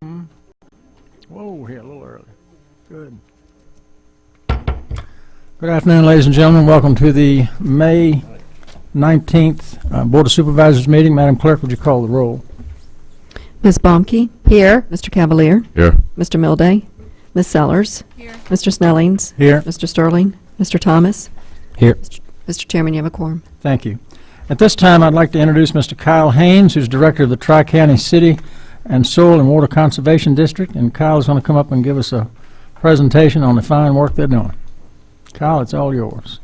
Whoa, here a little early. Good. Good afternoon, ladies and gentlemen. Welcome to the May 19th Board of Supervisors meeting. Madam Clerk, would you call the roll? Ms. Baumke? Here. Mr. Cavalier? Here. Mr. Milday? Ms. Sellers? Here. Mr. Snellings? Here. Mr. Sterling? Mr. Thomas? Here. Mr. Chairman, you have a quorum. Thank you. At this time, I'd like to introduce Mr. Kyle Haynes, who's Director of the Tri-County City and Soil and Water Conservation District, and Kyle is going to come up and give us a presentation on the fine work they're doing. Kyle, it's all yours.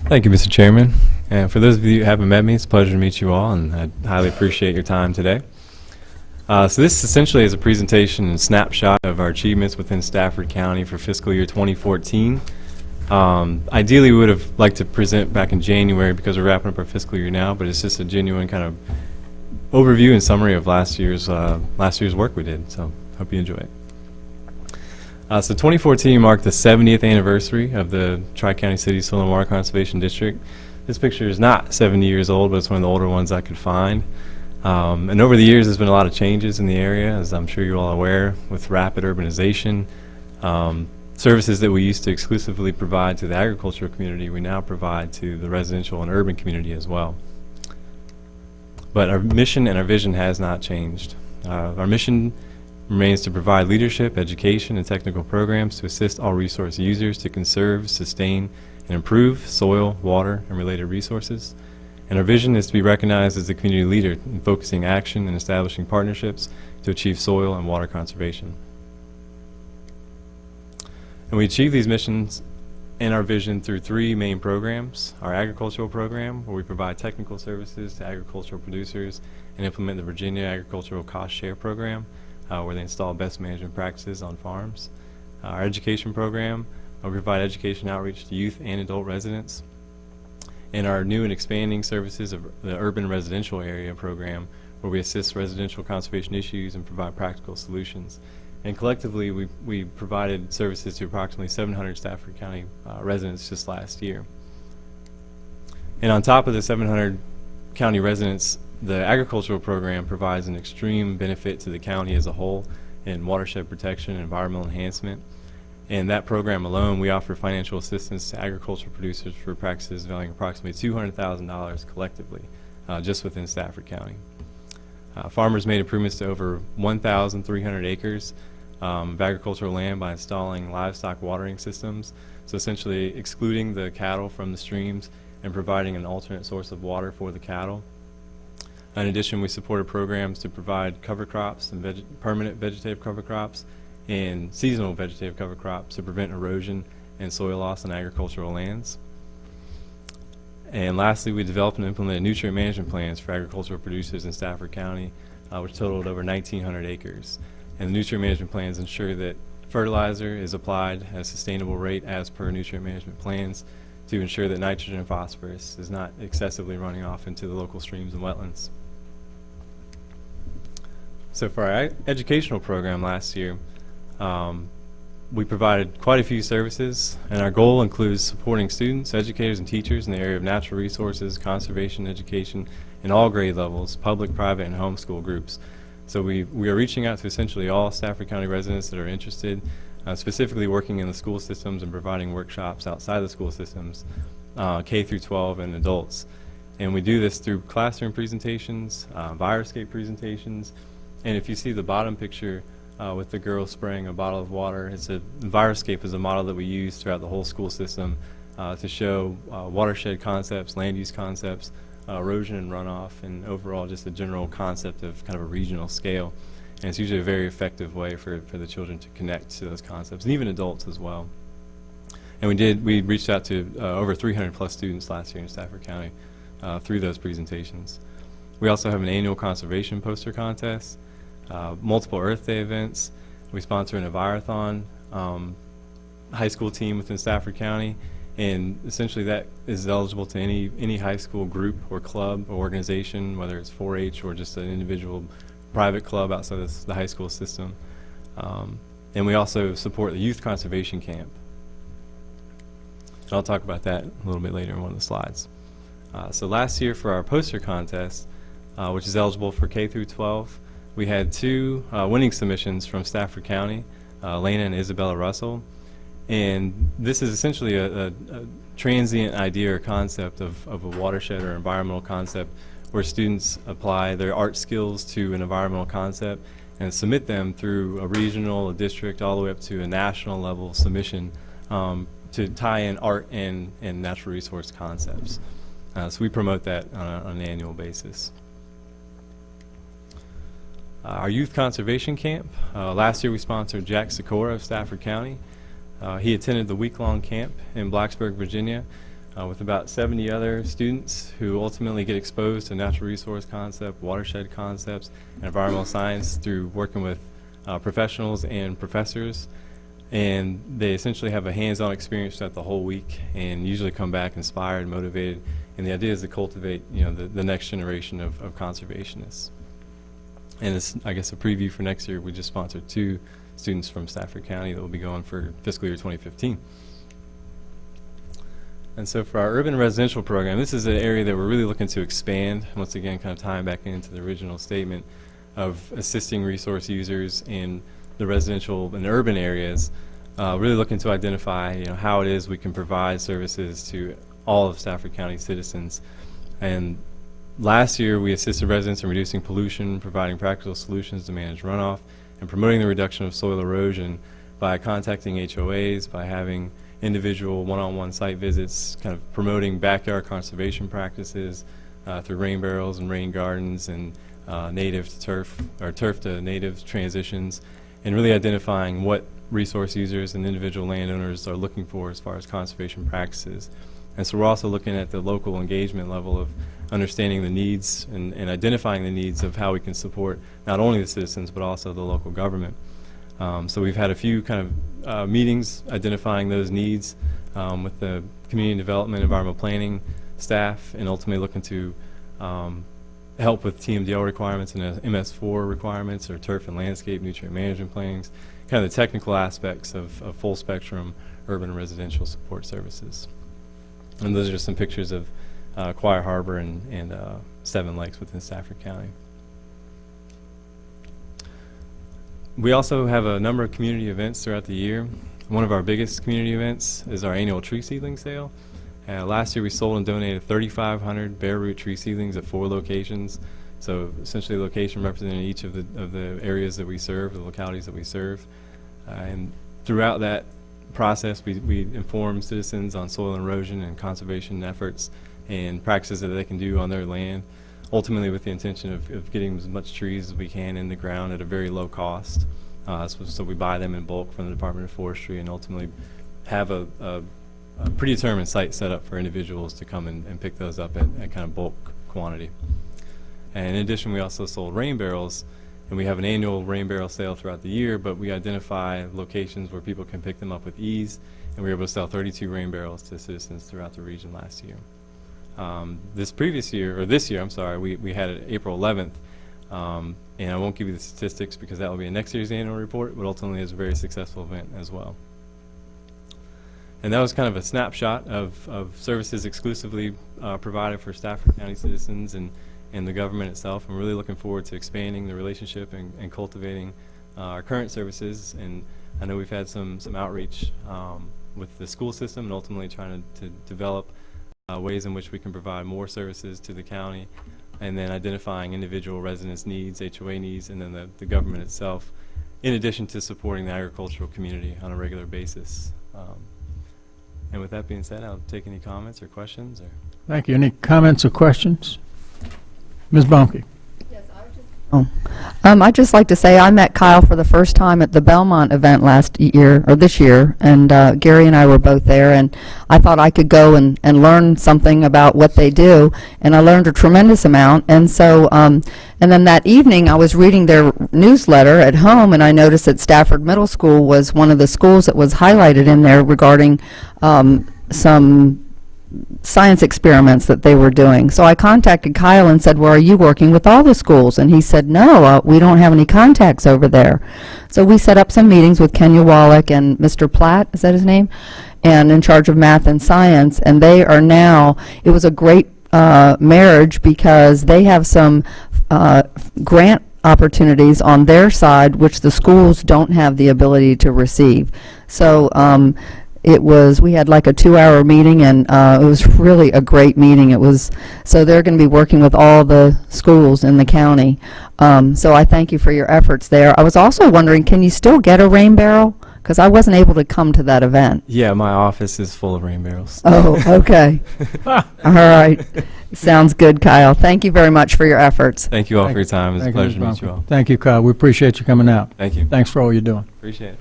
Thank you, Mr. Chairman. And for those of you who haven't met me, it's a pleasure to meet you all, and I highly appreciate your time today. So this essentially is a presentation and snapshot of our achievements within Stafford County for fiscal year 2014. Ideally, we would have liked to present back in January because we're wrapping up our fiscal year now, but it's just a genuine kind of overview and summary of last year's work we did. So hope you enjoy it. So 2014 marked the 70th anniversary of the Tri-County City Soil and Water Conservation District. This picture is not 70 years old, but it's one of the older ones I could find. And over the years, there's been a lot of changes in the area, as I'm sure you're all aware, with rapid urbanization. Services that we used to exclusively provide to the agricultural community, we now provide to the residential and urban community as well. But our mission and our vision has not changed. Our mission remains to provide leadership, education, and technical programs to assist all resource users to conserve, sustain, and improve soil, water, and related resources. And our vision is to be recognized as the community leader in focusing action and establishing partnerships to achieve soil and water conservation. And we achieve these missions and our vision through three main programs. Our agricultural program, where we provide technical services to agricultural producers and implement the Virginia Agricultural Cost Share Program, where they install best management practices on farms. Our education program, where we provide education outreach to youth and adult residents. And our new and expanding services of the urban residential area program, where we assist residential conservation issues and provide practical solutions. And collectively, we provided services to approximately 700 Stafford County residents just last year. And on top of the 700 county residents, the agricultural program provides an extreme benefit to the county as a whole in watershed protection and environmental enhancement. And that program alone, we offer financial assistance to agricultural producers for practices valuing approximately $200,000 collectively, just within Stafford County. Farmers made improvements to over 1,300 acres of agricultural land by installing livestock watering systems, so essentially excluding the cattle from the streams and providing an alternate source of water for the cattle. In addition, we supported programs to provide cover crops and permanent vegetative cover crops and seasonal vegetative cover crops to prevent erosion and soil loss on agricultural lands. And lastly, we developed and implemented nutrient management plans for agricultural producers in Stafford County, which totaled over 1,900 acres. And the nutrient management plans ensure that fertilizer is applied at a sustainable rate as per nutrient management plans to ensure that nitrogen and phosphorus is not excessively running off into the local streams and wetlands. So for our educational program last year, we provided quite a few services, and our goal includes supporting students, educators, and teachers in the area of natural resources, conservation, education, in all grade levels, public, private, and homeschool groups. So we are reaching out to essentially all Stafford County residents that are interested, specifically working in the school systems and providing workshops outside the school systems, K through 12 and adults. And we do this through classroom presentations, Viruscape presentations, and if you see the bottom picture, with the girl spraying a bottle of water. Viruscape is a model that we use throughout the whole school system to show watershed concepts, land use concepts, erosion and runoff, and overall just a general concept of kind of a regional scale. And it's usually a very effective way for the children to connect to those concepts, and even adults as well. And we reached out to over 300 plus students last year in Stafford County through those presentations. We also have an annual conservation poster contest, multiple Earth Day events. We sponsor an Envirothon high school team within Stafford County, and essentially that is eligible to any high school group or club or organization, whether it's 4-H or just an individual private club outside of the high school system. And we also support the Youth Conservation Camp. And I'll talk about that a little bit later in one of the slides. So last year for our poster contest, which is eligible for K through 12, we had two winning submissions from Stafford County, Lana and Isabella Russell. And this is essentially a transient idea or concept of a watershed or environmental concept where students apply their art skills to an environmental concept and submit them through a regional, a district, all the way up to a national level submission to tie in art and natural resource concepts. So we promote that on an annual basis. Our youth conservation camp, last year we sponsored Jack Sikora of Stafford County. He attended the week-long camp in Blacksburg, Virginia, with about 70 other students who ultimately get exposed to natural resource concept, watershed concepts, and environmental science through working with professionals and professors. And they essentially have a hands-on experience throughout the whole week and usually come back inspired, motivated. And the idea is to cultivate, the next generation of conservationists. And it's, I guess, a preview for next year. We just sponsored 2 students from Stafford County that will be going for fiscal year 2015. And so for our urban residential program, this is an area that we're really looking to expand. Once again, kind of tying back into the original statement of assisting resource users in the residential and urban areas, really looking to identify, how it is we can provide services to all of Stafford County citizens. And last year, we assisted residents in reducing pollution, providing practical solutions to manage runoff, and promoting the reduction of soil erosion by contacting HOAs, by having individual one-on-one site visits, kind of promoting backyard conservation practices through rain barrels and rain gardens and native to turf or turf to native transitions, and really identifying what resource users and individual landowners are looking for as far as conservation practices. And so we're also looking at the local engagement level of understanding the needs and identifying the needs of how we can support not only the citizens but also the local government. So we've had a few kind of meetings identifying those needs with the community development, environmental planning staff, and ultimately looking to help with TMDL requirements and MS4 requirements or turf and landscape nutrient management plannings, kind of the technical aspects of full spectrum urban and residential support services. And those are just some pictures of Choir Harbor and Seven Lakes within Stafford County. We also have a number of community events throughout the year. One of our biggest community events is our annual tree seedling sale. Last year we sold and donated 3,500 bare root tree seedlings at 4 locations. So essentially a location representing each of the areas that we serve, the localities that we serve. And throughout that process we inform citizens on soil erosion and conservation efforts and practices that they can do on their land, ultimately with the intention of getting as much trees as we can in the ground at a very low cost. So we buy them in bulk from the Department of Forestry and ultimately have a predetermined site set up for individuals to come and pick those up at kind of bulk quantity. And in addition, we also sold rain barrels, and we have an annual rain barrel sale throughout the year, but we identify locations where people can pick them up with ease, and we were able to sell 32 rain barrels to citizens throughout the region last year. This year, I'm sorry, we had it April 11th, and I won't give you the statistics because that will be in next year's annual report, but ultimately it's a very successful event as well. And that was kind of a snapshot of services exclusively provided for Stafford County citizens and the government itself. I'm really looking forward to expanding the relationship and cultivating our current services. And I know we've had some outreach with the school system and ultimately trying to develop ways in which we can provide more services to the county, and then identifying individual residents' needs, HOA needs, and then the government itself, in addition to supporting the agricultural community on a regular basis. And with that being said, I'll take any comments or questions. Thank you. Any comments or questions? Ms. Baumke. I'd just like to say I met Kyle for the first time at the Belmont event this year, and Gary and I were both there, and I thought I could go and learn something about what they do, and I learned a tremendous amount. And so, and then that evening I was reading their newsletter at home, and I noticed that Stafford Middle School was one of the schools that was highlighted in there regarding some science experiments that they were doing. So I contacted Kyle and said, well, are you working with all the schools? And he said, no, we don't have any contacts over there. So we set up some meetings with Kenya Wallach and Mr. Platt, is that his name? And in charge of math and science. And they are now, it was a great marriage because they have some grant opportunities on their side, which the schools don't have the ability to receive. So we had like a 2-hour meeting, and it was really a great meeting. So they're going to be working with all the schools in the county. So I thank you for your efforts there. I was also wondering, can you still get a rain barrel? Because I wasn't able to come to that event. Yeah, my office is full of rain barrels. Oh, okay. All right. Sounds good, Kyle. Thank you very much for your efforts. Thank you all for your time. It was a Thank you, pleasure to Mr. meet you all. Thank you, Kyle. We appreciate you coming out. Thank you. Thanks for all you're doing. Appreciate it.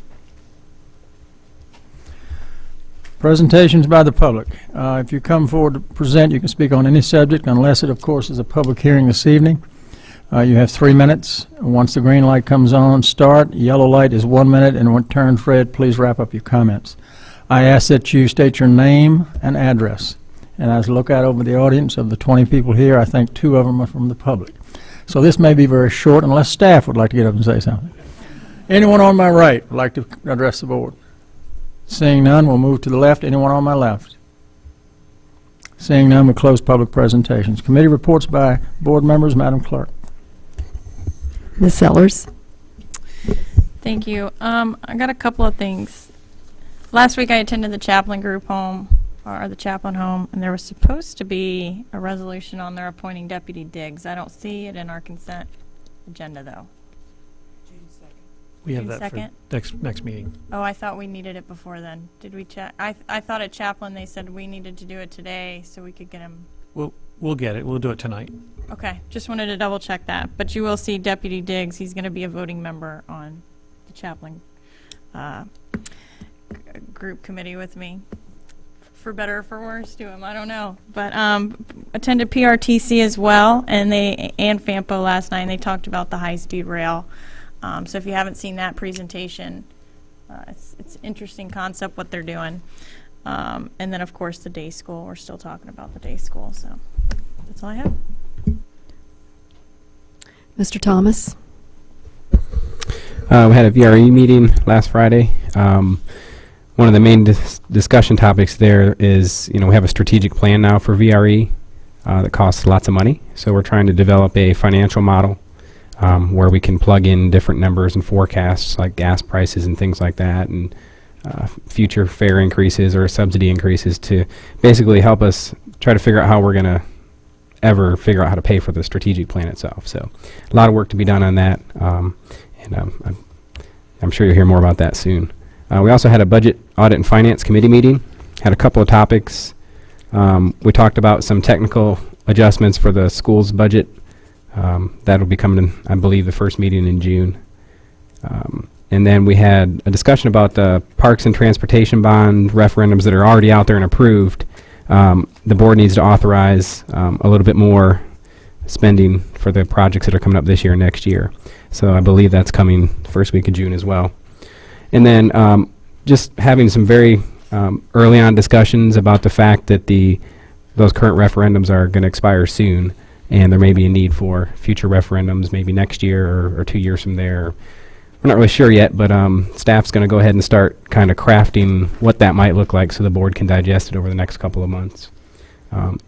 Presentations by the public. If you come forward to present, you can speak on any subject, unless it, of course, is a public hearing this evening. You have 3 minutes. Once the green light comes on, start. Yellow light is 1 minute, and when it turns red, please wrap up your comments. I ask that you state your name and address. And as I look out over the audience, of the 20 people here, I think 2 of them are from the public. So this may be very short, unless staff would like to get up and say something. Anyone on my right would like to address the board? Seeing none, we'll move to the left. Anyone on my left? Seeing none, we'll close public presentations. Committee reports by board members. Madam Clerk. Ms. Sellers? Thank you. I got a couple of things. Last week I attended the chaplain group home, or the chaplain home, and there was supposed to be a resolution on there appointing Deputy Diggs. I don't see it in our consent agenda, though. We have June that 2nd? for next meeting. Oh, I thought we needed it before then. Did we check? I thought at chaplain they said we needed to do it today so we could get him. We'll get it. We'll do it tonight. Okay, just wanted to double check that. But you will see Deputy Diggs. He's going to be a voting member on the chaplain group committee with me. For better or for worse to him, I don't know. But attended PRTC as well, and FAMPO last night, and they talked about the high-speed rail. So if you haven't seen that presentation, it's an interesting concept what they're doing. And then, of course, the day school. We're still talking about the day school. So that's all I have. Mr. Thomas? We had a VRE meeting last Friday. One of the main discussion topics there is, we have a strategic plan now for VRE that costs lots of money. So we're trying to develop a financial model where we can plug in different numbers and forecasts like gas prices and things like that, and future fare increases or subsidy increases, to basically help us try to figure out how we're going to ever figure out how to pay for the strategic plan itself. So a lot of work to be done on that, and I'm sure you'll hear more about that soon. We also had a budget audit and finance committee meeting, had a couple of topics. We talked about some technical adjustments for the school's budget. That'll be coming in, I believe, the first meeting in June. And then we had a discussion about the parks and transportation bond referendums that are already out there and approved. The board needs to authorize a little bit more spending for the projects that are coming up this year and next year. So I believe that's coming first week of June as well. And then just having some very early on discussions about the fact that those current referendums are going to expire soon, and there may be a need for future referendums maybe next year or 2 years from there. We're not really sure yet, but staff's going to go ahead and start kind of crafting what that might look like so the board can digest it over the next couple of months.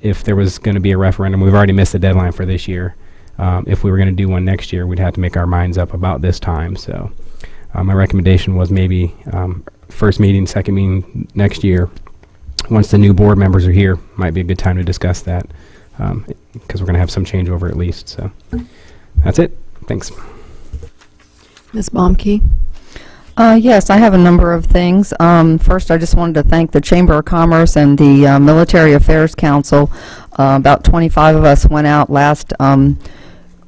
If there was going to be a referendum, we've already missed the deadline for this year. If we were going to do one next year, we'd have to make our minds up about this time. So my recommendation was maybe first meeting, second meeting next year. Once the new board members are here, might be a good time to discuss that, because we're going to have some changeover at least. So that's it. Thanks. Ms. Baumke? Yes, I have a number of things. First, I just wanted to thank the Chamber of Commerce and the Military Affairs Council. About 25 of us went out last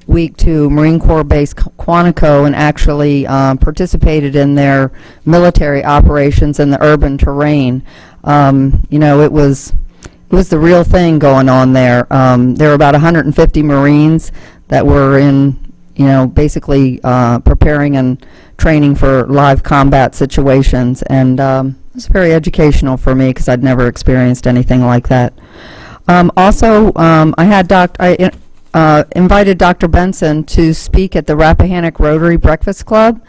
week to Marine Corps Base Quantico and actually participated in their military operations in the urban terrain. It was the real thing going on there. There were about 150 Marines that were in, basically preparing and training for live combat situations, and it was very educational for me because I'd never experienced anything like that. Also, I invited Dr. Benson to speak at the Rappahannock Rotary Breakfast Club,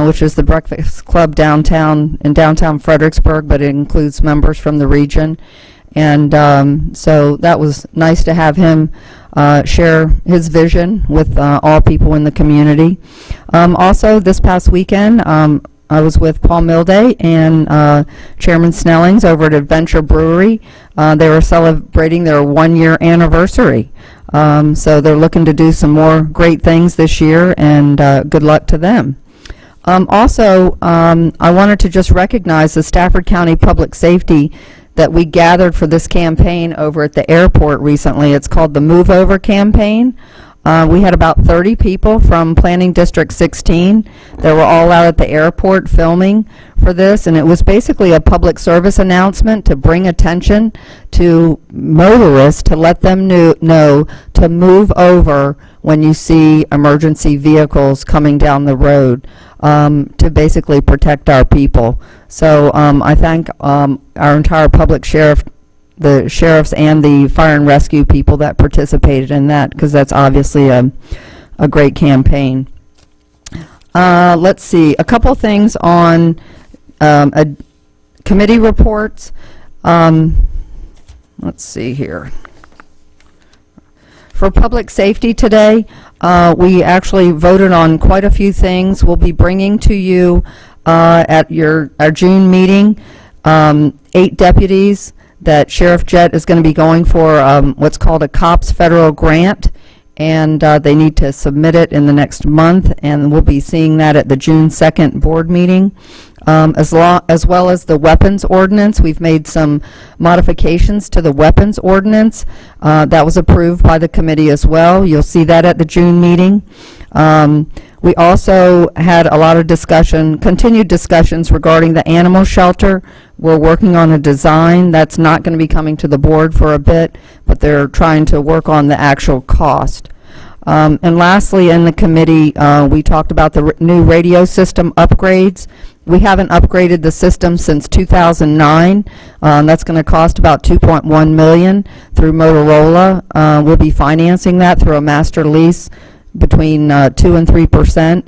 which is the breakfast club in downtown Fredericksburg, but it includes members from the region. And so that was nice to have him share his vision with all people in the community. Also, this past weekend, I was with Paul Milday and Chairman Snellings over at Adventure Brewery. They were celebrating their 1-year anniversary. So they're looking to do some more great things this year, and good luck to them. Also, I wanted to just recognize the Stafford County Public Safety that we gathered for this campaign over at the airport recently. It's called the Move Over Campaign. We had about 30 people from Planning District 16 that were all out at the airport filming for this, and it was basically a public service announcement to bring attention to motorists to let them know to move over when you see emergency vehicles coming down the road, to basically protect our people. So I thank our entire public sheriff, the sheriffs and the fire and rescue people that participated in that, because that's obviously a great campaign. Let's see, a couple things on committee reports. Let's see here. For public safety today, we actually voted on quite a few things. We'll be bringing to you at our June meeting 8 deputies that Sheriff Jett is going to be going for what's called a COPS federal grant, and they need to submit it in the next month, and we'll be seeing that at the June 2nd board meeting. As well as the weapons ordinance. We've made some modifications to the weapons ordinance. That was approved by the committee as well. You'll see that at the June meeting. We also had a lot of continued discussions regarding the animal shelter. We're working on a design that's not going to be coming to the board for a bit, but they're trying to work on the actual cost. And lastly, in the committee, we talked about the new radio system upgrades. We haven't upgraded the system since 2009. That's going to cost about $2.1 million through Motorola. We'll be financing that through a master lease between 2 and 3%.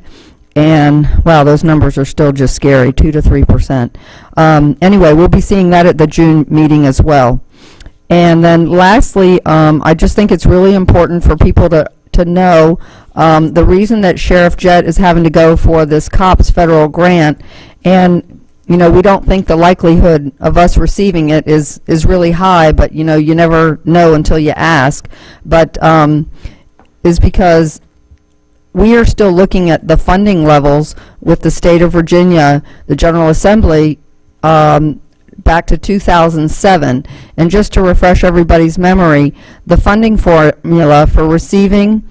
And, wow, those numbers are still just scary, 2 to 3%. Anyway, we'll be seeing that at the June meeting as well. And then lastly, I just think it's really important for people to know the reason that Sheriff Jett is having to go for this COPS federal grant, and we don't think the likelihood of us receiving it is really high, but you never know until you ask, but is because we are still looking at the funding levels with the state of Virginia, the General Assembly, back to 2007. And just to refresh everybody's memory, the funding formula for receiving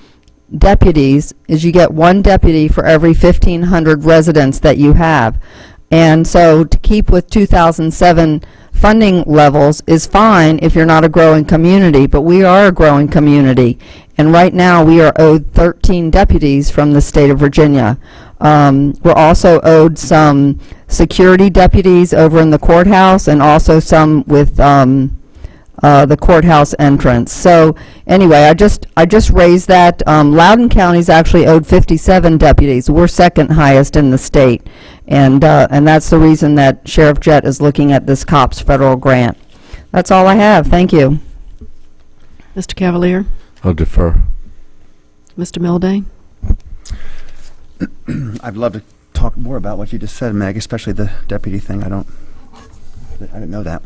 deputies is you get 1 deputy for every 1,500 residents that you have. And so to keep with 2007 funding levels is fine if you're not a growing community, but we are a growing community. And right now we are owed 13 deputies from the state of Virginia. We're also owed some security deputies over in the courthouse, and also some with the courthouse entrance. So anyway, I just raised that. Loudoun County's actually owed 57 deputies. We're second highest in the state, and that's the reason that Sheriff Jett is looking at this COPS federal grant. That's all I have. Thank you. Mr. Cavalier? I'll defer. Mr. Milday? I'd love to talk more about what you just said, Meg, especially the deputy thing. I didn't know that.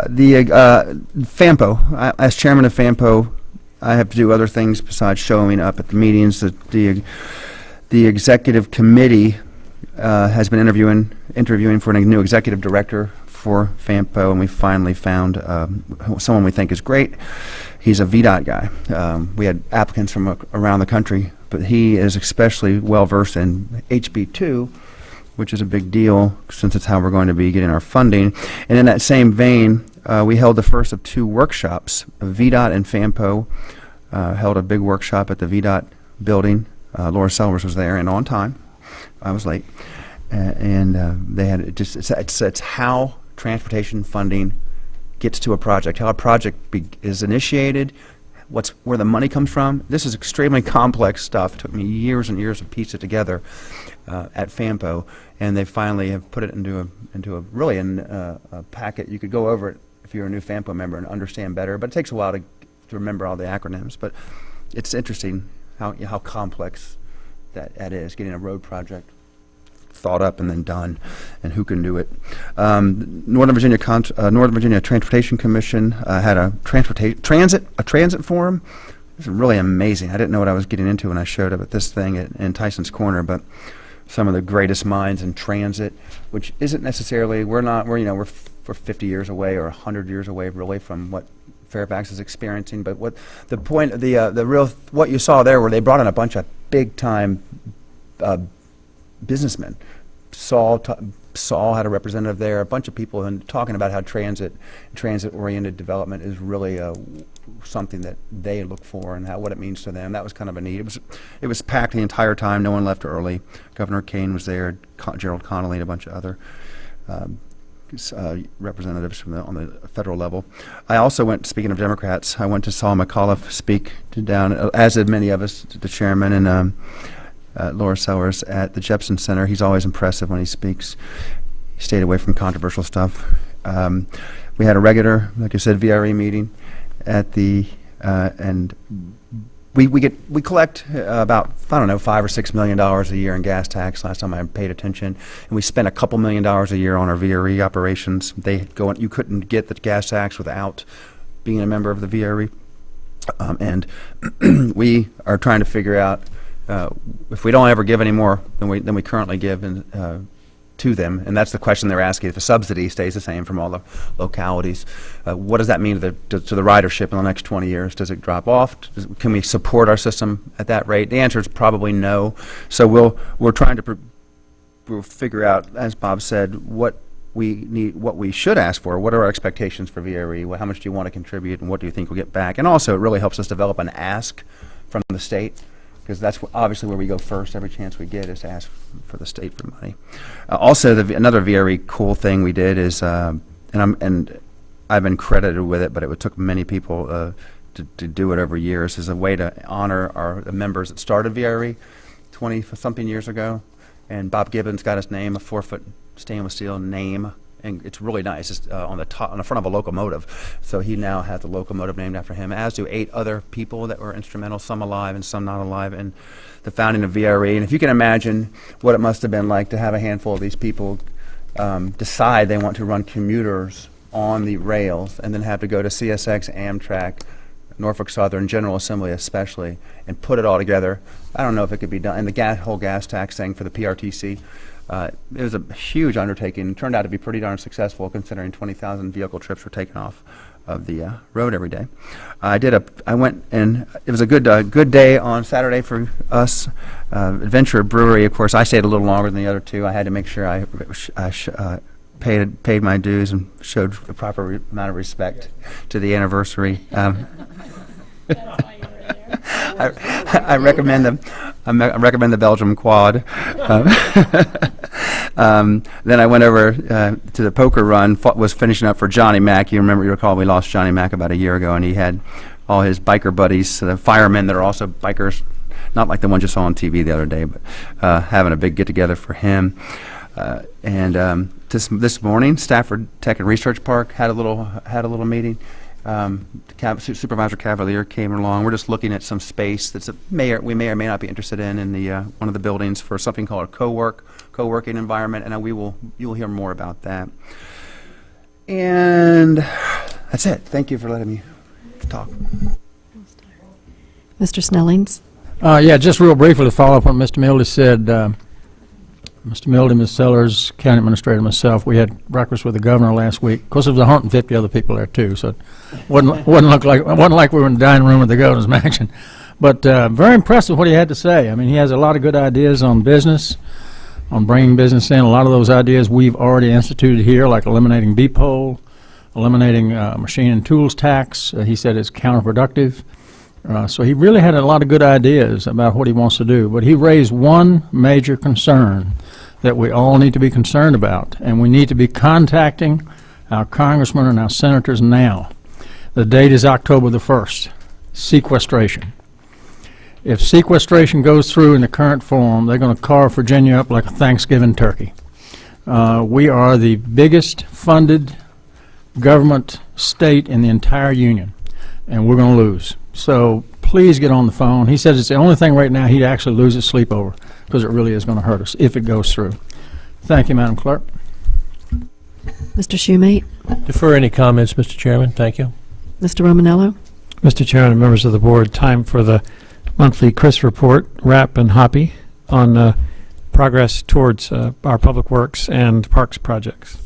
The FAMPO, as chairman of FAMPO, I have to do other things besides showing up at the meetings. The executive committee has been interviewing for a new executive director for FAMPO, and we finally found someone we think is great. He's a VDOT guy. We had applicants from around the country, but he is especially well-versed in HB2, which is a big deal since it's how we're going to be getting our funding. And in that same vein, we held the first of 2 workshops. VDOT and FAMPO held a big workshop at the VDOT building. Laura Sellers was there, and on time. I was late. And they had it's how transportation funding gets to a project, how a project is initiated, where the money comes from. This is extremely complex stuff. It took me years and years to piece it together at FAMPO, and they finally have put it into a packet. You could go over it if you're a new FAMPO member and understand better, but it takes a while to remember all the acronyms. But it's interesting how complex that is, getting a road project thought up and then done, and who can do it. Northern Virginia Transportation Commission had a transit forum. It was really amazing. I didn't know what I was getting into when I showed up at this thing in Tyson's Corner, but some of the greatest minds in transit, which isn't necessarily, we're 50 years away or 100 years away really from what Fairfax is experiencing. But what the point, what you saw there, where they brought in a bunch of big time businessmen. Saul had a representative there, a bunch of people, and talking about how transit-oriented development is really something that they look for and what it means to them. That was kind of a neat. It was packed the entire time. No one left early. Governor Kane was there, Gerald Connolly, and a bunch of other representatives on the federal level. I also went, speaking of Democrats, I went to Saul McAuliffe speak down, as did many of us, the chairman, and Laura Sellers at the Jepson Center. He's always impressive when he speaks. He stayed away from controversial stuff. We had a regular, like I said, VRE meeting at the and we collect about, I don't know, $5 or $6 million a year in gas tax. Last time I paid attention, and we spent a couple $1 million a year on our VRE operations. You couldn't get the gas tax without being a member of the VRE, and we are trying to figure out. If we don't ever give any more than we currently give to them, and that's the question they're asking, if the subsidy stays the same from all the localities, what does that mean to the ridership in the next 20 years? Does it drop off? Can we support our system at that rate? The answer is probably no. So we're trying to we'll figure out, as Bob said, what we need, what we should ask for. What are our expectations for VRE? How much do you want to contribute, and what do you think we'll get back? And also, it really helps us develop an ask from the state, because that's obviously where we go first. Every chance we get is to ask for the state for money. Also, another very cool thing we did is, and I've been credited with it, but it took many people to do it over years, is a way to honor the members that started VRE 20-something years ago. And Bob Gibbons got his name, a 4-foot stainless steel name. And it's really nice. It's on the front of a locomotive. So he now has a locomotive named after him, as do 8 other people that were instrumental, some alive and some not alive, in the founding of VRE. And if you can imagine what it must have been like to have a handful of these people decide they want to run commuters on the rails, and then have to go to CSX, Amtrak, Norfolk Southern, General Assembly especially, and put it all together. I don't know if it could be done. And the whole gas tax thing for the PRTC. It was a huge undertaking. Turned out to be pretty darn successful, considering 20,000 vehicle trips were taken off of the road every day. I went, and it was a good day on Saturday for us. Adventure Brewery, of course, I stayed a little longer than the other two. I had to make sure I paid my dues and showed the proper amount of respect to the anniversary. That's why you were there. I recommend them. I recommend the Belgium Quad. Then I went over to the poker run. Was finishing up for Johnny Mack. You recall we lost Johnny Mack about a year ago, and he had all his biker buddies, the firemen that are also bikers, not like the ones you saw on TV the other day, but having a big get together for him. And this morning, Stafford Tech and Research Park had a little meeting. Supervisor Cavalier came along. We're just looking at some space that's we may or may not be interested in the one of the buildings for something called a co-working environment, and you'll hear more about that. And that's it. Thank you for letting me talk. Mr. Snellings? Yeah, just real briefly to follow up on what Mr. Mildy said. Mr. Mildy, Ms. Sellers, County Administrator, myself, we had breakfast with the governor last week. Of course, there was 150 other people there too, so it wasn't like we were in the dining room at the governor's mansion. But very impressed with what he had to say. I mean, he has a lot of good ideas on business, on bringing business in. A lot of those ideas we've already instituted here, like eliminating B-poll, eliminating machine and tools tax. He said it's counterproductive. So he really had a lot of good ideas about what he wants to do. But he raised one major concern that we all need to be concerned about, and we need to be contacting our congressmen and our senators now. The date is October the 1st, sequestration. If sequestration goes through in the current form, they're going to carve Virginia up like a Thanksgiving turkey. We are the biggest funded government state in the entire union, and we're going to lose. So please get on the phone. He says it's the only thing right now he'd actually lose his sleep over, because it really is going to hurt us if it goes through. Thank you, Madam Clerk. Mr. Shoemate? Defer any comments, Mr. Chairman. Thank you. Mr. Romanello? Mr. Chairman and members of the board, time for the monthly Chris report, Rapp and Hoppy, on progress towards our public works and parks projects.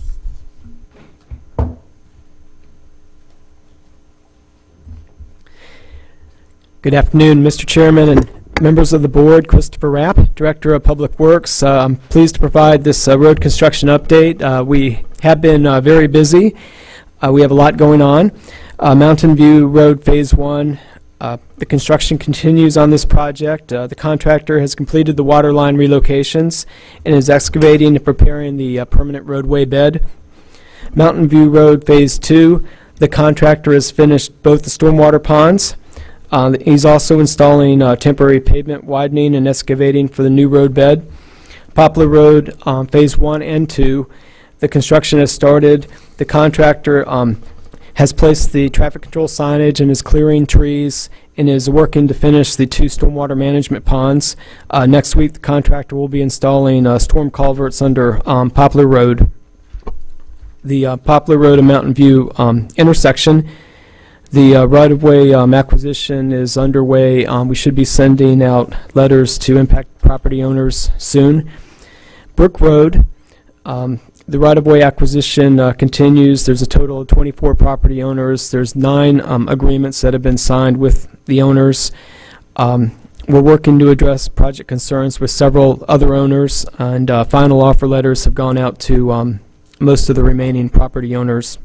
Good afternoon, Mr. Chairman and members of the board. Christopher Rapp, Director of Public Works. I'm pleased to provide this road construction update. We have been very busy. We have a lot going on. Mountain View Road Phase 1, the construction continues on this project. The contractor has completed the water line relocations and is excavating and preparing the permanent roadway bed. Mountain View Road Phase 2, the contractor has finished both the stormwater ponds. He's also installing temporary pavement widening and excavating for the new road bed. Poplar Road Phase 1 and 2, the construction has started. The contractor has placed the traffic control signage and is clearing trees and is working to finish the 2 stormwater management ponds. Next week, the contractor will be installing storm culverts under Poplar Road. The Poplar Road and Mountain View intersection, the right-of-way acquisition is underway. We should be sending out letters to impact property owners soon. Brook Road, the right-of-way acquisition continues. There's a total of 24 property owners. There's 9 agreements that have been signed with the owners. We're working to address project concerns with several other owners, and final offer letters have gone out to most of the remaining property owners.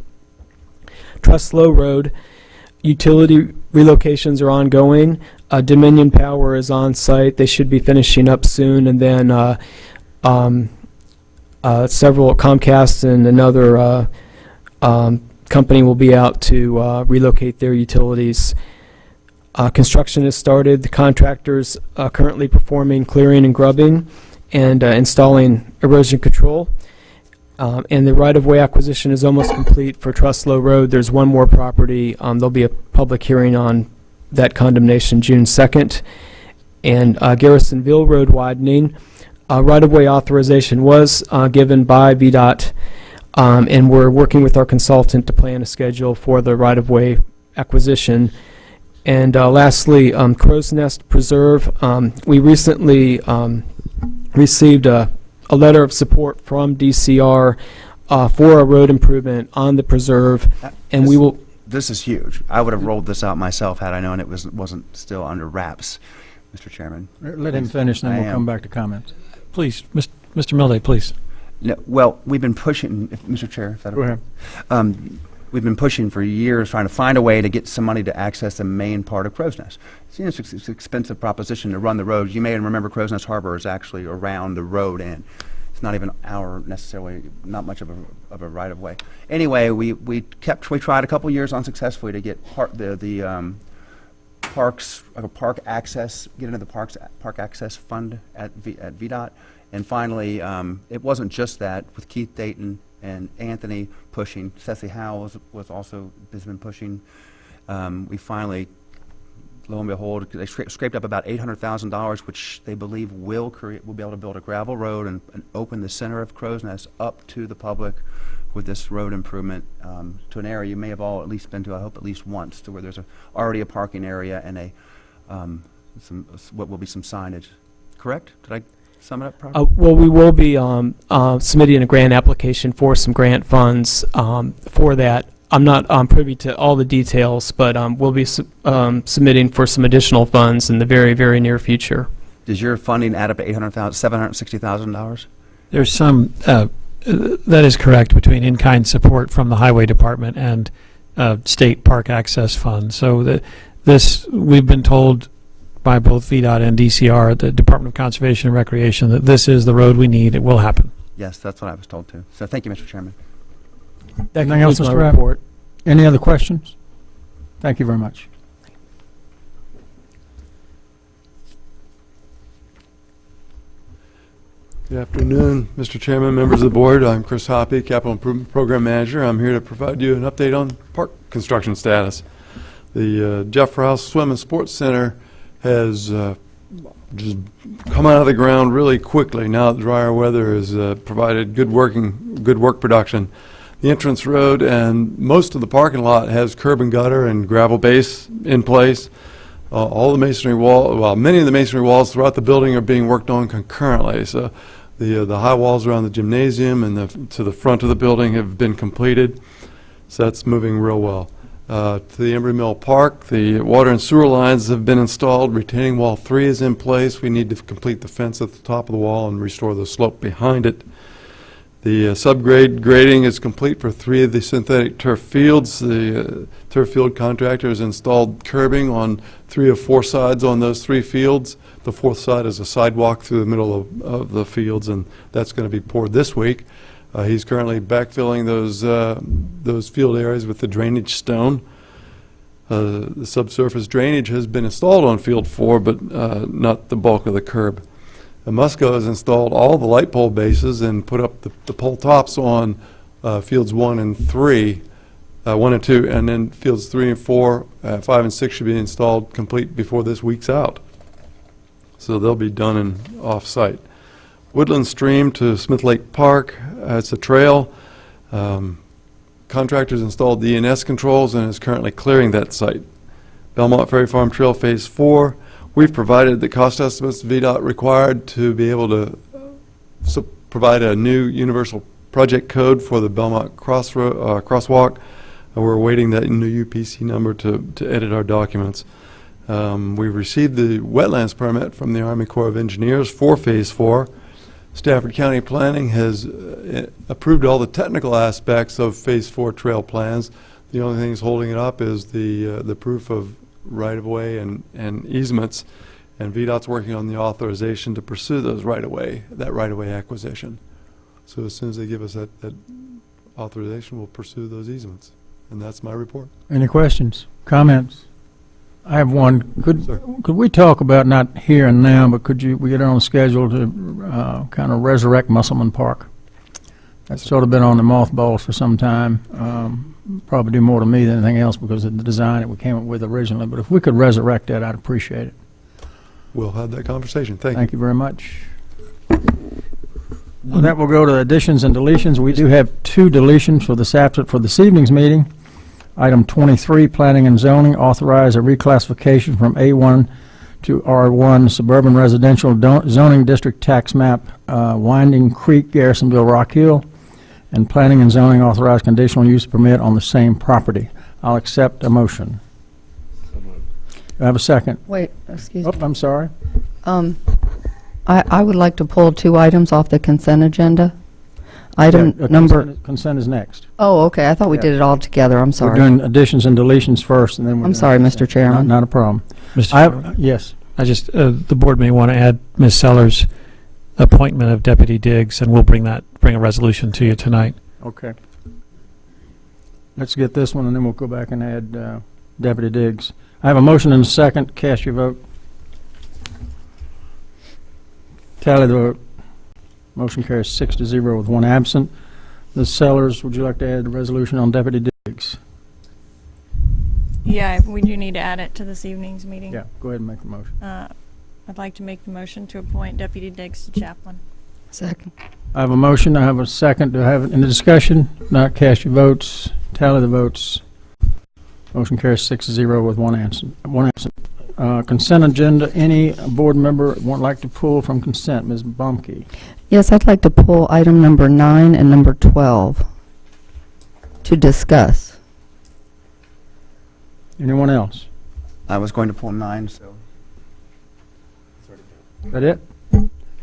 Trustlow Road, utility relocations are ongoing. Dominion Power is on site. They should be finishing up soon, and then several Comcast and another company will be out to relocate their utilities. Construction has started. The contractors currently performing clearing and grubbing and installing erosion control. And the right-of-way acquisition is almost complete for Trustlow Road. There's one more property. There'll be a public hearing on that condemnation June 2nd. And Garrisonville Road widening, right-of-way authorization was given by VDOT, and we're working with our consultant to plan a schedule for the right-of-way acquisition. And lastly, Crow's Nest Preserve. We recently received a letter of support from DCR for a road improvement on the preserve, and we will... This is huge. I would have rolled this out myself had I known it wasn't still under wraps, Mr. Chairman. Let him finish, and then I we'll am. come back to comments. Please, Mr. Milday, please. No, well, we've been pushing, Mr. Chair, if that Go okay. ahead. We've been pushing for years, trying to find a way to get some money to access the main part of Crow's Nest. It's an expensive proposition to run the roads. You may remember Crow's Nest Harbor is actually around the road, and it's not even not much of a right of way. Anyway, we tried a couple years unsuccessfully to get park access, get into the park access fund at VDOT, and finally, it wasn't just that. With Keith Dayton and Anthony pushing, Ceci Howell has been pushing. We finally, lo and behold, they scraped up about $800,000, which they believe will be able to build a gravel road and open the center of Crow's Nest up to the public with this road improvement to an area you may have all at least been to, I hope at least once, to where there's already a parking area and what will be some signage. Correct? Did I sum it up properly? well, we will be submitting a grant application for some grant funds for that. I'm not privy to all the details, but we'll be submitting for some additional funds in the very, very near future. Does your funding add up to $760,000? There's some, that is correct, between in-kind support from the Highway Department and State Park Access Fund. So we've been told by both VDOT and DCR, the Department of Conservation and Recreation, that this is the road we need. It will happen. Yes, that's what I was told too. So thank you, Mr. Chairman. That Anything else, concludes Mr. my Rapp? report. Any other questions? Thank you very much. Good afternoon, Mr. Chairman, members of the board. I'm Chris Hoppy, Capital Improvement Program Manager. I'm here to provide you an update on park construction status. The Jeff Rouse Swim and Sports Center has just come out of the ground really quickly. Now that drier weather has provided good work production. The entrance road and most of the parking lot has curb and gutter and gravel base in place. All the masonry many of the masonry walls throughout the building are being worked on concurrently. So the high walls around the gymnasium and to the front of the building have been completed. So that's moving real well. To the Embry Mill Park, the water and sewer lines have been installed. Retaining wall 3 is in place. We need to complete the fence at the top of the wall and restore the slope behind it. The subgrade grading is complete for 3 of the synthetic turf fields. The turf field contractor has installed curbing on 3 of 4 sides on those 3 fields. The 4th side is a sidewalk through the middle of the fields, and that's going to be poured this week. He's currently backfilling those field areas with the drainage stone. The subsurface drainage has been installed on field 4, but not the bulk of the curb. Musco has installed all the light pole bases and put up the pole tops on fields 1 and 3, 1 and 2, and then fields 3 and 4, 5 and 6 should be installed complete before this week's out. So they'll be done and off-site. Woodland Stream to Smith Lake Park, it's a trail. Contractors installed the ENS controls and is currently clearing that site. Belmont Ferry Farm Trail Phase 4, we've provided the cost estimates VDOT required to be able to provide a new universal project code for the Belmont crosswalk. We're awaiting that new UPC number to edit our documents. We've received the wetlands permit from the Army Corps of Engineers for Phase 4. Stafford County Planning has approved all the technical aspects of Phase 4 trail plans. The only thing that's holding it up is the proof of right-of-way and easements, and VDOT's working on the authorization to pursue those that right-of-way acquisition. So as soon as they give us that authorization, we'll pursue those easements. And that's my report. Any questions, comments? I have one. Sir. Could we talk about, not here and now, but could we get on the schedule to kind of resurrect Musselman Park? That's sort of been on the mothballs for some time. Probably do more to me than anything else because of the design that we came up with originally. But if we could resurrect that, I'd appreciate it. We'll have that conversation. Thank you. Thank you very much. Well, that will go to additions and deletions. We do have 2 deletions for this evening's meeting. Item 23, Planning and Zoning, authorize a reclassification from A1 to R1 Suburban Residential Zoning District Tax Map, Winding Creek, Garrisonville, Rock Hill, and Planning and Zoning authorize conditional use permit on the same property. I'll accept a motion. Do I have a second? Wait, excuse Oh, me. I'm sorry. I would like to pull 2 items off the consent agenda. Item Yeah, number, consent is next. oh, okay, I thought we Yeah. did it all together, I'm We're sorry. doing additions and deletions first, and then we're I'm doing sorry, Mr. consent. Chairman. Not a problem. Mr. I Chairman, Yes. I just, the board may want to add Ms. Sellers' appointment of Deputy Diggs, and we'll bring a resolution to you tonight. Okay. Let's get this one, and then we'll go back and add Deputy Diggs. I have a motion and a second. Cast your vote. Tally the vote. Motion carries 6-0 with 1 absent. Ms. Sellers, would you like to add the resolution on Deputy Diggs? Yeah, we do need to add it to this evening's meeting. Yeah, go ahead and make the motion. I'd like to make the motion to appoint Deputy Diggs to chaplain. Second. I have a motion. I have a second. Do I have it in the discussion? Not cast your votes. Tally the votes. Motion carries 6-0 with 1 absent. Consent agenda. Any board member would like to pull from consent? Ms. Bumke. Yes, I'd like to pull item number 9 and number 12 to discuss. Anyone else? I was going to pull 9, so. Is that it?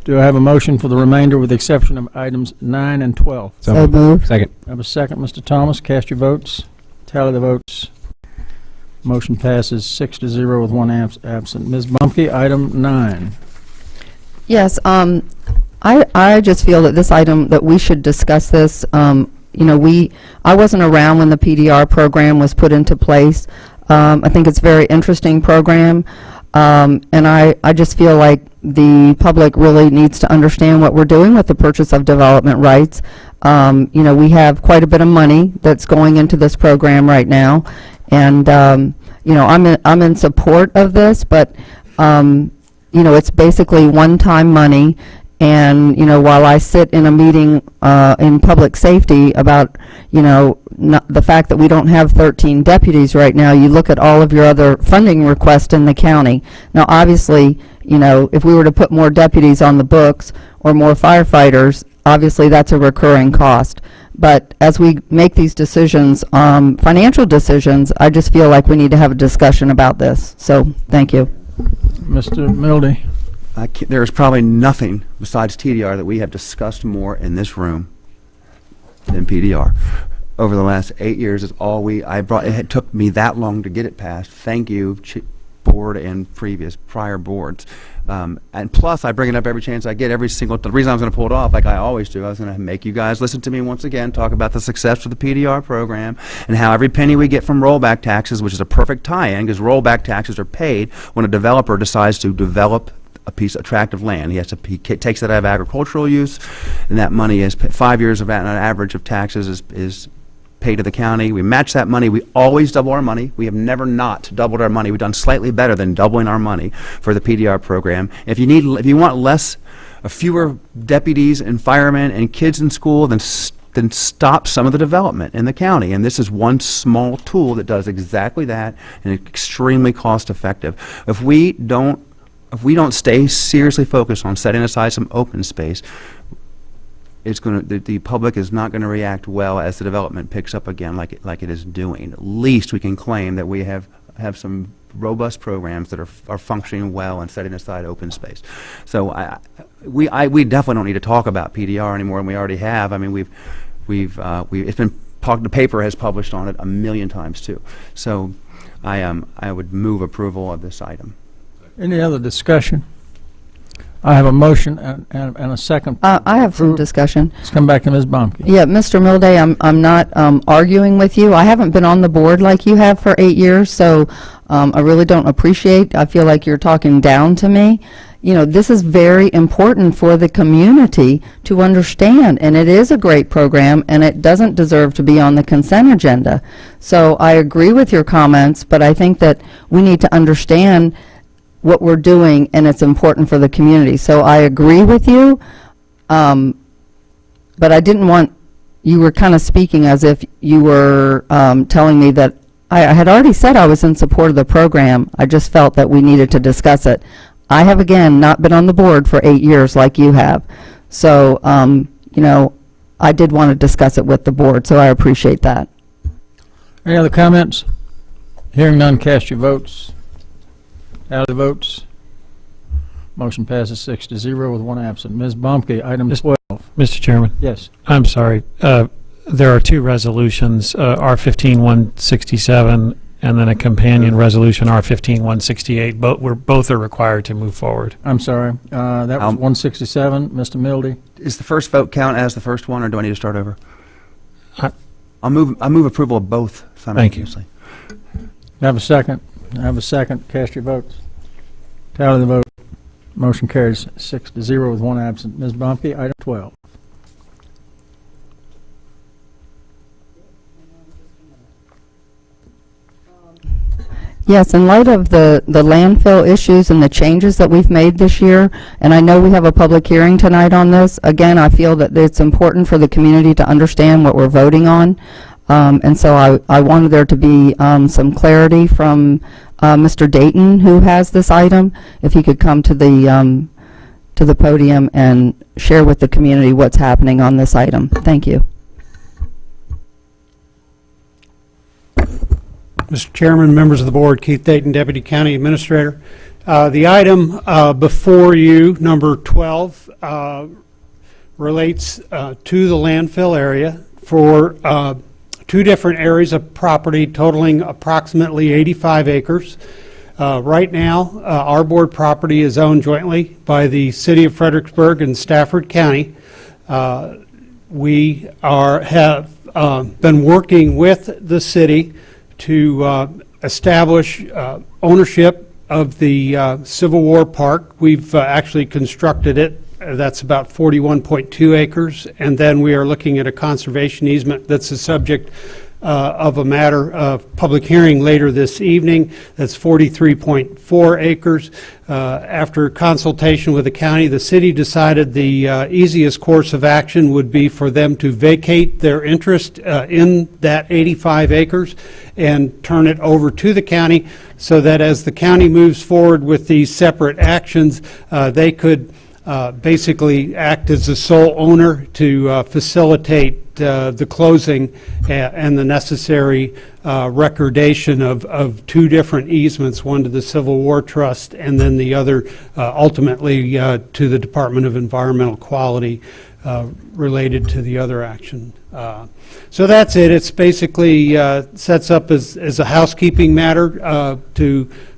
Do I have a motion for the remainder with the exception of items 9 and 12? So moved. Second. I have a second, Mr. Thomas. Cast your votes. Tally the votes. Motion passes 6-0 with 1 absent. Ms. Bumke, item 9. Yes, I just feel that this item, that we should discuss this. I wasn't around when the PDR program was put into place. I think it's a very interesting program, and I just feel like the public really needs to understand what we're doing with the purchase of development rights. We have quite a bit of money that's going into this program right now, and I'm in support of this, but, it's basically one-time money. And, while I sit in a meeting in public safety about, the fact that we don't have 13 deputies right now, you look at all of your other funding requests in the county. Now, obviously, if we were to put more deputies on the books or more firefighters, obviously that's a recurring cost. But as we make these decisions, financial decisions, I just feel like we need to have a discussion about this. So, thank you. Mr. Mildy? There's probably nothing besides TDR that we have discussed more in this room than PDR. Over the last 8 years, it's all it took me that long to get it passed. Thank you, board and prior boards. And plus, I bring it up every chance I get, the reason I was going to pull it off, like I always do, I was going to make you guys listen to me once again, talk about the success of the PDR program, and how every penny we get from rollback taxes, which is a perfect tie-in, because rollback taxes are paid when a developer decides to develop a piece of tract of land. He takes that out of agricultural use, and that money is 5 years of an average of taxes is paid to the county. We match that money. We always double our money. We have never not doubled our money. We've done slightly better than doubling our money for the PDR program. If you want fewer deputies and firemen and kids in school, then stop some of the development in the county. And this is one small tool that does exactly that, and it's extremely cost effective. If we don't stay seriously focused on setting aside some open space, the public is not going to react well as the development picks up again, like it is doing. At least we can claim that we have some robust programs that are functioning well and setting aside open space. So we definitely don't need to talk about PDR anymore, and we already have. I mean, it's been the paper has published on it a million times too. So I would move approval of this item. Any other discussion? I have a motion and a second. I have some discussion. Let's come back to Ms. Baumke. Yeah, Mr. Milday, I'm not arguing with you. I haven't been on the board like you have for 8 years, so I really don't appreciate. I feel like you're talking down to me. This is very important for the community to understand, and it is a great program, and it doesn't deserve to be on the consent agenda. So I agree with your comments, but I think that we need to understand what we're doing, and it's important for the community. So I agree with you, but I didn't want, you were kind of speaking as if you were telling me that I had already said I was in support of the program. I just felt that we needed to discuss it. I have, again, not been on the board for 8 years like you have. So, I did want to discuss it with the board, so I appreciate that. Any other comments? Hearing none, cast your votes. Out of the votes, motion passes 6-0 with one absent. Ms. Baumke, item 12. Mr. Chairman, Yes. I'm sorry. There are two resolutions, R15-167 and then a companion resolution, R15-168. Both are required to move forward. I'm sorry. That was 167. Mr. Mildy? Is the first vote count as the first one, or do I need to start over? I- I move approval of both simultaneously. I have a second. Cast your votes. Tally the vote. Motion carries 6-0 with one absent. Ms. Baumke, item 12. Yes, in light of the landfill issues and the changes that we've made this year, and I know we have a public hearing tonight on this, again, I feel that it's important for the community to understand what we're voting on. And so I wanted there to be some clarity from Mr. Dayton, who has this item, if he could come to the podium and share with the community what's happening on this item. Thank you. Mr. Chairman, members of the board, Keith Dayton, Deputy County Administrator. The item before you, number 12, relates to the landfill area for two different areas of property totaling approximately 85 acres. Right now, our board property is owned jointly by the City of Fredericksburg and Stafford County. We have been working with the city to establish ownership of the Civil War Park. We've actually constructed it. That's about 41.2 acres. And then we are looking at a conservation easement that's the subject of a matter of public hearing later this evening. That's 43.4 acres. After consultation with the county, the city decided the easiest course of action would be for them to vacate their interest in that 85 acres and turn it over to the county, so that as the county moves forward with these separate actions, they could basically act as the sole owner to facilitate the closing and the necessary recordation of two different easements, one to the Civil War Trust and then the other ultimately to the Department of Environmental Quality related to the other action. So that's it. It's basically sets up as a housekeeping matter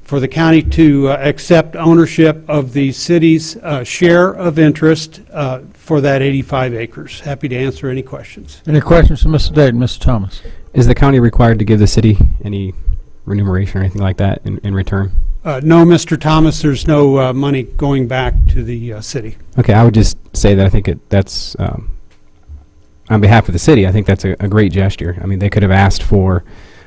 for the county to accept ownership of the city's share of interest for that 85 acres. Happy to answer any questions. Any questions for Mr. Dayton? Mr. Thomas? Is the county required to give the city any remuneration or anything like that in return? No, Mr. Thomas, there's no money going back to the city. Okay, I would just say that I think that's, on behalf of the city, I think that's a great gesture. I mean, they could have asked for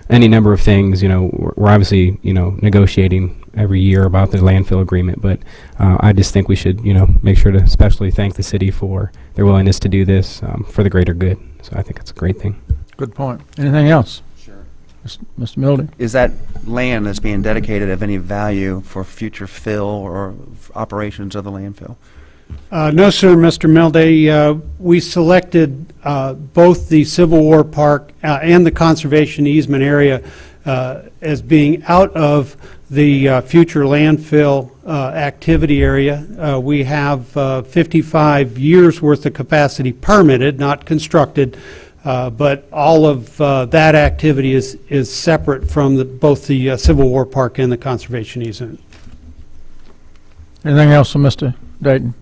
any number of things. We're obviously, negotiating every year about the landfill agreement, but I just think we should, make sure to especially thank the city for their willingness to do this for the greater good. So I think it's a great thing. Good point. Anything else? Sure. Mr. Mildy? Is that land that's being dedicated of any value for future fill or operations of the landfill? No, sir, Mr. Milday. We selected both the Civil War Park and the conservation easement area as being out of the future landfill activity area. We have 55 years worth of capacity permitted, not constructed, but all of that activity is separate from both the Civil War Park and the conservation easement. Anything else from Mr. Dayton?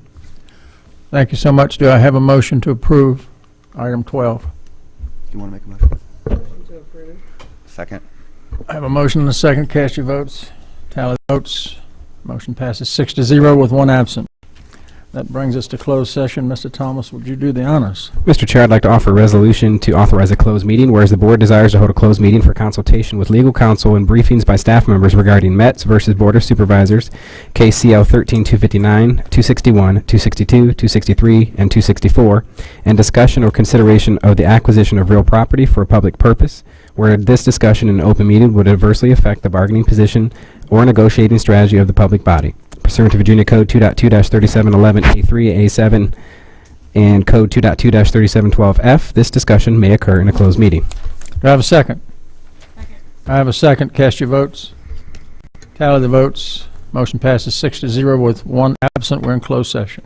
Thank you so much. Do I have a motion to approve item 12? Do you want to make a motion? Motion to approve. Second. I have a motion and a second. Cast your votes. Tally the votes. Motion passes 6-0 with one absent. That brings us to closed session. Mr. Thomas, would you do the honors? Mr. Chair, I'd like to offer a resolution to authorize a closed meeting, whereas the board desires to hold a closed meeting for consultation with legal counsel and briefings by staff members regarding Mets versus Board of Supervisors, KCL 13-259, 261, 262, 263, and 264, and discussion or consideration of the acquisition of real property for a public purpose, where this discussion in an open meeting would adversely affect the bargaining position or negotiating strategy of the public body. Pursuant to Virginia Code 2.2-3711A3A7 and Code 2.2-3712F, this discussion may occur in a closed meeting. Do I have a second? Second. I have a second. Cast your votes. Tally the votes. Motion passes 6-0 with one absent. We're in closed session.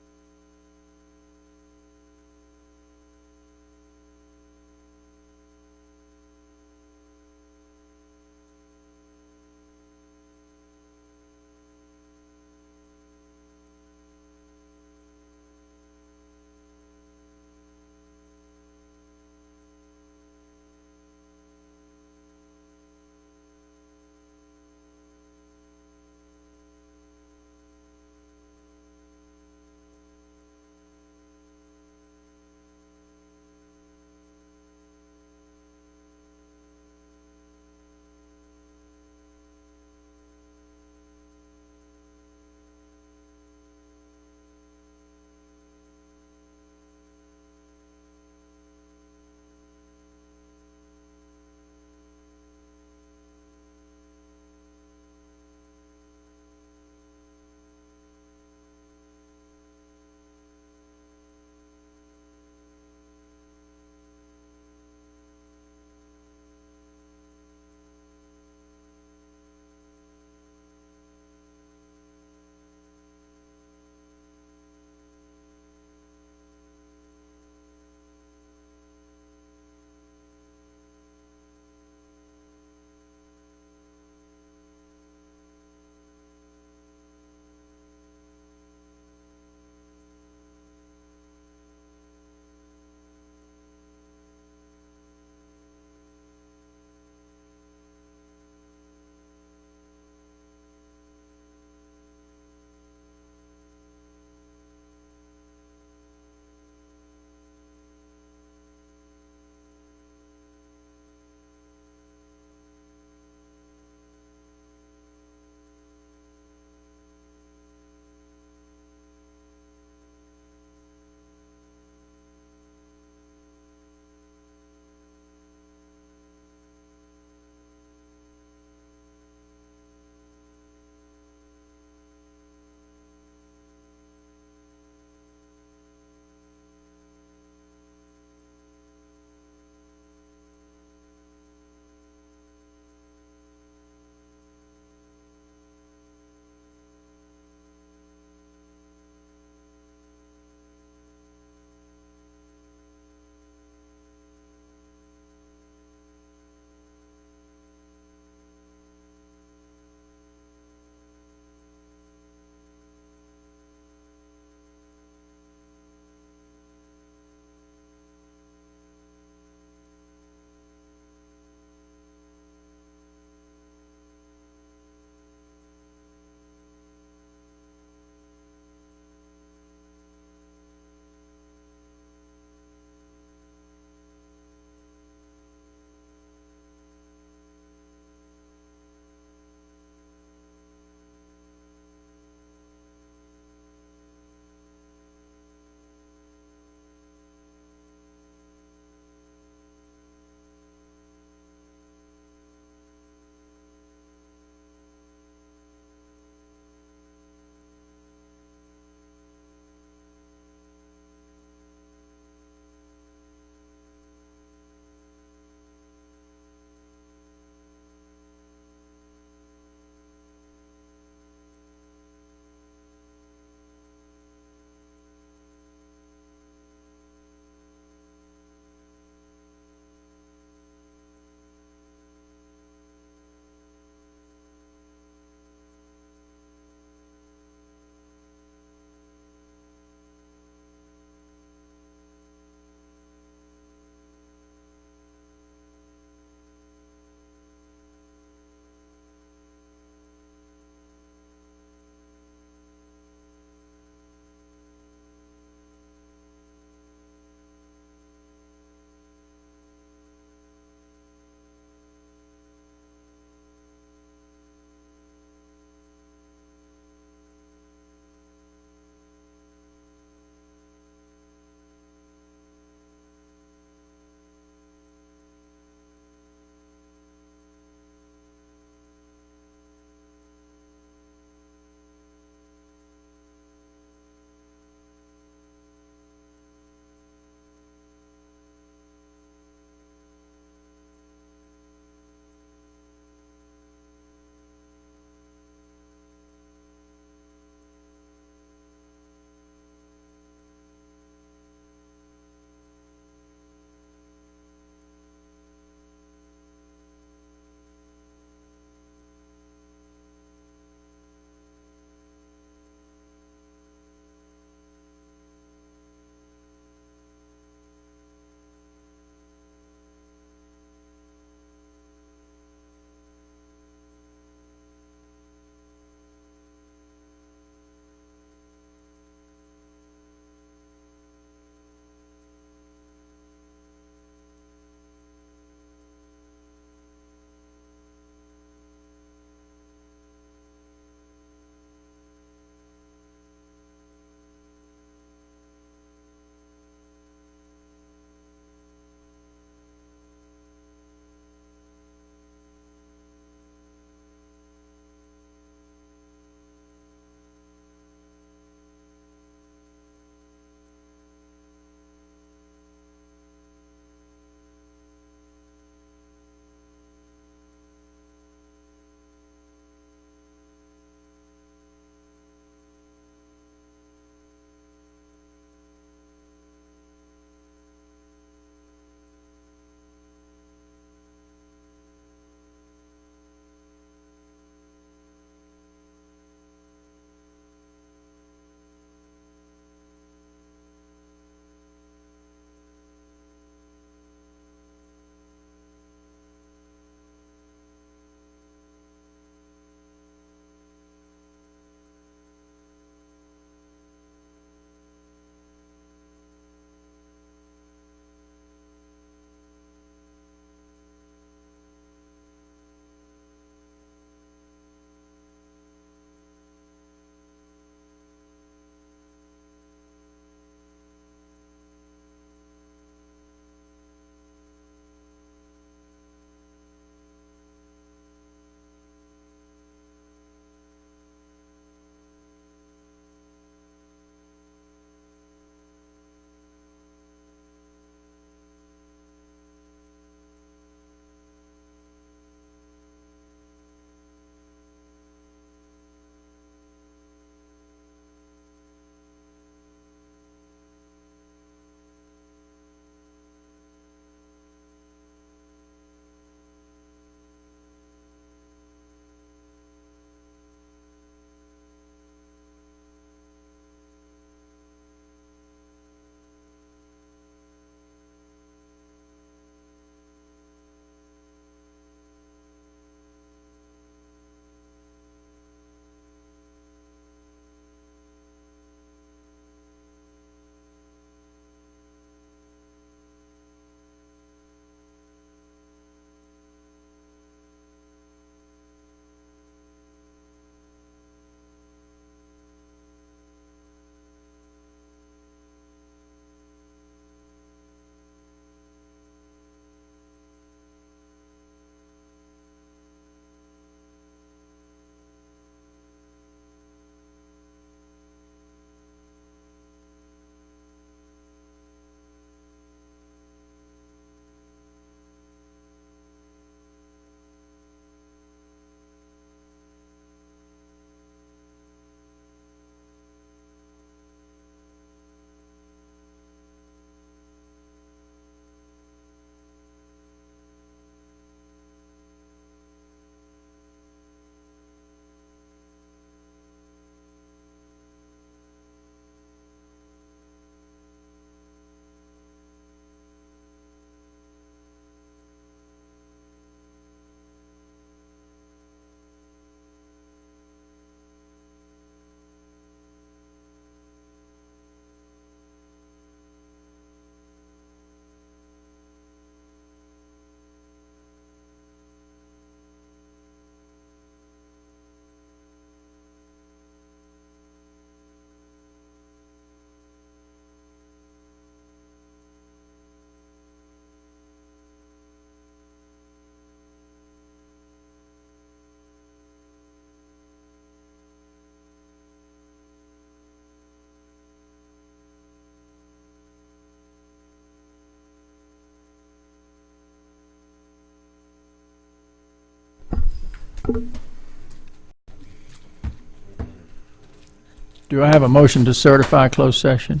Do I have a motion to certify closed session?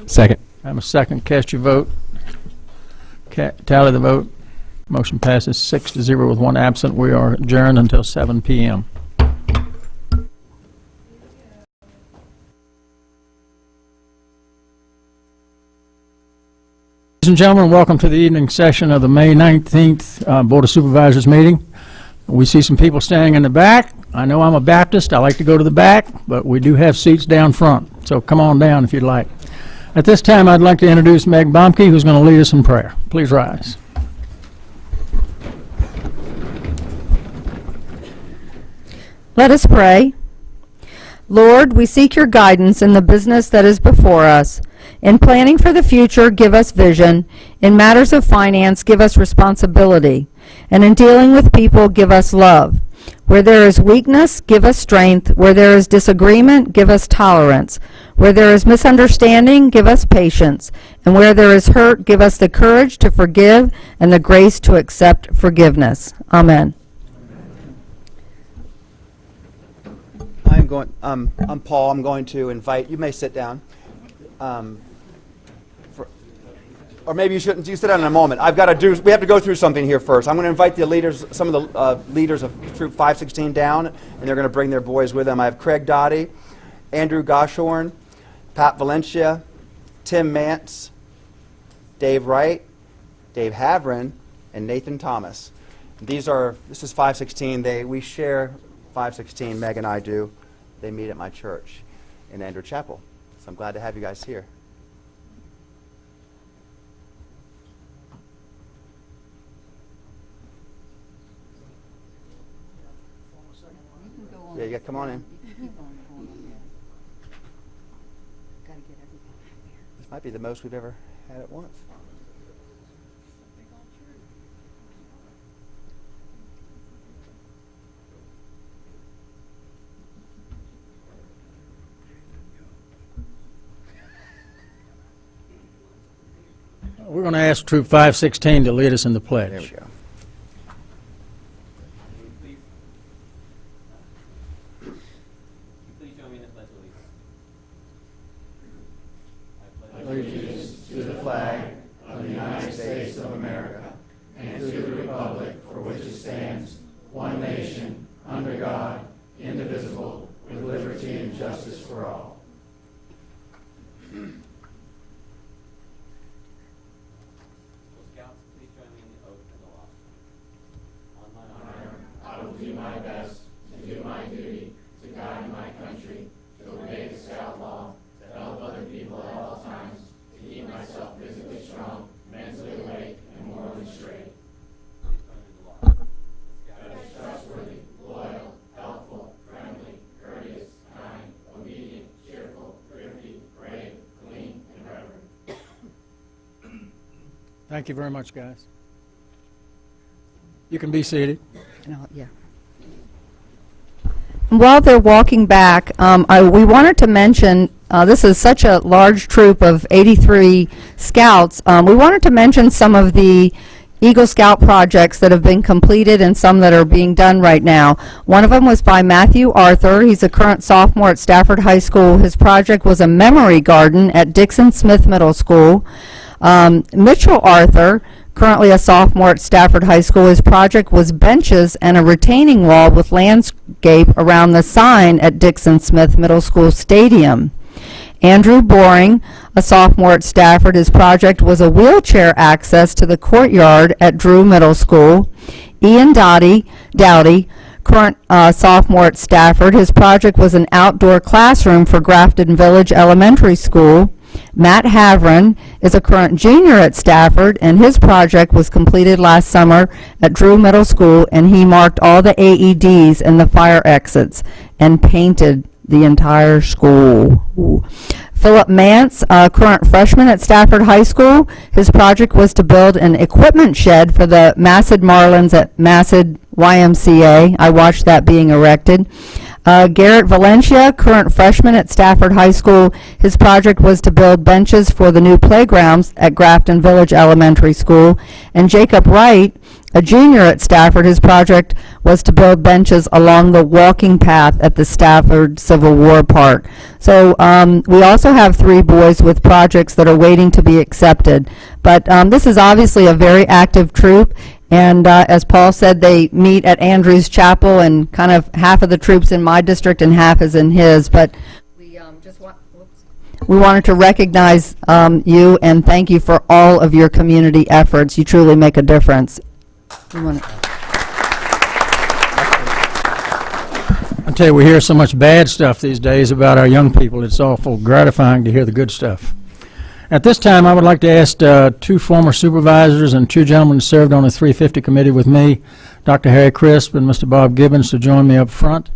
Second. I have a second. Cast your vote. Tally the vote. Motion passes 6-0 with one absent. We are adjourned until 7 p.m. Ladies and gentlemen, welcome to the evening session of the May 19th Board of Supervisors meeting. We see some people standing in the back. I know I'm a Baptist. I like to go to the back, but we do have seats down front, so come on down if you'd like. At this time, I'd like to introduce Meg Bomke, who's going to lead us in prayer. Please rise. Let us pray. Lord, we seek your guidance in the business that is before us. In planning for the future, give us vision. In matters of finance, give us responsibility. And in dealing with people, give us love. Where there is weakness, give us strength. Where there is disagreement, give us tolerance. Where there is misunderstanding, give us patience. And where there is hurt, give us the courage to forgive and the grace to accept forgiveness. Amen. I'm Paul. I'm going to invite, you may sit down. Or maybe you shouldn't. You sit down in a moment. We have to go through something here first. I'm going to invite the leaders, some of the leaders of Troop 516 down, and they're going to bring their boys with them. I have Craig Dottie, Andrew Goshorn, Pat Valencia, Tim Mance, Dave Wright, Dave Havrin, and Nathan Thomas. This is 516. We share 516, Meg and I do. They meet at my church in Andrew Chapel. So I'm glad to have you guys here. Yeah, you got to come on in. This might be the most we've ever had at once. We're going to ask Troop 516 to lead us in the pledge. There we go. Please join me in the pledge, please. Allegiance to the flag of the United States of America and to the republic for which it stands, one nation, under God, indivisible, with liberty and justice for all. Scouts, please join me in the oath and the law. On my honor, I will do my best to do my duty to guide my country, to obey the Scout law, to help other people at all times, to keep myself physically strong, mentally awake, and morally straight. please join me in the law. That is trustworthy, loyal, helpful, friendly, courteous, kind, obedient, cheerful, thrifty, brave, clean, and reverent. Thank you very much, guys. You can be seated. Yeah. While they're walking back, we wanted to mention, this is such a large troop of 83 scouts, we wanted to mention some of the Eagle Scout projects that have been completed and some that are being done right now. One of them was by Matthew Arthur. He's a current sophomore at Stafford High School. His project was a memory garden at Dixon Smith Middle School. Mitchell Arthur, currently a sophomore at Stafford High School, his project was benches and a retaining wall with landscape around the sign at Dixon Smith Middle School Stadium. Andrew Boring, a sophomore at Stafford, his project was a wheelchair access to the courtyard at Drew Middle School. Ian Dowdy, current sophomore at Stafford, his project was an outdoor classroom for Grafton Village Elementary School. Matt Havrin is a current junior at Stafford, and his project was completed last summer at Drew Middle School, and he marked all the AEDs and the fire exits and painted the entire school. Ooh. Philip Mance, a current freshman at Stafford High School, his project was to build an equipment shed for the Massid Marlins at Massid YMCA. I watched that being erected. Garrett Valencia, current freshman at Stafford High School, his project was to build benches for the new playgrounds at Grafton Village Elementary School. And Jacob Wright, a junior at Stafford. His project was to build benches along the walking path at the Stafford Civil War Park. So we also have 3 boys with projects that are waiting to be accepted. But this is obviously a very active troop. And as Paul said, they meet at Andrews Chapel, and kind of half of the troops in my district and half is in his. But we wanted to recognize you and thank you for all of your community efforts. You truly make a difference. I tell you, we hear so much bad stuff these days about our young people. It's awful gratifying to hear the good stuff. At this time, I would like to ask 2 former supervisors and 2 gentlemen who served on the 350 committee with me, Dr. Harry Crisp and Mr. Bob Gibbons, to join me up front.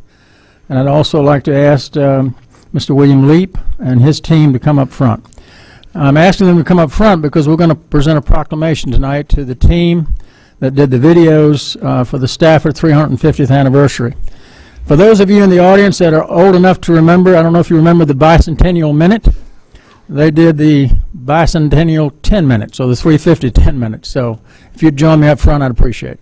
And I'd also like to ask Mr. William Leap and his team to come up front. I'm asking them to come up front because we're going to present a proclamation tonight to the team that did the videos for the Stafford 350th anniversary. For those of you in the audience that are old enough to remember, I don't know if you remember the Bicentennial Minute. They did the Bicentennial 10 minutes, or the 350 10 minutes. So if you'd join me up front, I'd appreciate it.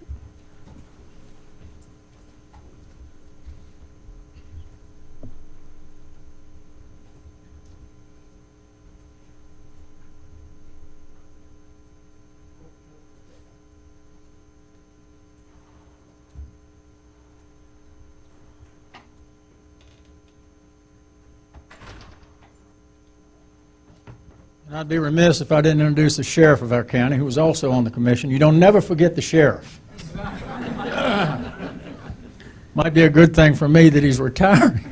And I'd be remiss if I didn't introduce the sheriff of our county, who was also on the commission. You don't never forget the sheriff. Might be a good thing for me that he's retiring.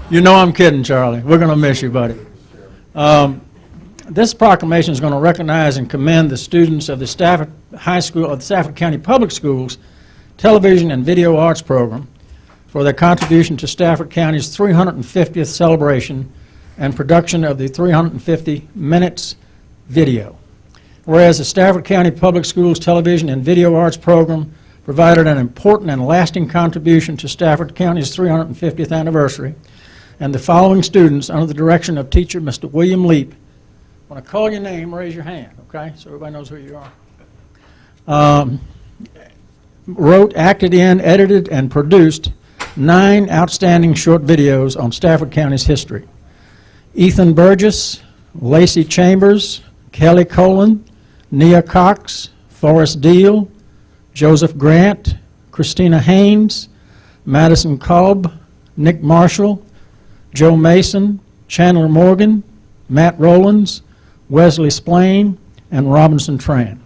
You know I'm kidding, Charlie. We're going to miss you, buddy. This proclamation is going to recognize and commend the students of the Stafford High School of the Stafford County Public Schools Television and Video Arts Program for their contribution to Stafford County's 350th celebration and production of the 350 Minutes video. Whereas the Stafford County Public Schools Television and Video Arts Program provided an important and lasting contribution to Stafford County's 350th anniversary, and the following students, under the direction of teacher Mr. William Leap, when I call your name, raise your hand, okay, so everybody knows who you are. Wrote, acted in, edited, and produced 9 outstanding short videos on Stafford County's history. Ethan Burgess, Lacey Chambers, Kelly Colin, Nia Cox, Forrest Deal, Joseph Grant, Christina Haynes, Madison Cobb, Nick Marshall, Joe Mason, Chandler Morgan, Matt Rowlands, Wesley Splain, and Robinson Tran.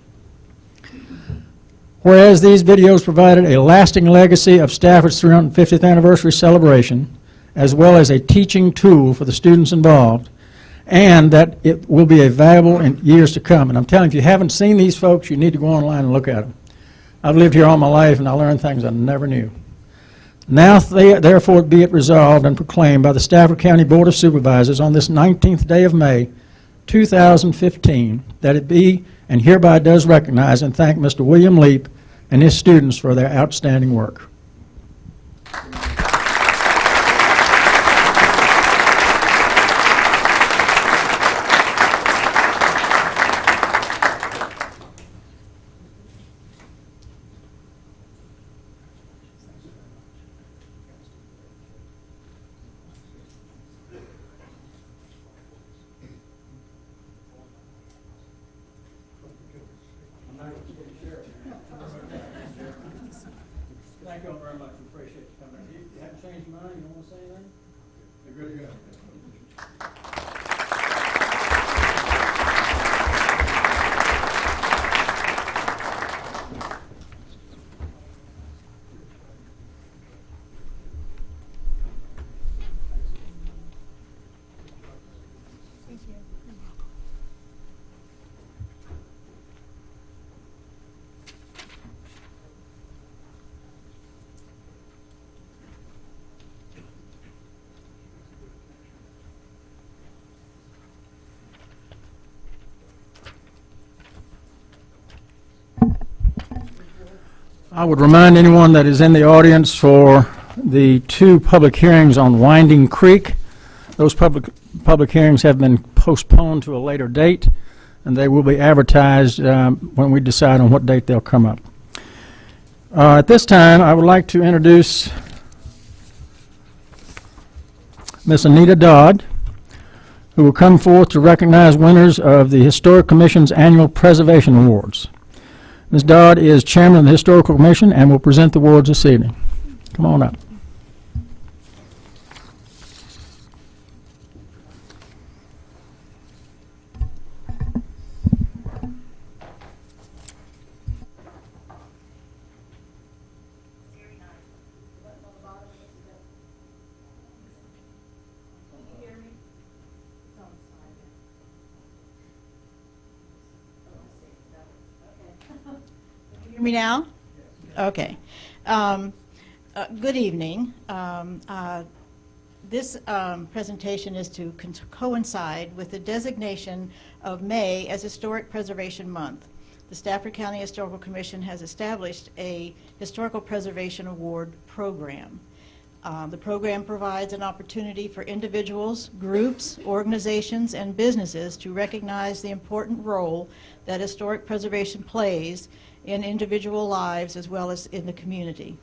Whereas these videos provided a lasting legacy of Stafford's 350th anniversary celebration, as well as a teaching tool for the students involved, and that it will be a valuable in years to come. And I'm telling you, if you haven't seen these folks, you need to go online and look at them. I've lived here all my life, and I learned things I never knew. Now, therefore, be it resolved and proclaimed by the Stafford County Board of Supervisors on this 19th day of May, 2015, that it be and hereby does recognize and thank Mr. William Leap and his students for their outstanding work. Thank you all very much. We appreciate you coming. If you haven't changed your mind, you don't want to say anything? You're good to go. I would remind anyone that is in the audience for the 2 public hearings on Winding Creek. Those public hearings have been postponed to a later date. and they will be advertised when we decide on what date they'll come up. At this time, I would like to introduce Miss Anita Dodd, who will come forth to recognize winners of the Historic Commission's Annual Preservation Awards. Ms. Dodd is Chairman of the Historical Commission and will present the awards this evening. Come on up. Hear me now? Okay. Good evening. This presentation is to coincide with the designation of May as Historic Preservation Month. The Stafford County Historical Commission has established a Historical Preservation Award program. The program provides an opportunity for individuals, groups, organizations, and businesses to recognize the important role that historic preservation plays in individual lives as well as in the community.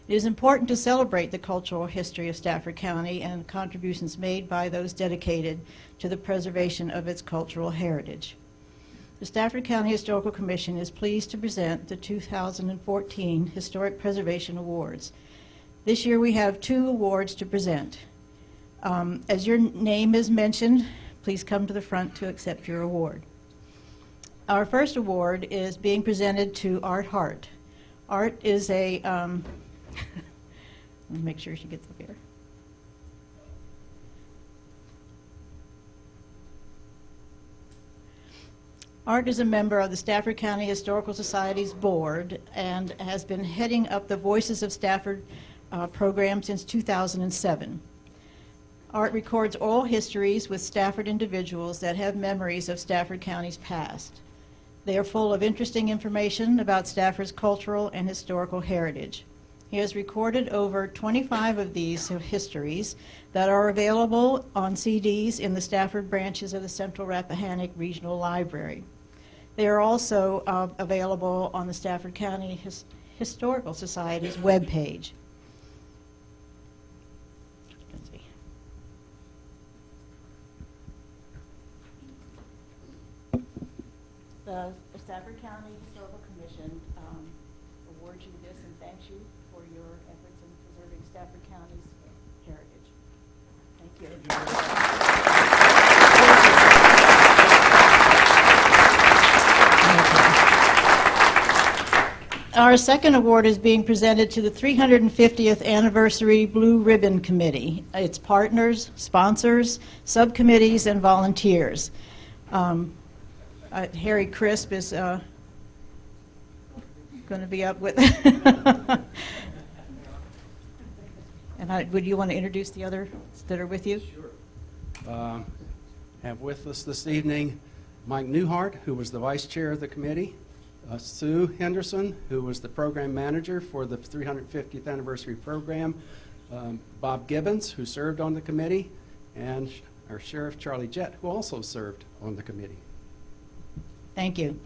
It is important to celebrate the cultural history of Stafford County and contributions made by those dedicated to the preservation of its cultural heritage. The Stafford County Historical Commission is pleased to present the 2014 Historic Preservation Awards. This year we have 2 awards to present. As your name is mentioned, please come to the front to accept your award. Our first award is being presented to Art Hart. Art is a, let me make sure she gets up here. Art is a member of the Stafford County Historical Society's board and has been heading up the Voices of Stafford program since 2007. Art records oral histories with Stafford individuals that have memories of Stafford County's past. They are full of interesting information about Stafford's cultural and historical heritage. He has recorded over 25 of these histories that are available on CDs in the Stafford branches of the Central Rappahannock Regional Library. They are also available on the Stafford County Historical Society's webpage. The Stafford County Historical Commission awards you this and thanks you for your efforts in preserving Stafford County's heritage. Thank you. Our second award is being presented to the 350th Anniversary Blue Ribbon Committee, its partners, sponsors, subcommittees, and volunteers. Harry Crisp is going to be up with and would you want to introduce the others that are with you? Sure. Have with us this evening Mike Newhart, who was the vice chair of the committee, Sue Henderson, who was the program manager for the 350th anniversary program, Bob Gibbons, who served on the committee, and our Sheriff Charlie Jett, who also served on the committee. Thank you.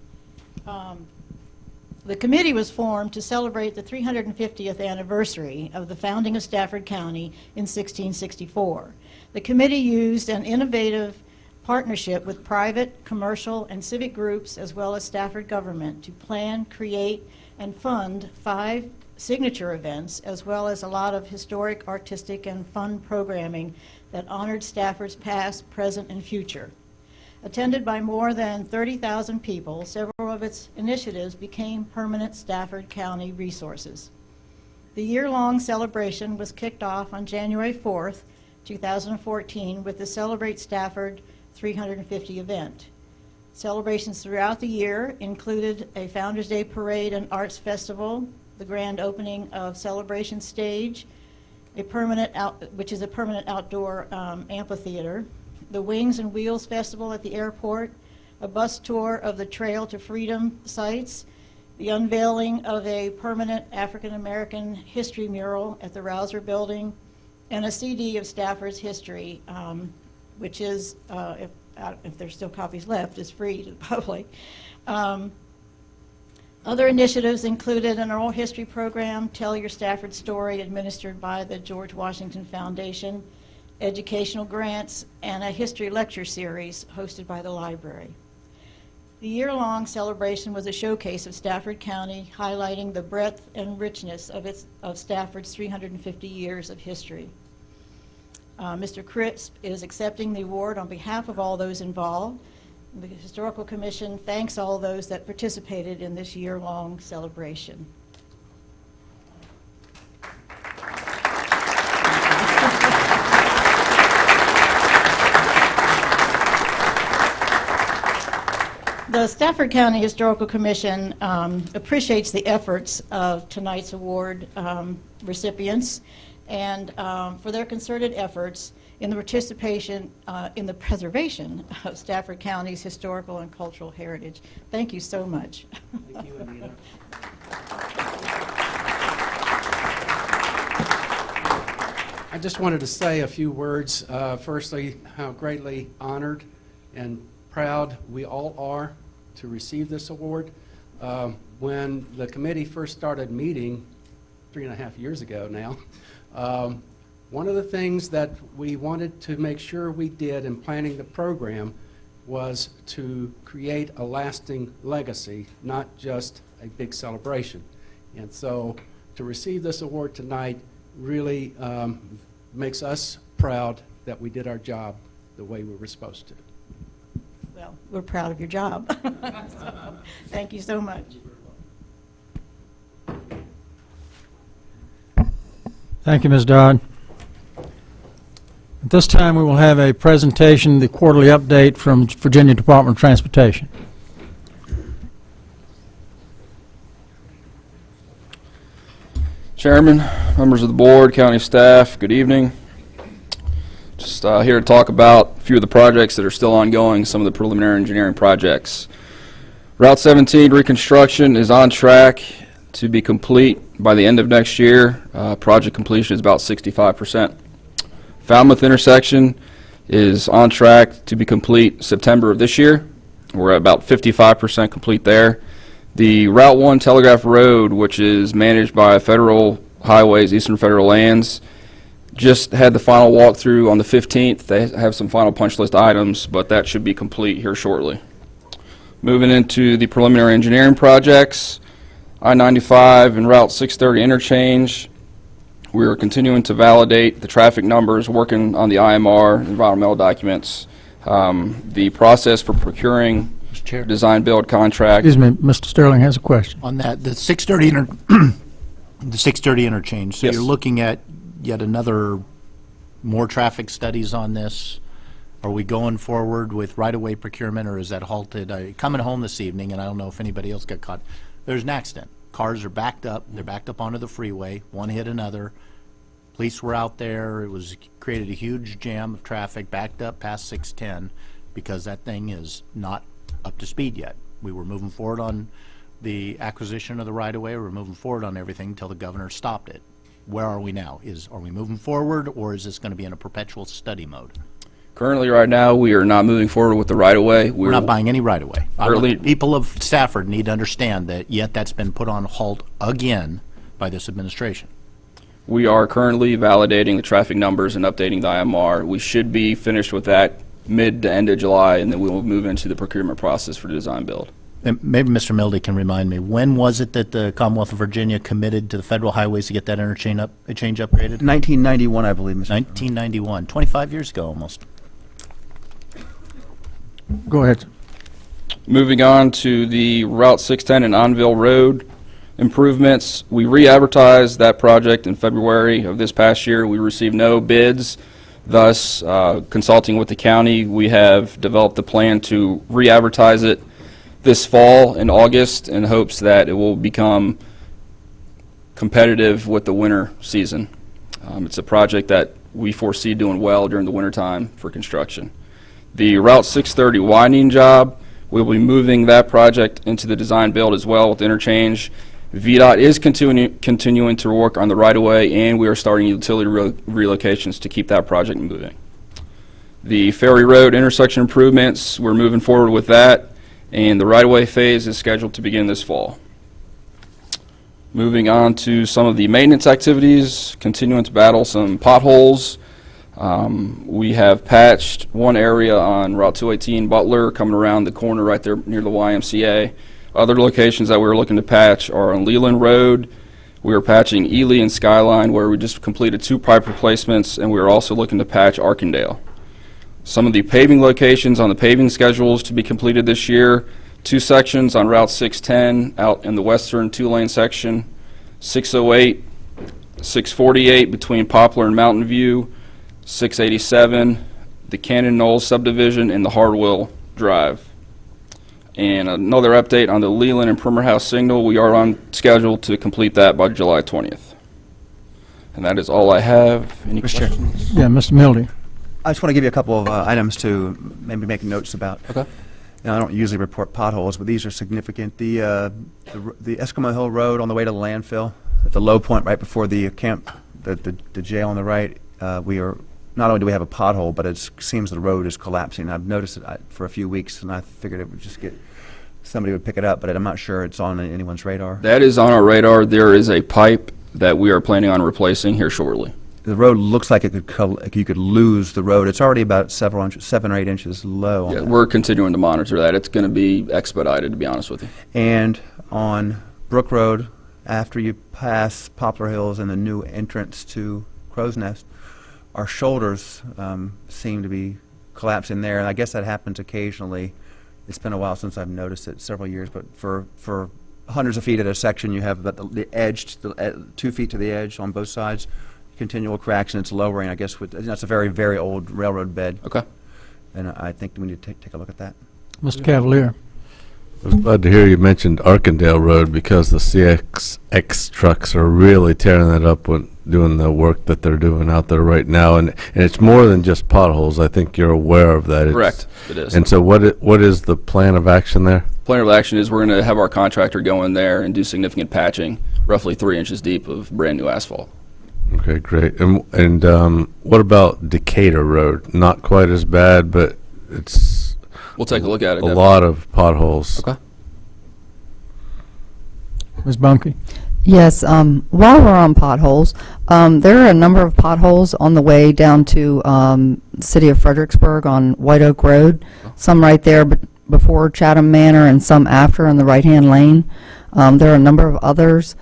The committee was formed to celebrate the 350th anniversary of the founding of Stafford County in 1664. The committee used an innovative partnership with private, commercial, and civic groups as well as Stafford government to plan, create, and fund 5 signature events as well as a lot of historic, artistic, and fun programming that honored Stafford's past, present, and future. Attended by more than 30,000 people, several of its initiatives became permanent Stafford County resources. The year-long celebration was kicked off on January 4th, 2014 with the Celebrate Stafford 350 event. Celebrations throughout the year included a Founders Day Parade and Arts Festival, the grand opening of Celebration Stage, which is a permanent outdoor amphitheater, the Wings and Wheels Festival at the airport, a bus tour of the Trail to Freedom sites, the unveiling of a permanent African American history mural at the Rouser Building, and a CD of Stafford's history which is, if there's still copies left, is free to the public. Other initiatives included an oral history program, Tell Your Stafford Story, administered by the George Washington Foundation, educational grants, and a history lecture series hosted by the library. The year-long celebration was a showcase of Stafford County, highlighting the breadth and richness of Stafford's 350 years of history. Mr. Crisp is accepting the award on behalf of all those involved. The Historical Commission thanks all those that participated in this year-long celebration. The Stafford County Historical Commission appreciates the efforts of tonight's award recipients and for their concerted efforts in the participation in the preservation of Stafford County's historical and cultural heritage. Thank you so much. Thank you, Anita. I just wanted to say a few words. Firstly, how greatly honored and proud we all are to receive this award. When the committee first started meeting 3.5 years ago now, one of the things that we wanted to make sure we did in planning the program was to create a lasting legacy, not just a big celebration. And so to receive this award tonight really makes us proud that we did our job the way we were supposed to. Well, we're proud of your job. So, thank you so much. Thank you, Ms. Dodd. At this time, we will have a presentation, the quarterly update from Virginia Department of Transportation. Chairman, members of the board, county staff, good evening. Just here to talk about a few of the projects that are still ongoing, some of the preliminary engineering projects. Route 17 reconstruction is on track to be complete by the end of next year. Project completion is about 65%. Falmouth intersection is on track to be complete September of this year. We're at about 55% complete there. The Route 1 Telegraph Road, which is managed by Federal Highways, Eastern Federal Lands, just had the final walkthrough on the 15th. They have some final punch list items, but that should be complete here shortly. Moving into the preliminary engineering projects, I-95 and Route 630 interchange. We are continuing to validate the traffic numbers, working on the IMR, environmental documents. The process for procuring design build contract. Excuse me, Mr. Sterling has a question. On that, the 630 the 630 interchange. So Yes. you're looking at yet another more traffic studies on this. Are we going forward with right-of-way procurement, or is that halted? Coming home this evening, and I don't know if anybody else got caught. There's an accident. Cars are backed up. They're backed up onto the freeway. One hit another. Police were out there. It was created a huge jam of traffic, backed up past 610 because that thing is not up to speed yet. We were moving forward on the acquisition of the right-of-way. We were moving forward on everything until the governor stopped it. Where are we now? Are we moving forward, or is this going to be in a perpetual study mode? Currently, right now, we are not moving forward with the right-of-way. We're not buying any right-of-way. Currently- People of Stafford need to understand that yet that's been put on halt again by this administration. We are currently validating the traffic numbers and updating the IMR. We should be finished with that mid to end of July, and then we will move into the procurement process for design build. And maybe Mr. Mildy can remind me, when was it that the Commonwealth of Virginia committed to the federal highways to get that interchange upgraded? 1991, I believe, Mr. 1991, 25 years ago almost. Go ahead. Moving on to the Route 610 and Onville Road improvements. We re-advertised that project in February of this past year. We received no bids. Thus, consulting with the county, we have developed a plan to re-advertise it this fall in August in hopes that it will become competitive with the winter season. It's a project that we foresee doing well during the wintertime for construction. The Route 630 widening job, we'll be moving that project into the design build as well with interchange. VDOT is continuing to work on the right-of-way, and we are starting utility relocations to keep that project moving. The Ferry Road intersection improvements, we're moving forward with that, and the right-of-way phase is scheduled to begin this fall. Moving on to some of the maintenance activities, continuing to battle some potholes. We have patched one area on Route 218 Butler, coming around the corner right there near the YMCA. Other locations that we're looking to patch are on Leland Road. We are patching Ely and Skyline, where we just completed 2 pipe replacements, and we are also looking to patch Arkandale. Some of the paving locations on the paving schedules to be completed this year: 2 sections on Route 610 out in the western 2-lane section, 608, 648 between Poplar and Mountain View, 687, the Cannon Knolls subdivision, and the Hardwell Drive. And another update on the Leland and Primer House signal. We are on schedule to complete that by July 20th. And that is all I have. Any questions? Yeah, Mr. Mildy. I just want to give you a couple of items to maybe make notes about. Okay. I don't usually report potholes, but these are significant. The Eskimo Hill Road on the way to the landfill, at the low point right before the camp, the jail on the right, we are, not only do we have a pothole, but it seems the road is collapsing. I've noticed it for a few weeks, and I figured it would just somebody would pick it up, but I'm not sure it's on anyone's radar. That is on our radar. There is a pipe that we are planning on replacing here shortly. The road looks like you could lose the road. It's already about 7 or 8 inches low. Yeah, we're continuing to monitor that. It's going to be expedited, to be honest with you. And on Brook Road, after you pass Poplar Hills and the new entrance to Crow's Nest, our shoulders seem to be collapsing there, and I guess that happens occasionally. It's been a while since I've noticed it, several years, but for hundreds of feet at a section, you have the edge, 2 feet to the edge on both sides, continual cracks, and it's lowering. I guess that's a very, very old railroad bed. Okay. And I think we need to take a look at that. Mr. Cavalier. I was glad to hear you mentioned Arkandale Road, because the CXX trucks are really tearing that up when doing the work that they're doing out there right now, and it's more than just potholes. I think you're aware of that. Correct, it is. And so what is the plan of action there? Plan of action is we're going to have our contractor go in there and do significant patching, roughly 3 inches deep of brand new asphalt. Okay, great. And what about Decatur Road? Not quite as bad, but it's We'll take a look at it. a lot of potholes. Okay. Ms. Bunky. Yes, while we're on potholes, there are a number of potholes on the way down to the city of Fredericksburg on White Oak Road, some right there before Chatham Manor and some after in the right-hand lane. There are a number of others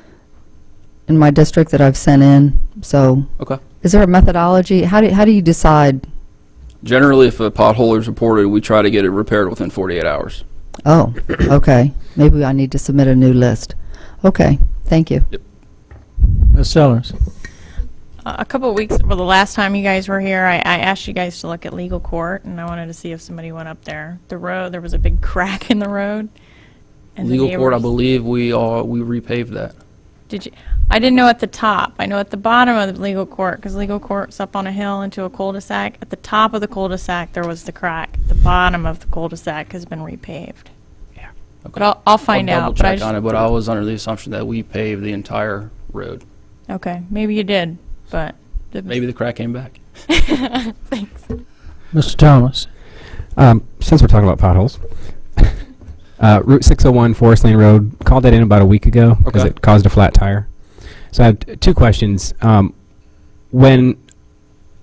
in my district that I've sent in. So Okay. is there a methodology? How do you decide? Generally, if a pothole is reported, we try to get it repaired within 48 hours. Oh, okay. Maybe I need to submit a new list. Okay, thank you. Yep. Ms. Sellers. A couple of weeks, well, the last time you guys were here, I asked you guys to look at legal court, and I wanted to see if somebody went up there. The road, there was a big crack in the road. And the Legal court, I neighbors- believe we repaved that. Did you? I didn't know at the top. I know at the bottom of the legal court, because legal court's up on a hill into a cul-de-sac. At the top of the cul-de-sac, there was the crack. The bottom of the cul-de-sac has been repaved. Yeah. Okay. But I'll find out. But I Double check on it, but I was under the assumption that we paved the entire road. Okay, maybe you did, but Maybe the crack came back. Thanks. Mr. Thomas. Since we're talking about potholes, Route 601 Forest Lane Road, called that in about a week ago because Okay. it caused a flat tire. So I have 2 questions. When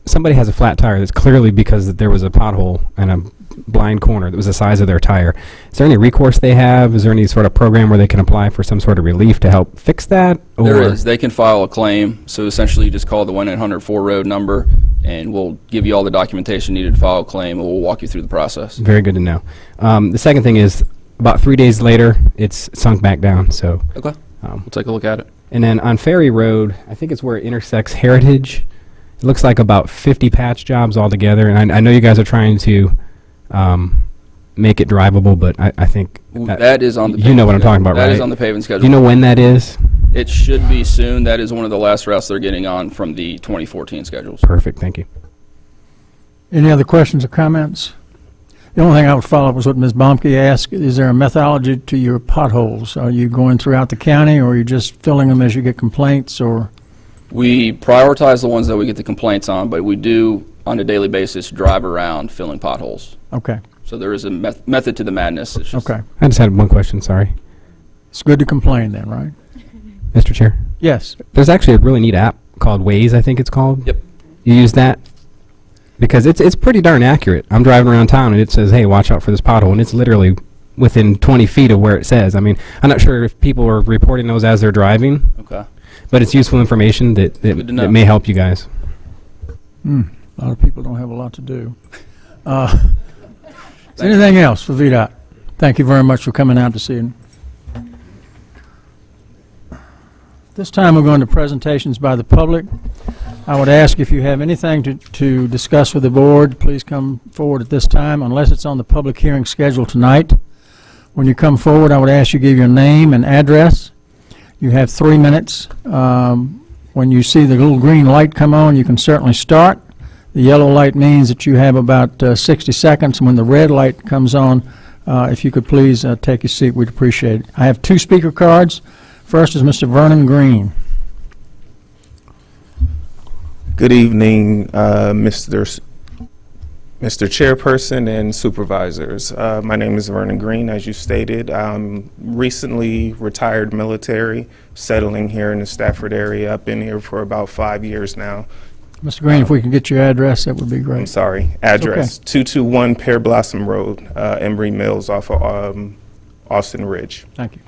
somebody has a flat tire, that's clearly because there was a pothole and a blind corner that was the size of their tire. Is there any recourse they have? Is there any sort of program where they can apply for some sort of relief to help fix that? There is. They can file a claim. So essentially, you just call the 1-800-4 road number, and we'll give you all the documentation needed to file a claim, and we'll walk you through the process. Very good to know. The second thing is, about 3 days later, it's sunk back down. So Okay. We'll take a look at it. And then on Ferry Road, I think it's where it intersects Heritage. It looks like about 50 patch jobs altogether. And I know you guys are trying to make it drivable, but I think That is on the you know what I'm talking about, right? That is on the paving schedule. Do you know when that is? It should be soon. That is one of the last routes they're getting on from the 2014 schedules. Perfect. Thank you. Any other questions or comments? The only thing I would follow up was what Ms. Baumke asked. Is there a methodology to your potholes? Are you going throughout the county, or are you just filling them as you get complaints, or? We prioritize the ones that we get the complaints on, but we do on a daily basis, drive around filling potholes. Okay, So there is a method to the madness. It's just okay. I just had one question, sorry. It's good to complain then, right? Mr. Chair? Yes. There's actually a really neat app called Waze, I think it's called. Yep. You use that? Because it's pretty darn accurate. I'm driving around town and it says, hey, watch out for this pothole, and it's literally within 20 feet of where it says. I mean, I'm not sure if people are reporting those as they're driving, Okay. but it's useful information that Good to know. may help you guys. A lot of people don't have a lot to do. Is anything else for VDOT? Thank you very much for coming out this evening. This time we're going to presentations by the public. I would ask if you have anything to discuss with the board, please come forward at this time, unless it's on the public hearing schedule tonight. When you come forward, I would ask you give your name and address. You have 3 minutes. When you see the little green light come on, you can certainly start. The yellow light means that you have about 60 seconds. And when the red light comes on, if you could please take your seat, we'd appreciate it. I have 2 speaker cards. First is Mr. Vernon Green. Good evening, Mr. Chairperson and Supervisors. My name is Vernon Green, as you stated. I'm recently retired military, settling here in the Stafford area. I've been here for about 5 years now. Mr. Green, if we can get your address, that would be great. I'm sorry. Address, 221 Pear Blossom Road, Embry Mills off of Austin Ridge. Thank you.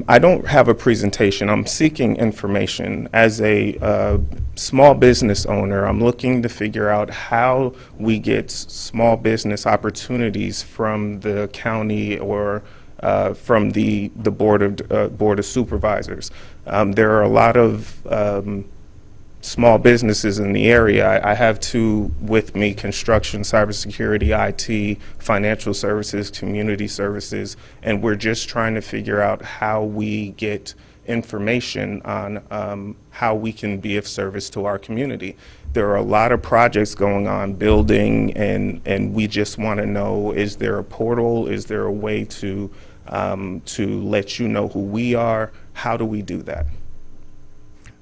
I don't have a presentation. I'm seeking information. As a small business owner, I'm looking to figure out how we get small business opportunities from the county or from the Board of Supervisors. There are a lot of small businesses in the area. I have 2 with me: construction, cybersecurity, IT, financial services, community services, and we're just trying to figure out how we get information on how we can be of service to our community. There are a lot of projects going on, building, and we just want to know, is there a portal? Is there a way to let you know who we are? How do we do that?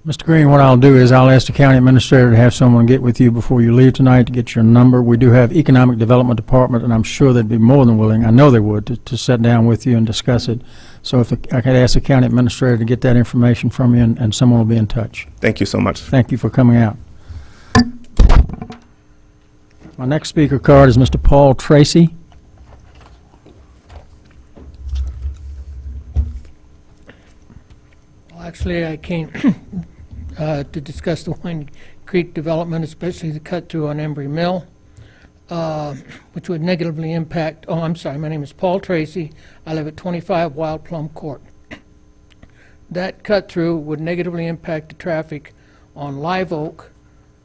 Mr. Green, what I'll do is I'll ask the county administrator to have someone get with you before you leave tonight to get your number. We do have Economic Development Department, and I'm sure they'd be more than willing, I know they would, to sit down with you and discuss it. So if I could ask the county administrator to get that information from you, and someone will be in touch. Thank you so much. Thank you for coming out. My next speaker card is Mr. Paul Tracy. Well, actually, I came to discuss the Wine Creek development, especially the cut-through on Embry Mill, which would negatively impact, oh, I'm sorry, my name is Paul Tracy. I live at 25 Wild Plum Court. That cut-through would negatively impact the traffic on Live Oak,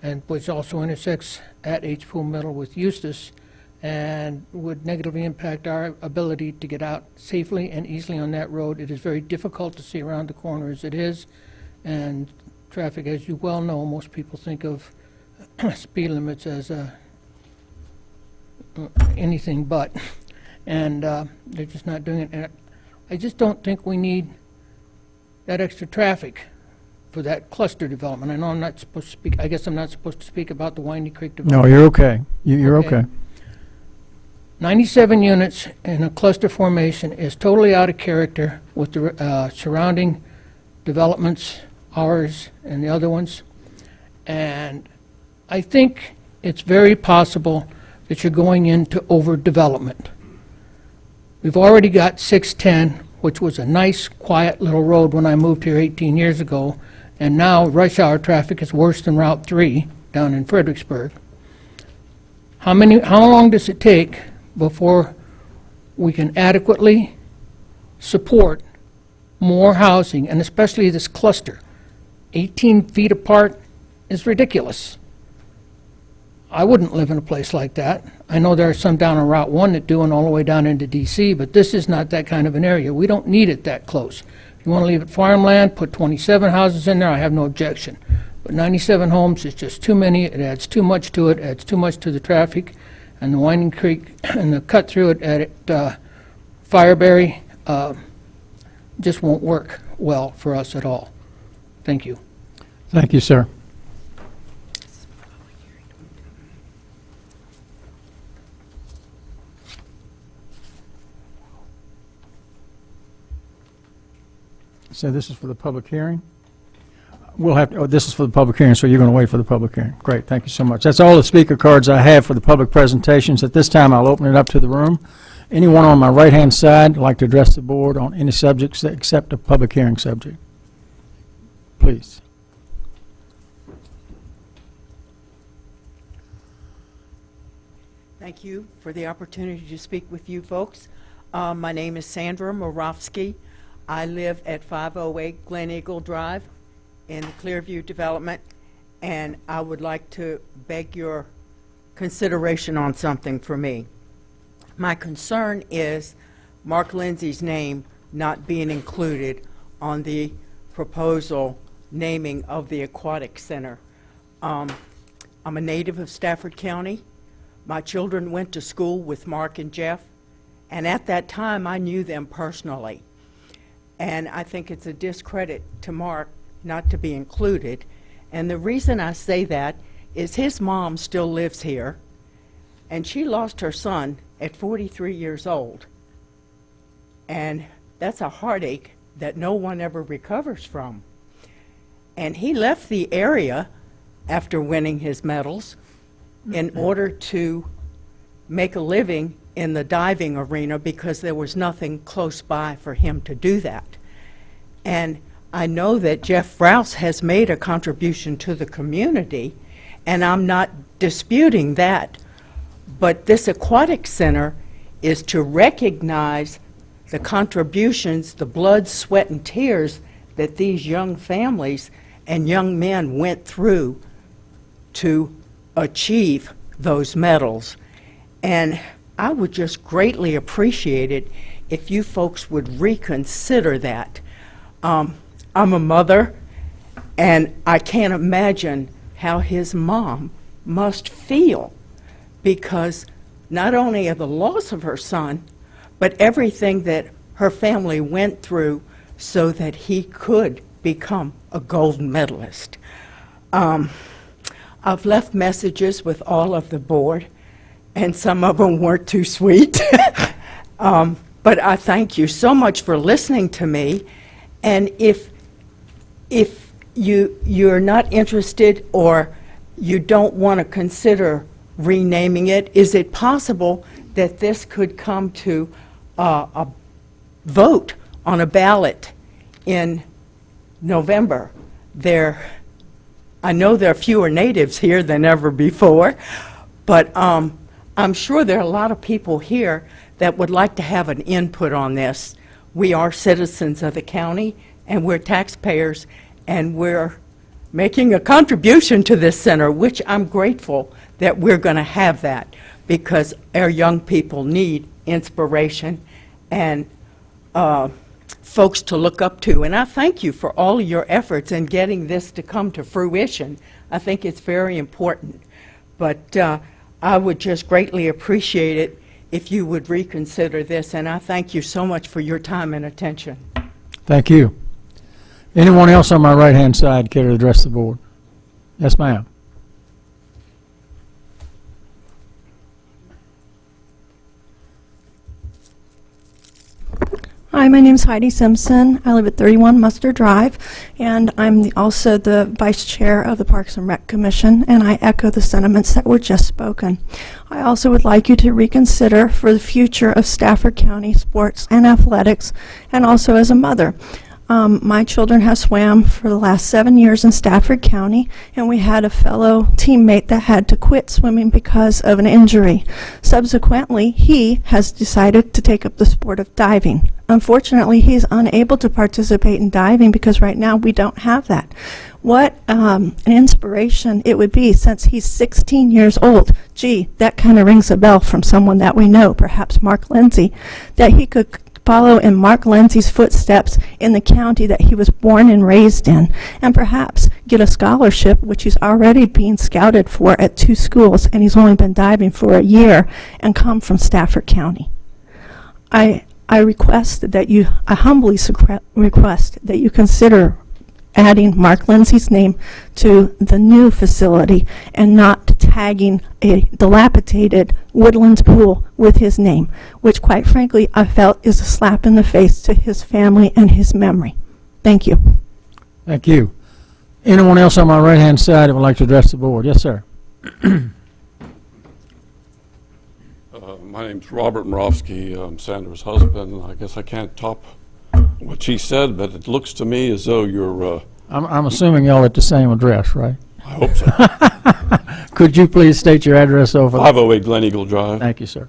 and which also intersects at H. Pool Middle with Eustis, and would negatively impact our ability to get out safely and easily on that road. It is very difficult to see around the corner as it is, and traffic, as you well know, most people think of speed limits as anything but, and they're just not doing it. And I just don't think we need that extra traffic for that cluster development. I know I'm not supposed to speak, I guess I'm not supposed to speak about the Windy Creek development. No, you're okay. You're okay. 97 units in a cluster formation is totally out of character with the surrounding developments, ours and the other ones. And I think it's very possible that you're going into overdevelopment. We've already got 610, which was a nice, quiet little road when I moved here 18 years ago, and now rush hour traffic is worse than Route 3 down in Fredericksburg. How long does it take before we can adequately support more housing, and especially this cluster? 18 feet apart is ridiculous. I wouldn't live in a place like that. I know there are some down on Route 1 that do, and all the way down into D.C., but this is not that kind of an area. We don't need it that close. If you want to leave it farmland, put 27 houses in there, I have no objection. But 97 homes is just too many. It adds too much to it, adds too much to the traffic. And the Winding Creek and the cut through it at Fireberry just won't work well for us at all. Thank you. Thank you, sir. So this is for the public hearing? We'll have, this is for the public hearing, so you're going to wait for the public hearing. Great, thank you so much. That's all the speaker cards I have for the public presentations. At this time, I'll open it up to the room. Anyone on my right-hand side like to address the board on any subjects except a public hearing subject? Please. Thank you for the opportunity to speak with you folks. My name is Sandra Morovsky. I live at 508 Glen Eagle Drive in the Clearview development, and I would like to beg your consideration on something for me. My concern is Mark Lindsay's name not being included on the proposal naming of the aquatic center. I'm a native of Stafford County. My children went to school with Mark and Jeff, and at that time I knew them personally. And I think it's a discredit to Mark not to be included. And the reason I say that is his mom still lives here, and she lost her son at 43 years old. And that's a heartache that no one ever recovers from. And he left the area after winning his medals in order to make a living in the diving arena because there was nothing close by for him to do that. And I know that Jeff Rouse has made a contribution to the community, and I'm not disputing that. But this aquatic center is to recognize the contributions, the blood, sweat, and tears that these young families and young men went through to achieve those medals. And I would just greatly appreciate it if you folks would reconsider that. I'm a mother, and I can't imagine how his mom must feel, because not only of the loss of her son, but everything that her family went through so that he could become a gold medalist. I've left messages with all of the board, and some of them weren't too sweet. But I thank you so much for listening to me. And if you're not interested or you don't want to consider renaming it, is it possible that this could come to a vote on a ballot in November? I know there are fewer natives here than ever before, but I'm sure there are a lot of people here that would like to have an input on this. We are citizens of the county, and we're taxpayers, and we're making a contribution to this center, which I'm grateful that we're going to have that, because our young people need inspiration and folks to look up to. And I thank you for all of your efforts in getting this to come to fruition. I think it's very important. But I would just greatly appreciate it if you would reconsider this, and I thank you so much for your time and attention. Thank you. Anyone else on my right-hand side care to address the board? Yes, ma'am. Hi, my name is Heidi Simpson. I live at 31 Mustard Drive, and I'm also the Vice Chair of the Parks and Rec Commission, and I echo the sentiments that were just spoken. I also would like you to reconsider for the future of Stafford County sports and athletics, and also as a mother. My children have swam for the last 7 years in Stafford County, and we had a fellow teammate that had to quit swimming because of an injury. Subsequently, he has decided to take up the sport of diving. Unfortunately, he's unable to participate in diving because right now we don't have that. What an inspiration it would be, since he's 16 years old. Gee, that kind of rings a bell from someone that we know, perhaps Mark Lindsay, that he could follow in Mark Lindsay's footsteps in the county that he was born and raised in, and perhaps get a scholarship, which he's already being scouted for at 2 schools, and he's only been diving for a year, and come from Stafford County. I request that you, I humbly request that you consider adding Mark Lindsay's name to the new facility and not tagging a dilapidated Woodlands pool with his name, which quite frankly I felt is a slap in the face to his family and his memory. Thank you. Thank you. Anyone else on my right-hand side that would like to address the board? Yes, sir. My name's Robert Morofsky. I'm Sandra's husband. I guess I can't top what she said, but it looks to me as though you're... I'm assuming y'all at the same address, right? I hope so. Could you please state your address over? 508 Glen Eagle Drive. Thank you, sir.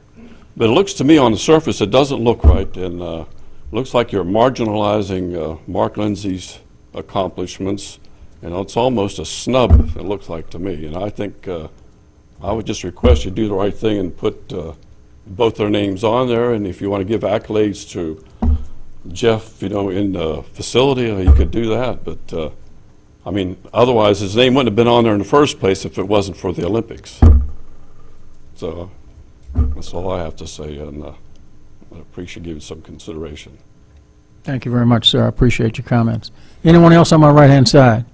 But it looks to me on the surface it doesn't look right, and looks like you're marginalizing Mark Lindsay's accomplishments, and it's almost a snub, it looks like to me. And I think I would just request you do the right thing and put both their names on there, and if you want to give accolades to Jeff, in the facility, you could do that. But I mean, otherwise his name wouldn't have been on there in the first place if it wasn't for the Olympics. So that's all I have to say, and I appreciate giving some consideration. Thank you very much, sir. I appreciate your comments. Anyone else on my right-hand side?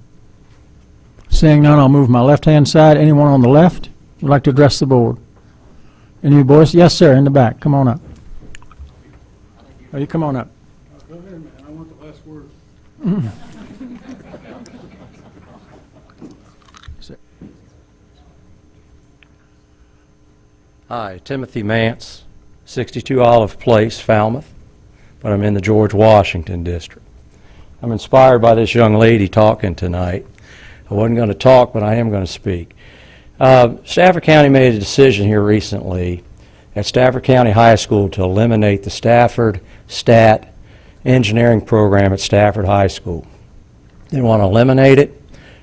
Seeing none, I'll move my left-hand side. Anyone on the left would like to address the board? Any of you boys? Yes, sir, in the back. Come on up. Oh, you come on up. Go ahead, man. I want the last word. Hi, Timothy Mance, 62 Olive Place, Falmouth, but I'm in the George Washington district. I'm inspired by this young lady talking tonight. I wasn't going to talk, but I am going to speak. Stafford County made a decision here recently at Stafford County High School to eliminate the Stafford STAT engineering program at Stafford High School. They want to eliminate it,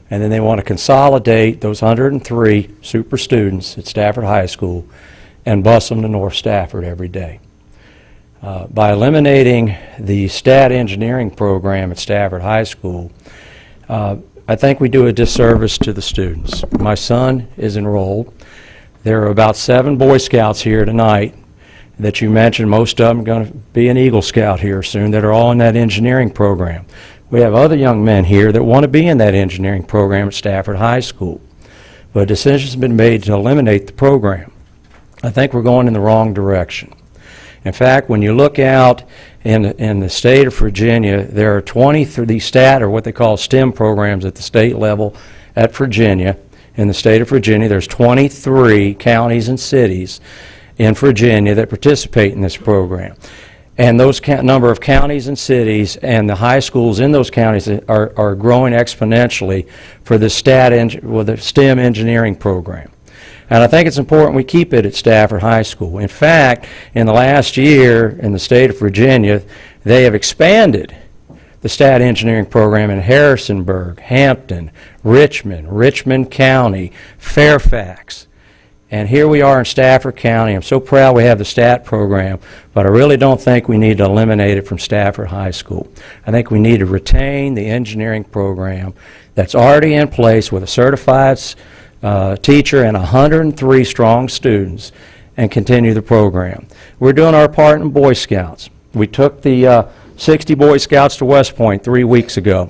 and then they want to consolidate those 103 super students at Stafford High School and bus them to North Stafford every day. By eliminating the STAT engineering program at Stafford High School, I think we do a disservice to the students. My son is enrolled. There are about 7 Boy Scouts here tonight that you mentioned. Most of them are going to be an Eagle Scout here soon that are all in that engineering program. We have other young men here that want to be in that engineering program at Stafford High School. But a decision has been made to eliminate the program. I think we're going in the wrong direction. In fact, when you look out in the state of Virginia, there are 23 STAT, or what they call STEM programs at the state level at Virginia. In the state of Virginia, there's 23 counties and cities in Virginia that participate in this program. And those number of counties and cities and the high schools in those counties are growing exponentially for the the STEM engineering program. And I think it's important we keep it at Stafford High School. In fact, in the last year in the state of Virginia, they have expanded the STAT engineering program in Harrisonburg, Hampton, Richmond County, Fairfax. And here we are in Stafford County. I'm so proud we have the STAT program, but I really don't think we need to eliminate it from Stafford High School. I think we need to retain the engineering program that's already in place with a certified teacher and 103 strong students and continue the program. We're doing our part in Boy Scouts. We took the 60 Boy Scouts to West Point 3 weeks ago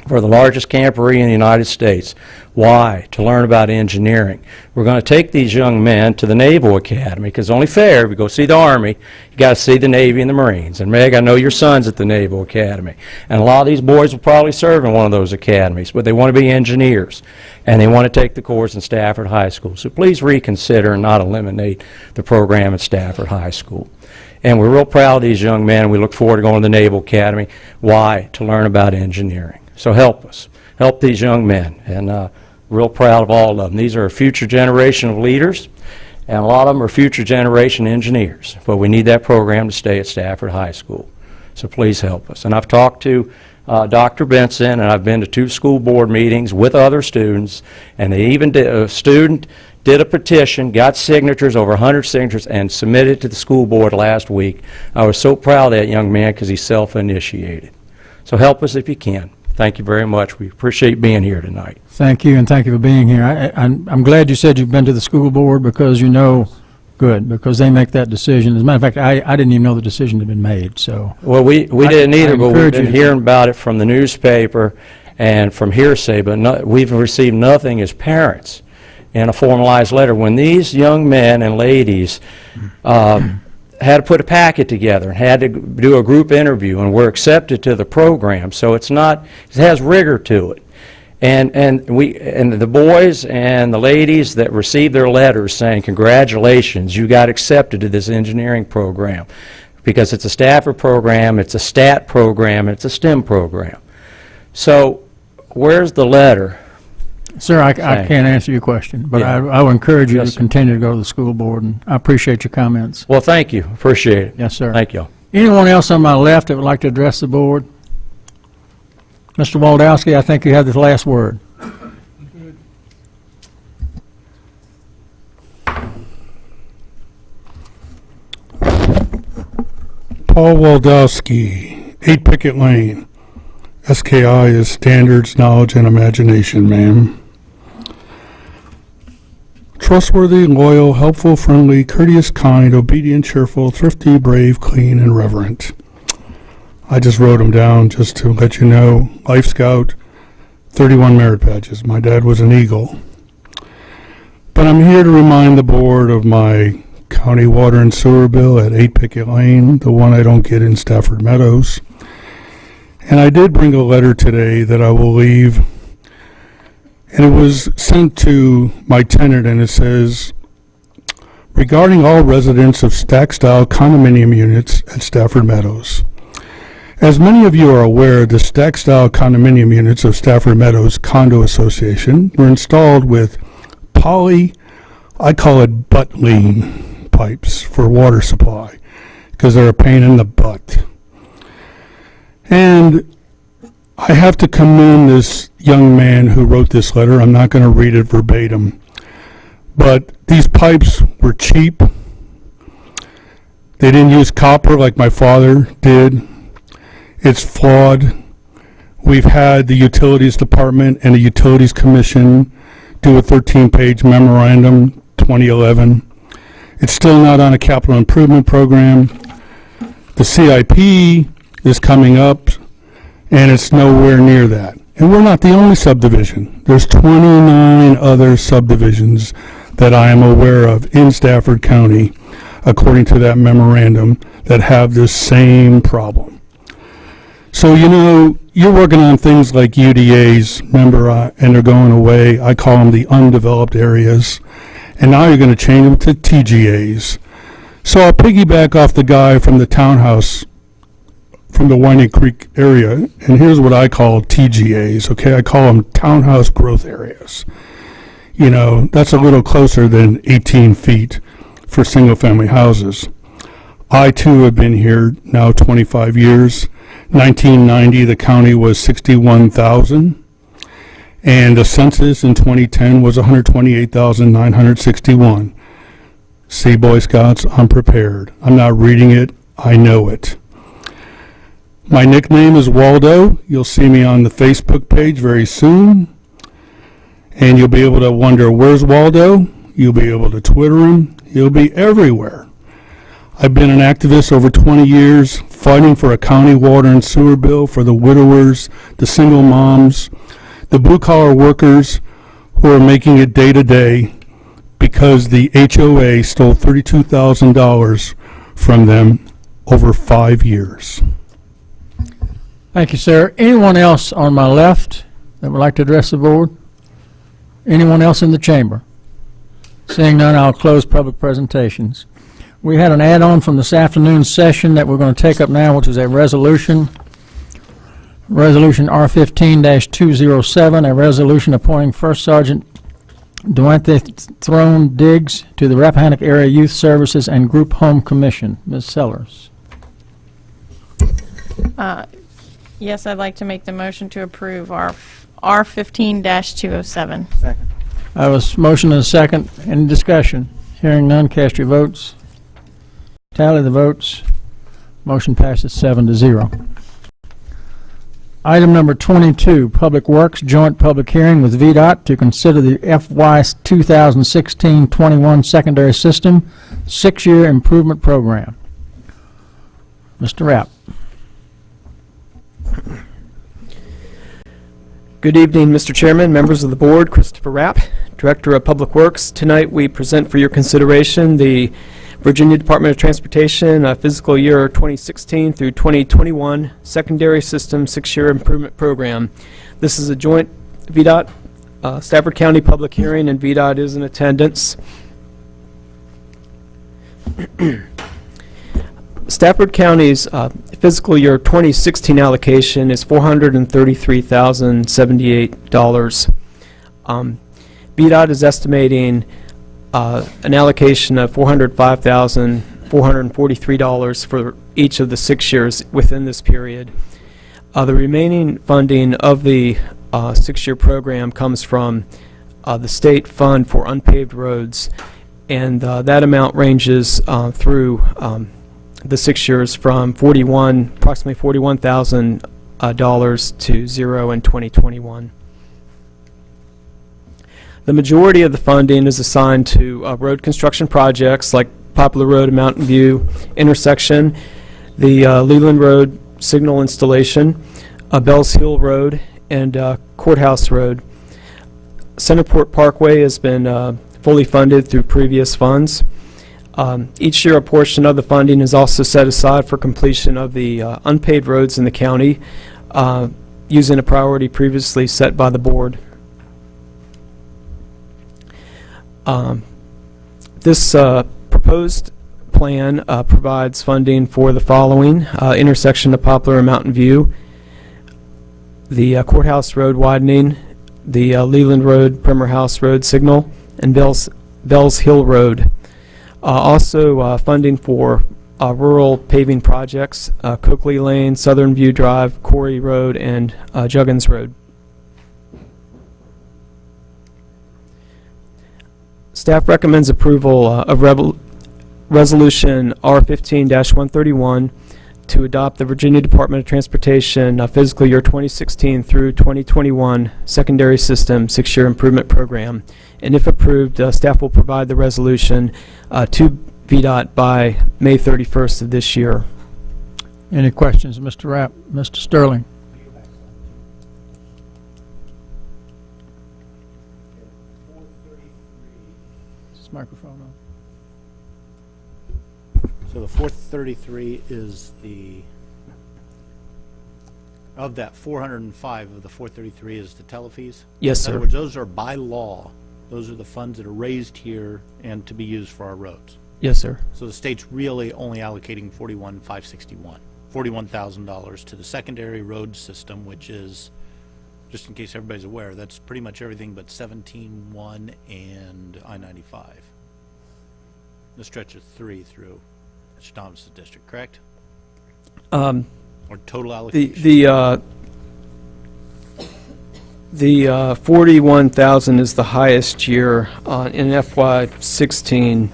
for the largest camporee in the United States. Why? To learn about engineering. We're going to take these young men to the Naval Academy, because it's only fair if you go see the Army, you got to see the Navy and the Marines. And Meg, I know your son's at the Naval Academy. And a lot of these boys will probably serve in one of those academies, but they want to be engineers. And they want to take the course in Stafford High School. So please reconsider and not eliminate the program at Stafford High School. And we're real proud of these young men. We look forward to going to the Naval Academy. Why? To learn about engineering. So help us. Help these young men. And real proud of all of them. These are a future generation of leaders, and a lot of them are future generation engineers. But we need that program to stay at Stafford High School. So please help us. And I've talked to Dr. Benson, and I've been to 2 school board meetings with other students, and they even did, a student did a petition, got signatures, over 100 signatures, and submitted it to the school board last week. I was so proud of that young man because he's self-initiated. So help us if you can. Thank you very much. We appreciate being here tonight. Thank you, and thank you for being here. I'm glad you said you've been to the school board, because you know, good, because they make that decision. As a matter of fact, I didn't even know the decision had been made. So well, we didn't either, but we've been hearing about it from the newspaper and from hearsay, but we've received nothing as parents in a formalized letter. When these young men and ladies had to put a packet together and had to do a group interview, and were accepted to the program. So it has rigor to it. And the boys and the ladies that received their letters saying, congratulations, you got accepted to this engineering program, because it's a Stafford program, it's a STAT program, and it's a STEM program. So where's the letter? Sir, I can't answer your question, but Yeah. I would encourage you Yes, to sir. continue to go to the school board, and I appreciate your comments. Well, thank you. Appreciate it. Yes, sir. Thank you. Anyone else on my left that would like to address the board? Mr. Waldowski, I think you have the last word. Paul Waldowski, 8 Picket Lane. SKI is Standards, Knowledge, and Imagination, ma'am. Trustworthy, loyal, helpful, friendly, courteous, kind, obedient, cheerful, thrifty, brave, clean, and reverent. I just wrote them down just to let you know. Life Scout, 31 merit badges. My dad was an Eagle. But I'm here to remind the board of my county water and sewer bill at 8 Picket Lane, the one I don't get in Stafford Meadows. And I did bring a letter today that I will leave, and it was sent to my tenant, and it says, regarding all residents of stack-style condominium units at Stafford Meadows. As many of you are aware, the stack-style condominium units of Stafford Meadows Condo Association were installed with I call it butt lean pipes for water supply, because they're a pain in the butt. And I have to commend this young man who wrote this letter. I'm not going to read it verbatim. But these pipes were cheap. They didn't use copper like my father did. It's flawed. We've had the Utilities Department and the Utilities Commission do a 13-page memorandum, 2011. It's still not on a capital improvement program. The CIP is coming up, and it's nowhere near that. And we're not the only subdivision. There's 29 other subdivisions that I am aware of in Stafford County, according to that memorandum, that have this same problem. So, you know, you're working on things like UDAs, remember, and they're going away. I call them the undeveloped areas. And now you're going to change them to TGAs. So I'll piggyback off the guy from the townhouse from the Winding Creek area, and here's what I call TGAs, okay? I call them townhouse growth areas. You know, that's a little closer than 18 feet for single-family houses. I, too, have been here now 25 years. 1990, the county was 61,000, and the census in 2010 was 128,961. See, Boy Scouts, I'm prepared. I'm not reading it, I know it. My nickname is Waldo. You'll see me on the Facebook page very soon. And you'll be able to wonder, where's Waldo? You'll be able to Twitter him. He'll be everywhere. I've been an activist over 20 years, fighting for a county water and sewer bill for the widowers, the single moms, the blue-collar workers who are making it day to day because the HOA stole $32,000 from them over 5 years. Thank you, sir. Anyone else on my left that would like to address the board? Anyone else in the chamber? Seeing none, I'll close public presentations. We had an add-on from this afternoon's session that we're going to take up now, which is a resolution. Resolution R15-207, a resolution appointing First Sergeant Duante Throne Diggs to the Rappahannock Area Youth Services and Group Home Commission. Ms. Sellers. Yes, I'd like to make the motion to approve our R15-207. Second. I have a motion and a second. Any discussion? Hearing none, cast your votes. Tally the votes. Motion passes 7-0. Item number 22, Public Works Joint Public Hearing with VDOT to consider the FY 2016-21 Secondary System 6-Year Improvement Program. Mr. Rapp. Good evening, Mr. Chairman, members of the board. Christopher Rapp, Director of Public Works. Tonight we present for your consideration the Virginia Department of Transportation, fiscal year 2016 through 2021 Secondary System 6-Year Improvement Program. This is a joint VDOT, Stafford County public hearing, and VDOT is in attendance. Stafford County's fiscal year 2016 allocation is $433,078. VDOT is estimating an allocation of $405,443 for each of the 6 years within this period. The remaining funding of the 6-year program comes from the state fund for unpaved roads, and that amount ranges through the 6 years from approximately $41,000 to zero in 2021. The majority of the funding is assigned to road construction projects like Poplar Road and Mountain View intersection, the Leland Road signal installation, Bells Hill Road, and Courthouse Road. Centerport Parkway has been fully funded through previous funds. Each year, a portion of the funding is also set aside for completion of the unpaved roads in the county, using a priority previously set by the board. This proposed plan provides funding for the following: intersection of Poplar and Mountain View, the Courthouse Road widening, the Leland Road, Primer House Road signal, and Bells Hill Road. Also funding for rural paving projects, Coakley Lane, Southern View Drive, Corey Road, and Juggins Road. Staff recommends approval of Resolution R15-131 to adopt the Virginia Department of Transportation fiscal year 2016 through 2021 Secondary System 6-Year Improvement Program. And if approved, staff will provide the resolution to VDOT by May 31st of this year. Any questions, Mr. Rapp? Mr. Sterling? Microphone on. So the 433 is of that 405 of the 433 is the telefees? Yes, sir. In other words, those are by law. Those are the funds that are raised here and to be used for our roads. Yes, sir. So the state's really only allocating $41,000 to the secondary road system, which is, just in case everybody's aware, that's pretty much everything but 17-1 and I-95. The stretch of 3 through Thomas District, correct? Or total allocation? The 41,000 is the highest year in FY16.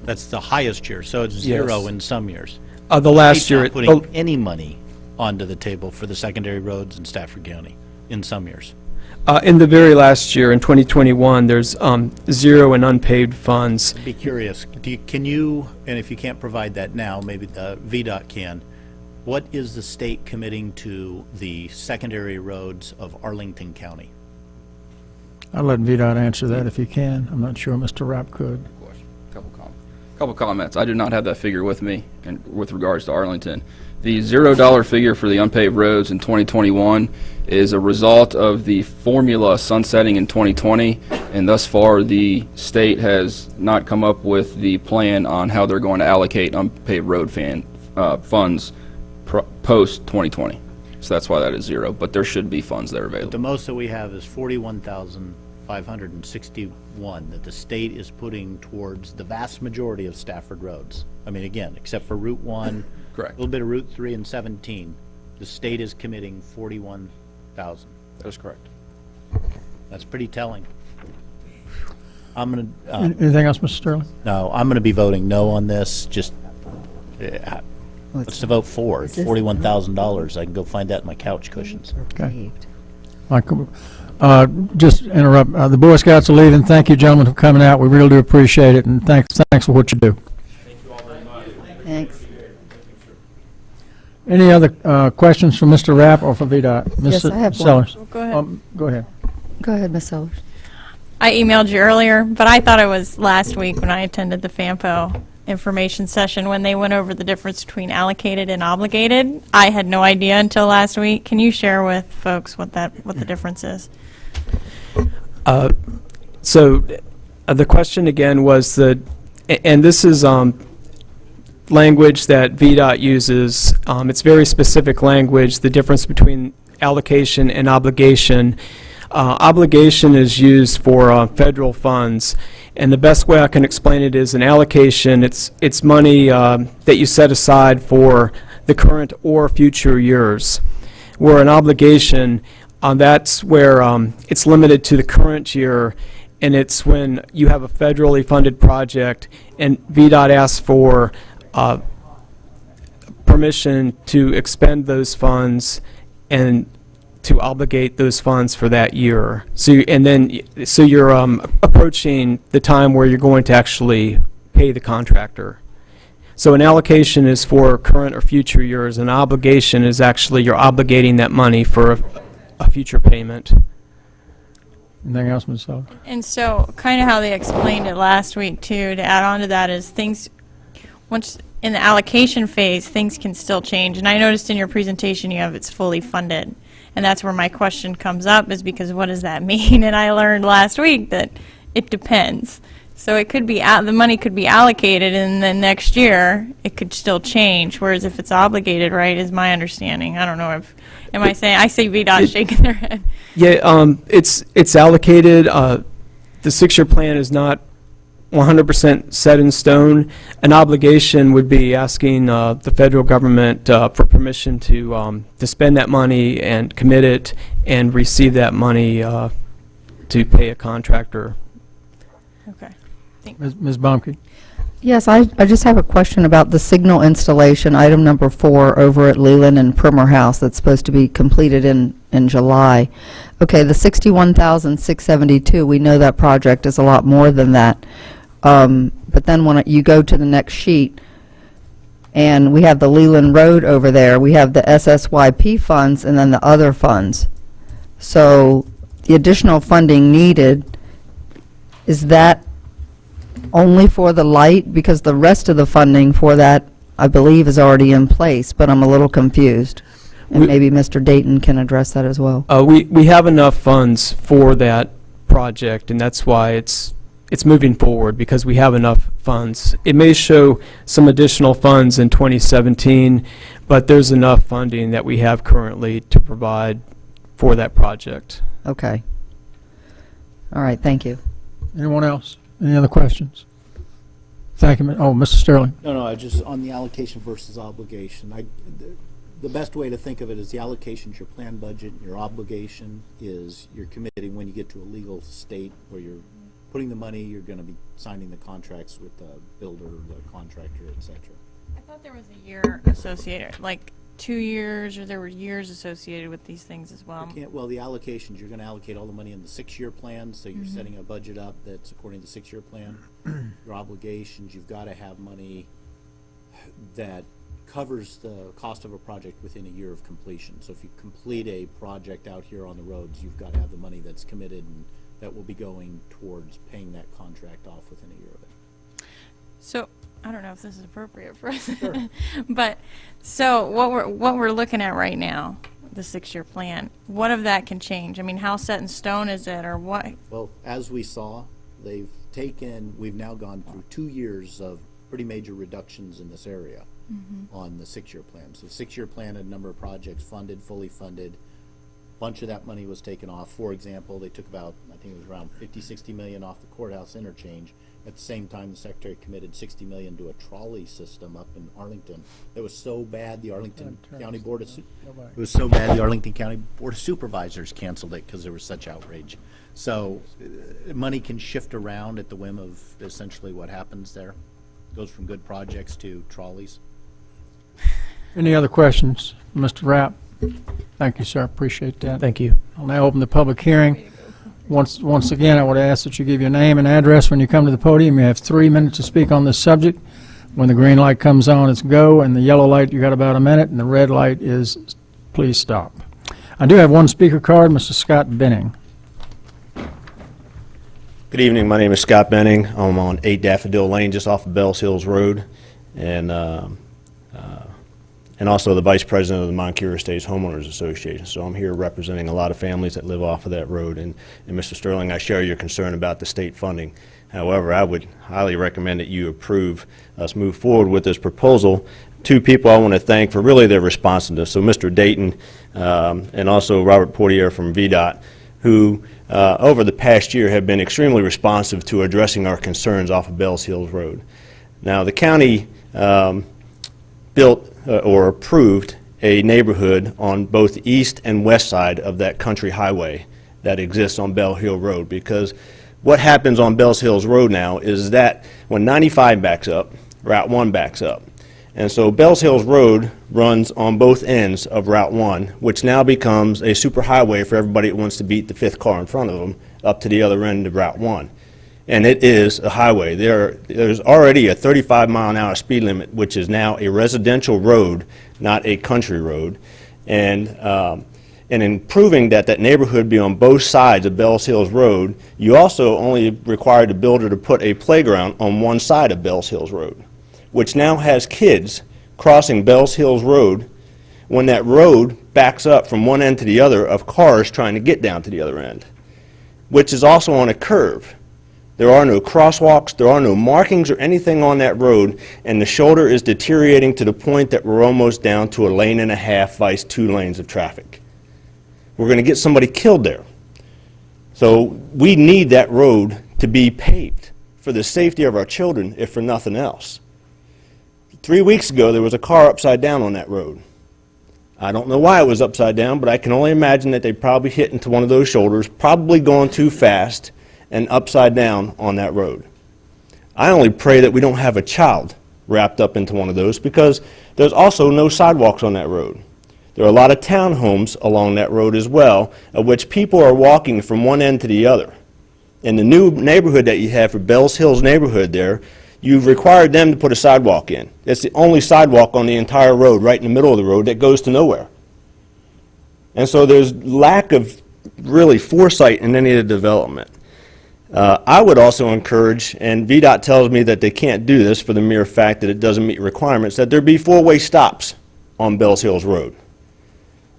That's the highest year, so it's zero in some years. The last year, State's not putting any money onto the table for the secondary roads in Stafford County in some years. In the very last year, in 2021, there's zero in unpaid funds. I'd be curious, can you, and if you can't provide that now, maybe the VDOT can, what is the state committing to the secondary roads of Arlington County? I'll let VDOT answer that if you can. I'm not sure Mr. Rapp could. Couple comments. I do not have that figure with me and with regards to Arlington. The $0 figure for the unpaved roads in 2021 is a result of the formula sunsetting in 2020, and thus far the state has not come up with the plan on how they're going to allocate unpaved road funds post 2020. So that's why that is zero, but there should be funds that are available. But the most that we have is 41,561 that the state is putting towards the vast majority of Stafford roads. I mean, again, except for Route 1, correct, a little bit of Route 3 and 17, the state is committing 41,000. That is correct. That's pretty telling. I'm going to... Anything else, Mr. Sterling? No, I'm going to be voting no on this. Just, what's to vote for? It's $41,000. I can go find that in my couch cushions. Okay. Michael, just interrupt. The Boy Scouts are leaving. Thank you, gentlemen, for coming out. We really do appreciate it, and thanks for what you do. Thank you all very much. Thanks. Any other questions for Mr. Rapp or for VDOT? Yes, I have Sellers. one. Go ahead. Go ahead. Go ahead, Ms. Sellers. I emailed you earlier, but I thought it was last week when I attended the FAMPO information session when they went over the difference between allocated and obligated. I had no idea until last week. Can you share with folks what the difference is? So the question again was and this is language that VDOT uses. It's very specific language, the difference between allocation and obligation. Obligation is used for federal funds, and the best way I can explain it is an allocation. It's money that you set aside for the current or future years. Where an obligation, that's where it's limited to the current year, and it's when you have a federally funded project and VDOT asks for permission to expend those funds and to obligate those funds for that year. So you're approaching the time where you're going to actually pay the contractor. So an allocation is for current or future years. An obligation is actually you're obligating that money for a future payment. Anything else, Ms. Sullivan? And so kind of how they explained it last week too, to add on to that, is things, once in the allocation phase, things can still change. And I noticed in your presentation you have it's fully funded. And that's where my question comes up, is because what does that mean? And I learned last week that it depends. So it could be, the money could be allocated, and then next year it could still change. Whereas if it's obligated, right, is my understanding. I don't know if, I say VDOT shaking their head. Yeah, it's allocated. The 6-year plan is not 100% set in stone. An obligation would be asking the federal government for permission to spend that money and commit it and receive that money to pay a contractor. Okay. Ms. Baumke? Yes, I just have a question about the signal installation, item number 4, over at Leland and Primer House, that's supposed to be completed in July. Okay, the $61,672, we know that project is a lot more than that. But then when you go to the next sheet, and we have the Leland Road over there, we have the SSYP funds and then the other funds. So the additional funding needed, is that only for the light? Because the rest of the funding for that, I believe, is already in place, but I'm a little confused. And maybe Mr. Dayton can address that as well. We have enough funds for that project, and that's why it's moving forward, because we have enough funds. It may show some additional funds in 2017, but there's enough funding that we have currently to provide for that project. Okay. All right, thank you. Anyone else? Any other questions? Thank you. Mr. Sterling. No, I just, on the allocation versus obligation, the best way to think of it is the allocation's your planned budget, your obligation is you're committing when you get to a legal state where you're putting the money, you're going to be signing the contracts with the builder, the contractor, etc. I thought there was a year associated, like 2 years, or there were years associated with these things as well. Well, the allocations, you're going to allocate all the money in the 6-year plan, so you're setting a budget up that's according to the 6-year plan. Your obligations, you've got to have money that covers the cost of a project within a year of completion. So if you complete a project out here on the roads, you've got to have the money that's committed and that will be going towards paying that contract off within a year of it. So I don't know if this is appropriate for us, Sure. but so what we're looking at right now, the 6-year plan, what of that can change? I mean, how set in stone is it, or what? Well, as we saw, we've now gone through 2 years of pretty major reductions in this area on the 6-year plan. So the 6-year plan had a number of projects funded, fully funded. Bunch of that money was taken off. For example, they took about, I think it was around 50-60 million off the courthouse interchange. At the same time, the Secretary committed 60 million to a trolley system up in Arlington. That was so bad, the Arlington County Board of Supervisors canceled it because there was such outrage. So money can shift around at the whim of essentially what happens there. Goes from good projects to trolleys. Any other questions? Mr. Rapp? Thank you, sir. Appreciate that. Thank you. I'll now open the public hearing. Once again, I would ask that you give your name and address when you come to the podium. You have 3 minutes to speak on this subject. When the green light comes on, it's go, and the yellow light, you got about a minute, and the red light is please stop. I do have one speaker card, Mr. Scott Benning. Good evening. My name is Scott Benning. I'm on 8 Daffodil Lane, just off of Bells Hills Road, and also the Vice President of the Moncur Estates Homeowners Association. So I'm here representing a lot of families that live off of that road. And Mr. Sterling, I share your concern about the state funding. However, I would highly recommend that you approve us move forward with this proposal. Two people I want to thank for really their responsiveness. So Mr. Dayton and also Robert Portier from VDOT, who over the past year have been extremely responsive to addressing our concerns off of Bells Hills Road. Now, the county built or approved a neighborhood on both the east and west side of that country highway that exists on Bell Hill Road, because what happens on Bells Hills Road now is that when 95 backs up, Route 1 backs up. And so Bells Hills Road runs on both ends of Route 1, which now becomes a superhighway for everybody that wants to beat the fifth car in front of them up to the other end of Route 1. And it is a highway. There's already a 35-mile-an-hour speed limit, which is now a residential road, not a country road. And in proving that that neighborhood be on both sides of Bells Hills Road, you also only required the builder to put a playground on one side of Bells Hills Road, which now has kids crossing Bells Hills Road when that road backs up from one end to the other of cars trying to get down to the other end, which is also on a curve. There are no crosswalks, there are no markings or anything on that road, and the shoulder is deteriorating to the point that we're almost down to a lane and a half vice 2 lanes of traffic. We're going to get somebody killed there. So we need that road to be paved for the safety of our children, if for nothing else. 3 weeks ago, there was a car upside down on that road. I don't know why it was upside down, but I can only imagine that they probably hit into one of those shoulders, probably going too fast, and upside down on that road. I only pray that we don't have a child wrapped up into one of those, because there's also no sidewalks on that road. There are a lot of townhomes along that road as well, of which people are walking from one end to the other. In the new neighborhood that you have for Bells Hills neighborhood there, you've required them to put a sidewalk in. It's the only sidewalk on the entire road, right in the middle of the road, that goes to nowhere. And so there's lack of really foresight in any of the development. I would also encourage, and VDOT tells me that they can't do this for the mere fact that it doesn't meet requirements, that there be 4-way stops on Bells Hills Road.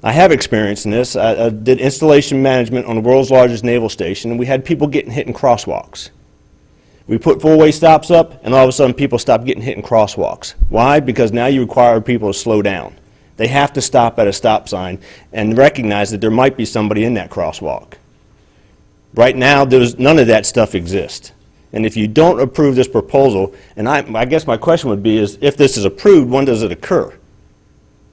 I have experience in this. I did installation management on the world's largest naval station, and we had people getting hit in crosswalks. We put 4-way stops up, and all of a sudden people stop getting hit in crosswalks. Why? Because now you require people to slow down. They have to stop at a stop sign and recognize that there might be somebody in that crosswalk. Right now, none of that stuff exists. And if you don't approve this proposal, and I guess my question would be is, if this is approved, when does it occur?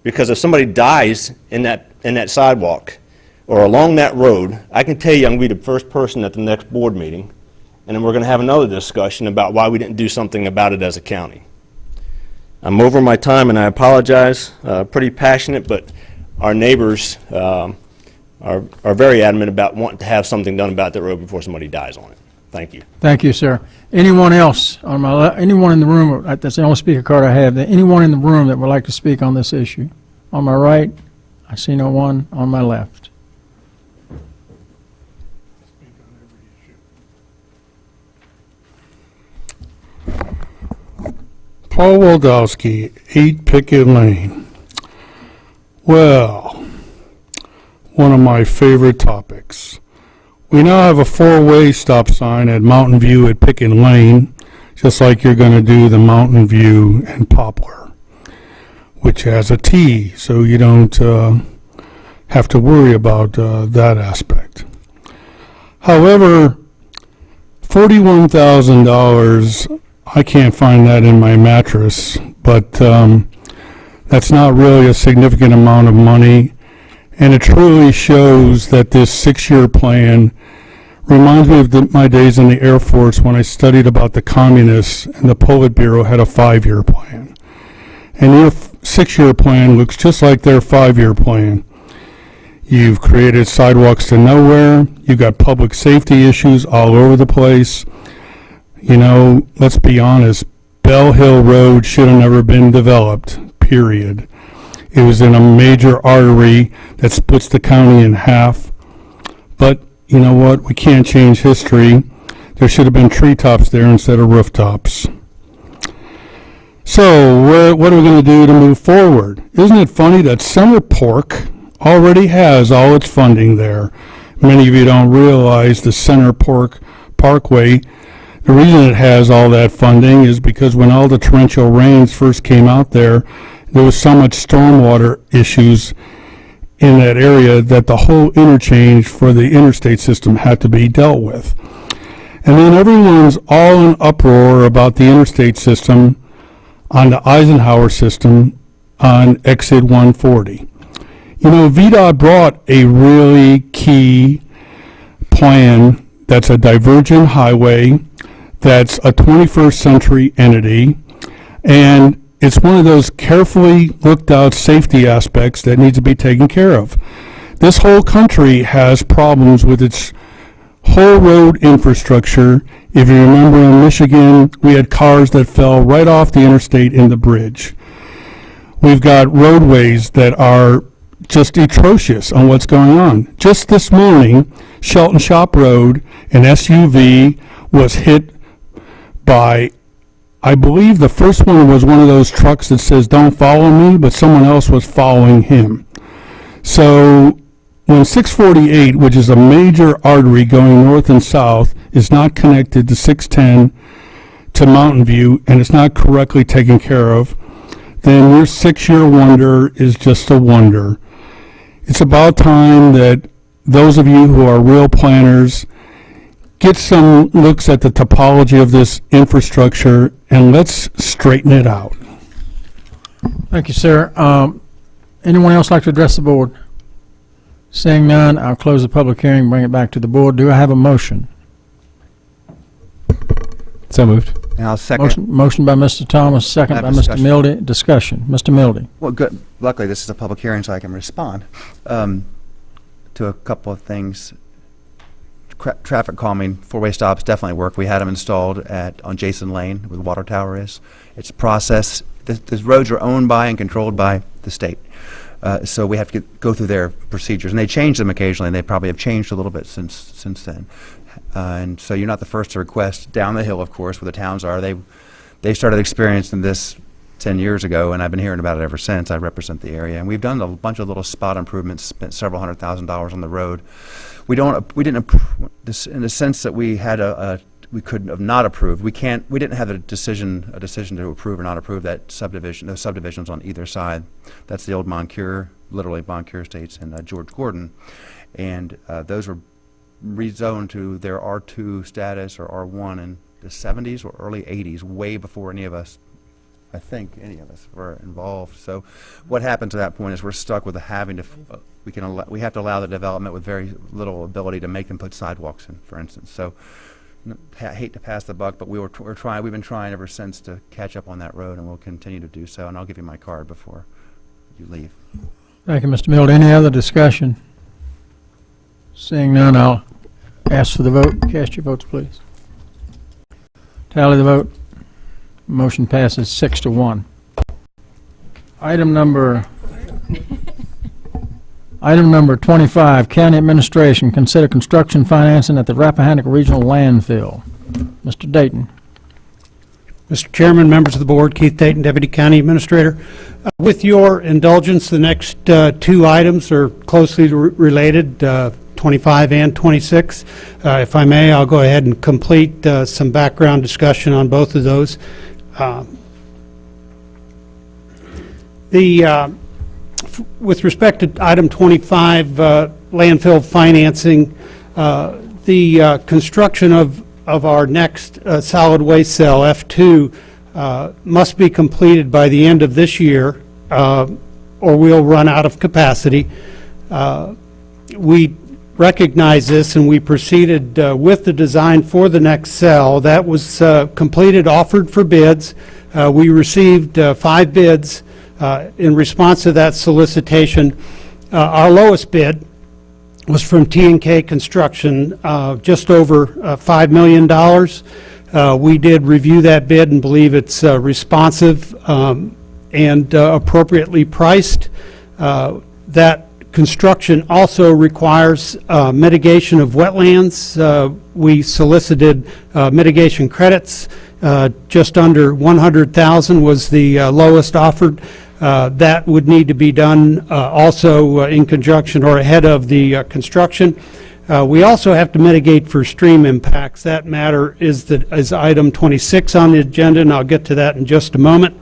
Because if somebody dies in that sidewalk or along that road, I can tell you I'm going to be the first person at the next board meeting, and then we're going to have another discussion about why we didn't do something about it as a county. I'm over my time, and I apologize. Pretty passionate, but our neighbors are very adamant about wanting to have something done about that road before somebody dies on it. Thank you. Thank you, sir. Anyone else on anyone in the room? That's the only speaker card I have. Anyone in the room that would like to speak on this issue? On my right, I see no one. On my left. Paul Waldowski, 8 Pickett Lane. Well, one of my favorite topics. We now have a 4-way stop sign at Mountain View at Pickett Lane, just like you're going to do the Mountain View and Poplar, which has a T, so you don't have to worry about that aspect. However, $41,000, I can't find that in my mattress, but that's not really a significant amount of money, and it truly shows that this 6-year plan reminds me of my days in the Air Force when I studied about the communists, and the Politburo had a 5-year plan. And your 6-year plan looks just like their 5-year plan. You've created sidewalks to nowhere. You've got public safety issues all over the place. You know, let's be honest, Bell Hill Road should have never been developed, period. It was in a major artery that splits the county in half. But you know what? We can't change history. There should have been treetops there instead of rooftops. So, what are we going to do to move forward? Isn't it funny that Center Park already has all its funding there? Many of you don't realize the Center Park Parkway, the reason it has all that funding is because when all the torrential rains first came out there was so much stormwater issues in that area that the whole interchange for the interstate system had to be dealt with. And then everyone's all in uproar about the interstate system on the Eisenhower system on exit 140. You know, VDOT brought a really key plan that's a divergent highway, that's a 21st century entity, and it's one of those carefully looked out safety aspects that needs to be taken care of. This whole country has problems with its whole road infrastructure. If you remember in Michigan, we had cars that fell right off the interstate in the bridge. We've got roadways that are just atrocious on what's going on. Just this morning, Shelton Shop Road, an SUV was hit by, I believe the first one was one of those trucks that says don't follow me, but someone else was following him. So when 648, which is a major artery going north and south, is not connected to 610 to Mountain View and it's not correctly taken care of, then your 6-year wonder is just a wonder. It's about time that those of you who are real planners get some looks at the topology of this infrastructure and let's straighten it out. Thank you, sir. Anyone else like to address the board? Seeing none, I'll close the public hearing, bring it back to the board. Do I have a motion? So moved. And I'll second. Motion by Mr. Thomas, second Have by Mr. discussion. Mildy. Discussion. Mr. Mildy. Well, good. Luckily, this is a public hearing, so I can respond to a couple of things. Traffic calming, four-way stops definitely work. We had them installed on Jason Lane, where the water tower is. It's a process. The roads are owned by and controlled by the state. So we have to go through their procedures. And they change them occasionally, and they probably have changed a little bit since then. And so you're not the first to request down the hill, of course, where the towns are. They started experiencing this 10 years ago, and I've been hearing about it ever since. I represent the area. And we've done a bunch of little spot improvements, spent several $100,000 on the road. We didn't approve this in the sense that we had we could have not approved. We didn't have a decision to approve or not approve that subdivision, those subdivisions on either side. That's the old Moncure, literally Moncure Estates and George Gordon. And those were rezoned to their R2 status or R1 in the 70s or early 80s, way before any of us were involved. So what happened to that point is we're stuck with having to, we have to allow the development with very little ability to make them put sidewalks in, for instance. So I hate to pass the buck, but we've been trying ever since to catch up on that road, and we'll continue to do so. And I'll give you my card before you leave. Thank you, Mr. Mildy. Any other discussion? Seeing none, I'll ask for the vote. Cast your votes, please. Tally the vote. Motion passes 6-1. Item number 25, County Administration, consider construction financing at the Rappahannock Regional Landfill. Mr. Dayton. Mr. Chairman, members of the board, Keith Dayton, Deputy County Administrator. With your indulgence, the next two items are closely related, 25 and 26. If I may, I'll go ahead and complete some background discussion on both of those. With respect to item 25, landfill financing, the construction of our next solid waste cell, F2, must be completed by the end of this year, or we'll run out of capacity. We recognize this, and we proceeded with the design for the next cell. That was completed, offered for bids. We received 5 bids. In response to that solicitation, our lowest bid was from T&K Construction, just over $5 million. We did review that bid and believe it's responsive and appropriately priced. That construction also requires mitigation of wetlands. We solicited mitigation credits. Just under 100,000 was the lowest offered. That would need to be done also in conjunction or ahead of the construction. We also have to mitigate for stream impacts. That matter is item 26 on the agenda, and I'll get to that in just a moment.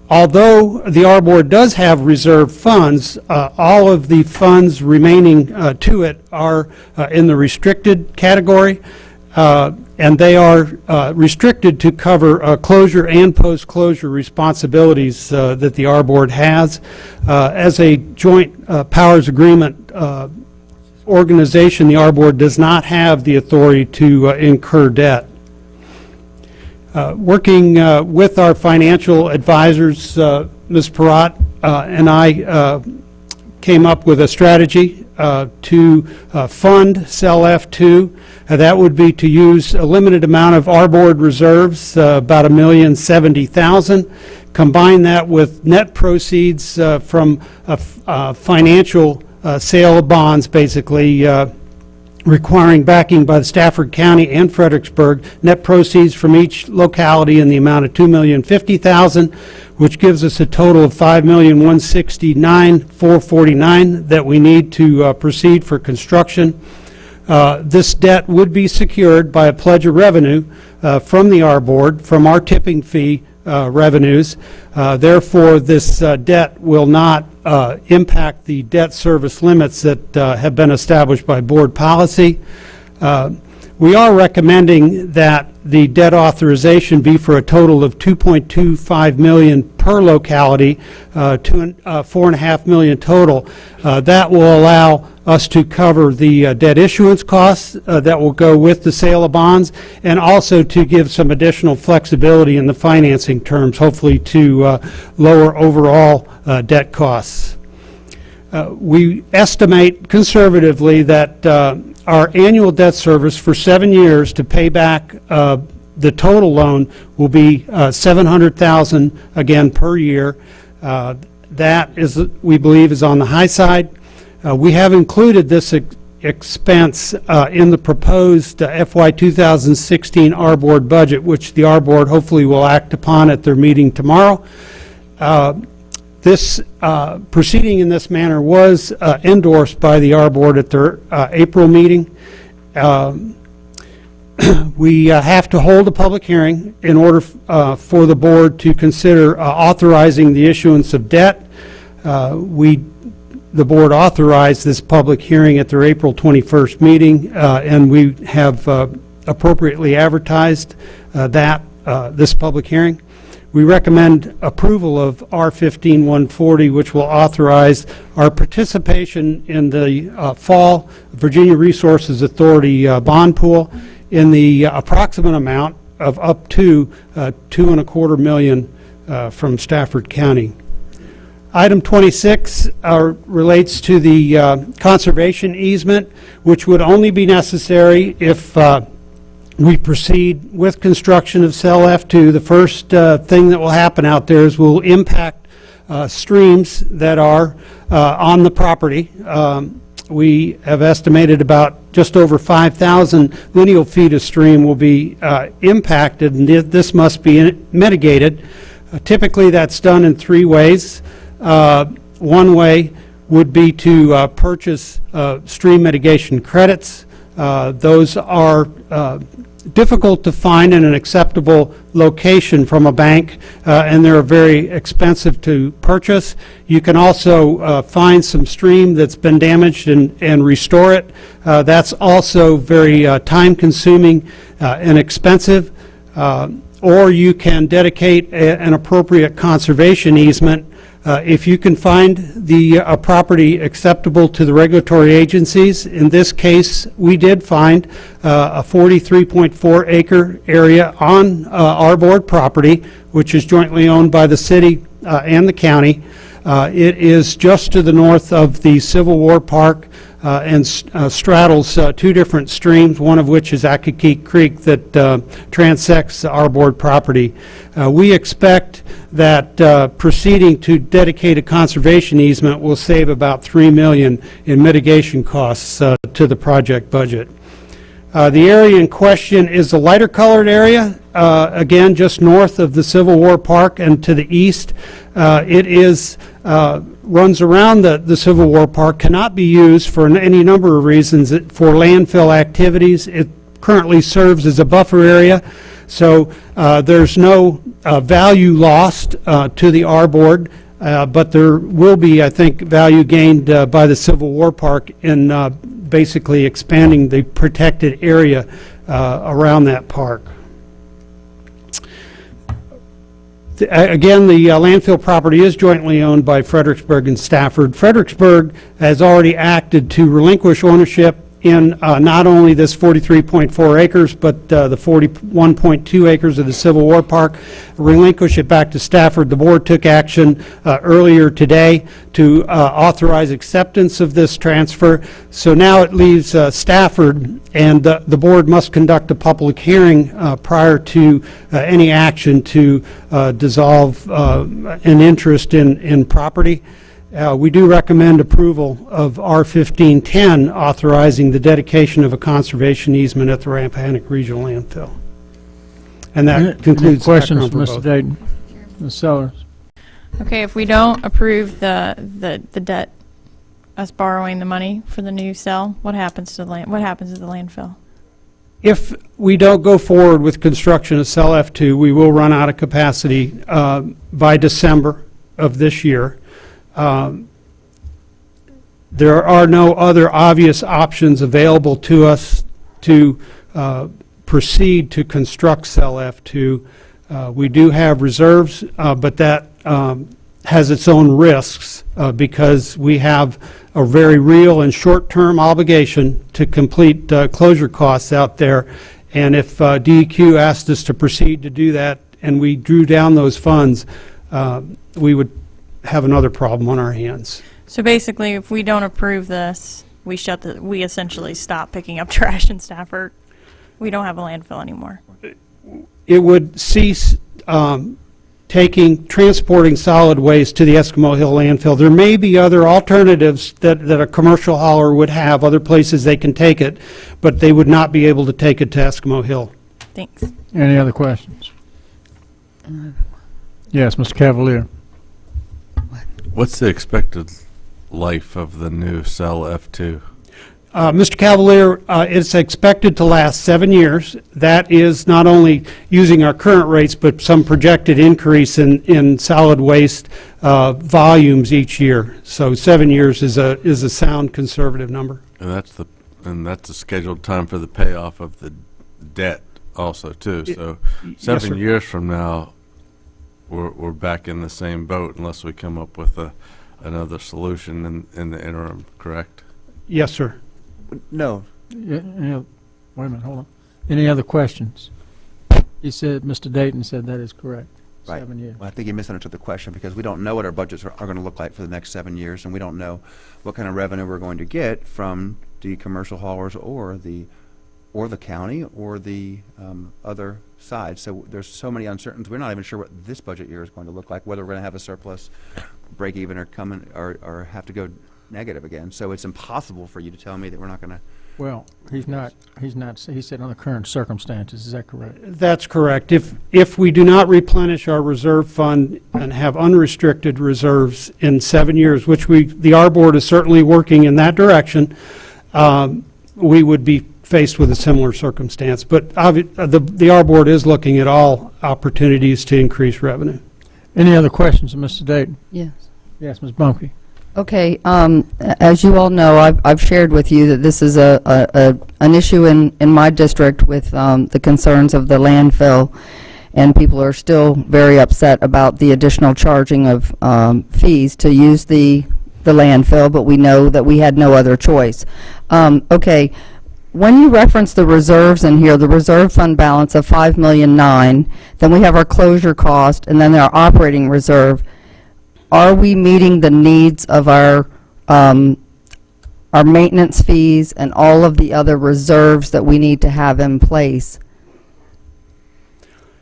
Although the R Board does have reserved funds, all of the funds remaining to it are in the restricted category, and they are restricted to cover closure and post-closure responsibilities that the R Board has. As a joint powers agreement organization, the R Board does not have the authority to incur debt. Working with our financial advisors, Ms. Peratt and I came up with a strategy to fund Cell F2. That would be to use a limited amount of R Board reserves, about $1,070,000. Combine that with net proceeds from a financial sale of bonds, basically requiring backing by the Stafford County and Fredericksburg, net proceeds from each locality in the amount of $2,050,000, which gives us a total of $5,169,449 that we need to proceed for construction. This debt would be secured by a pledge of revenue from the R Board, from our tipping fee revenues. Therefore, this debt will not impact the debt service limits that have been established by board policy. We are recommending that the debt authorization be for a total of $2.25 million per locality, $4.5 million total. That will allow us to cover the debt issuance costs that will go with the sale of bonds, and also to give some additional flexibility in the financing terms, hopefully to lower overall debt costs. We estimate conservatively that our annual debt service for 7 years to pay back the total loan will be $700,000 again per year. That is, we believe, is on the high side. We have included this expense in the proposed FY 2016 R Board budget, which the R Board hopefully will act upon at their meeting tomorrow. This proceeding in this manner was endorsed by the R Board at their April meeting. We have to hold a public hearing in order for the board to consider authorizing the issuance of debt. The board authorized this public hearing at their April 21st meeting, and we have appropriately advertised this public hearing. We recommend approval of R-15-140, which will authorize our participation in the fall Virginia Resources Authority bond pool in the approximate amount of up to $2.25 million from Stafford County. Item 26 relates to the conservation easement, which would only be necessary if we proceed with construction of Cell F2. The first thing that will happen out there is we'll impact streams that are on the property. We have estimated about just over 5,000 lineal feet of stream will be impacted, and this must be mitigated. Typically, that's done in 3 ways. One way would be to purchase stream mitigation credits. Those are difficult to find in an acceptable location from a bank, and they're very expensive to purchase. You can also find some stream that's been damaged and restore it. That's also very time-consuming and expensive. Or you can dedicate an appropriate conservation easement. If you can find the property acceptable to the regulatory agencies, in this case, we did find a 43.4 acre area on our board property, which is jointly owned by the city and the county. It is just to the north of the Civil War Park and straddles 2 different streams, one of which is Accokeek Creek that transects our board property. We expect that proceeding to dedicate a conservation easement will save about $3 million in mitigation costs to the project budget. The area in question is the lighter colored area, again, just north of the Civil War Park and to the east. It is runs around the Civil War Park, cannot be used for any number of reasons. For landfill activities, it currently serves as a buffer area, so there's no value lost to the R Board, but there will be, I think, value gained by the Civil War Park in basically expanding the protected area around that park. Again, the landfill property is jointly owned by Fredericksburg and Stafford. Fredericksburg has already acted to relinquish ownership in not only this 43.4 acres, but the 41.2 acres of the Civil War Park, relinquish it back to Stafford. The board took action earlier today to authorize acceptance of this transfer. So now it leaves Stafford, and the board must conduct a public hearing prior to any action to dissolve an interest in property. We do recommend approval of R-1510, authorizing the dedication of a conservation easement at the Rappahannock Regional Landfill. And that concludes the questions background for for Mr. both. Dayton. Ms. Sellers. Okay, if we don't approve the debt, us borrowing the money for the new cell, what happens to the landfill? If we don't go forward with construction of Cell F2, we will run out of capacity by December of this year. There are no other obvious options available to us to proceed to construct Cell F2. We do have reserves, but that has its own risks because we have a very real and short-term obligation to complete closure costs out there. And if DEQ asked us to proceed to do that and we drew down those funds, we would have another problem on our hands. So basically, if we don't approve this, we essentially stop picking up trash in Stafford. We don't have a landfill anymore. It would cease transporting solid waste to the Eskimo Hill landfill. There may be other alternatives that a commercial hauler would have, other places they can take it, but they would not be able to take it to Eskimo Hill. Thanks. Any other questions? Yes, Mr. Cavalier. What's the expected life of the new Cell F2? Mr. Cavalier, it's expected to last 7 years. That is not only using our current rates, but some projected increase in solid waste volumes each year. So 7 years is a sound conservative number. And that's the scheduled time for the payoff of the debt also too. So Yes, 7 sir. years from now, we're back in the same boat unless we come up with another solution in the interim, correct? Yes, sir. No. Yeah, wait a minute, hold on. Any other questions? He said, Mr. Dayton said that is correct. Right. 7 years. Well, I think you misunderstood the question because we don't know what our budgets are going to look like for the next 7 years, and we don't know what kind of revenue we're going to get from the commercial haulers or the county or the other side. So there's so many uncertainties. We're not even sure what this budget year is going to look like, whether we're going to have a surplus, break even, or have to go negative again. So it's impossible for you to tell me that we're not going to. Well, he said under current circumstances, is that correct? That's correct. If we do not replenish our reserve fund and have unrestricted reserves in 7 years, which the R Board is certainly working in that direction, we would be faced with a similar circumstance. But the R Board is looking at all opportunities to increase revenue. Any other questions of Mr. Dayton? Yes. Yes, Ms. Bunky. Okay, as you all know, I've shared with you that this is an issue in my district with the concerns of the landfill, and people are still very upset about the additional charging of fees to use the landfill, but we know that we had no other choice. Okay, when you reference the reserves in here, the reserve fund balance of $5.9 million, then we have our closure cost, and then our operating reserve. Are we meeting the needs of our maintenance fees and all of the other reserves that we need to have in place?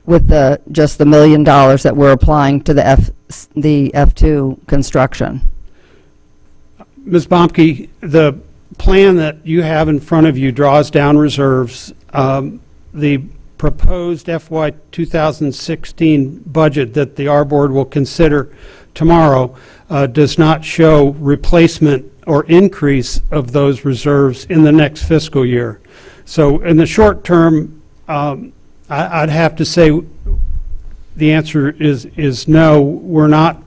with just the $1 million that we're applying to the F2 construction. Ms. Bomke, the plan that you have in front of you draws down reserves. The proposed FY 2016 budget that the R Board will consider tomorrow does not show replacement or increase of those reserves in the next fiscal year. So in the short term, I'd have to say the answer is no. We're not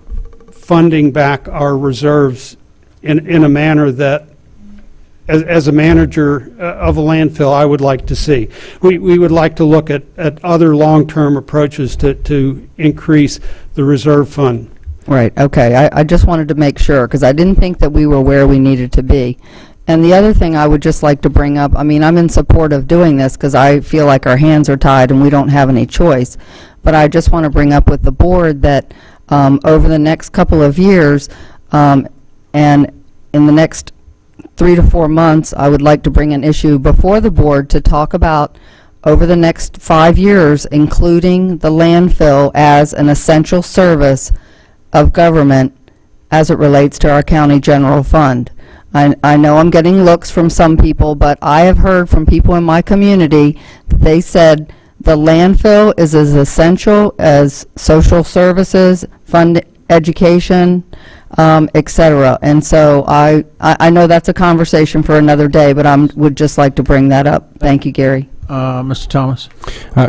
funding back our reserves in a manner that, as a manager of a landfill, I would like to see. We would like to look at other long-term approaches to increase the reserve fund. Right, okay. I just wanted to make sure, because I didn't think that we were where we needed to be. And the other thing I would just like to bring up, I mean, I'm in support of doing this because I feel like our hands are tied and we don't have any choice. But I just want to bring up with the board that over the next couple of years, and in the next 3 to 4 months, I would like to bring an issue before the board to talk about over the next 5 years, including the landfill as an essential service of government as it relates to our county general fund. I know I'm getting looks from some people, but I have heard from people in my community that they said the landfill is as essential as social services, fund education, etc. And so I know that's a conversation for another day, but I would just like to bring that up. Thank you, Gary. Mr. Thomas?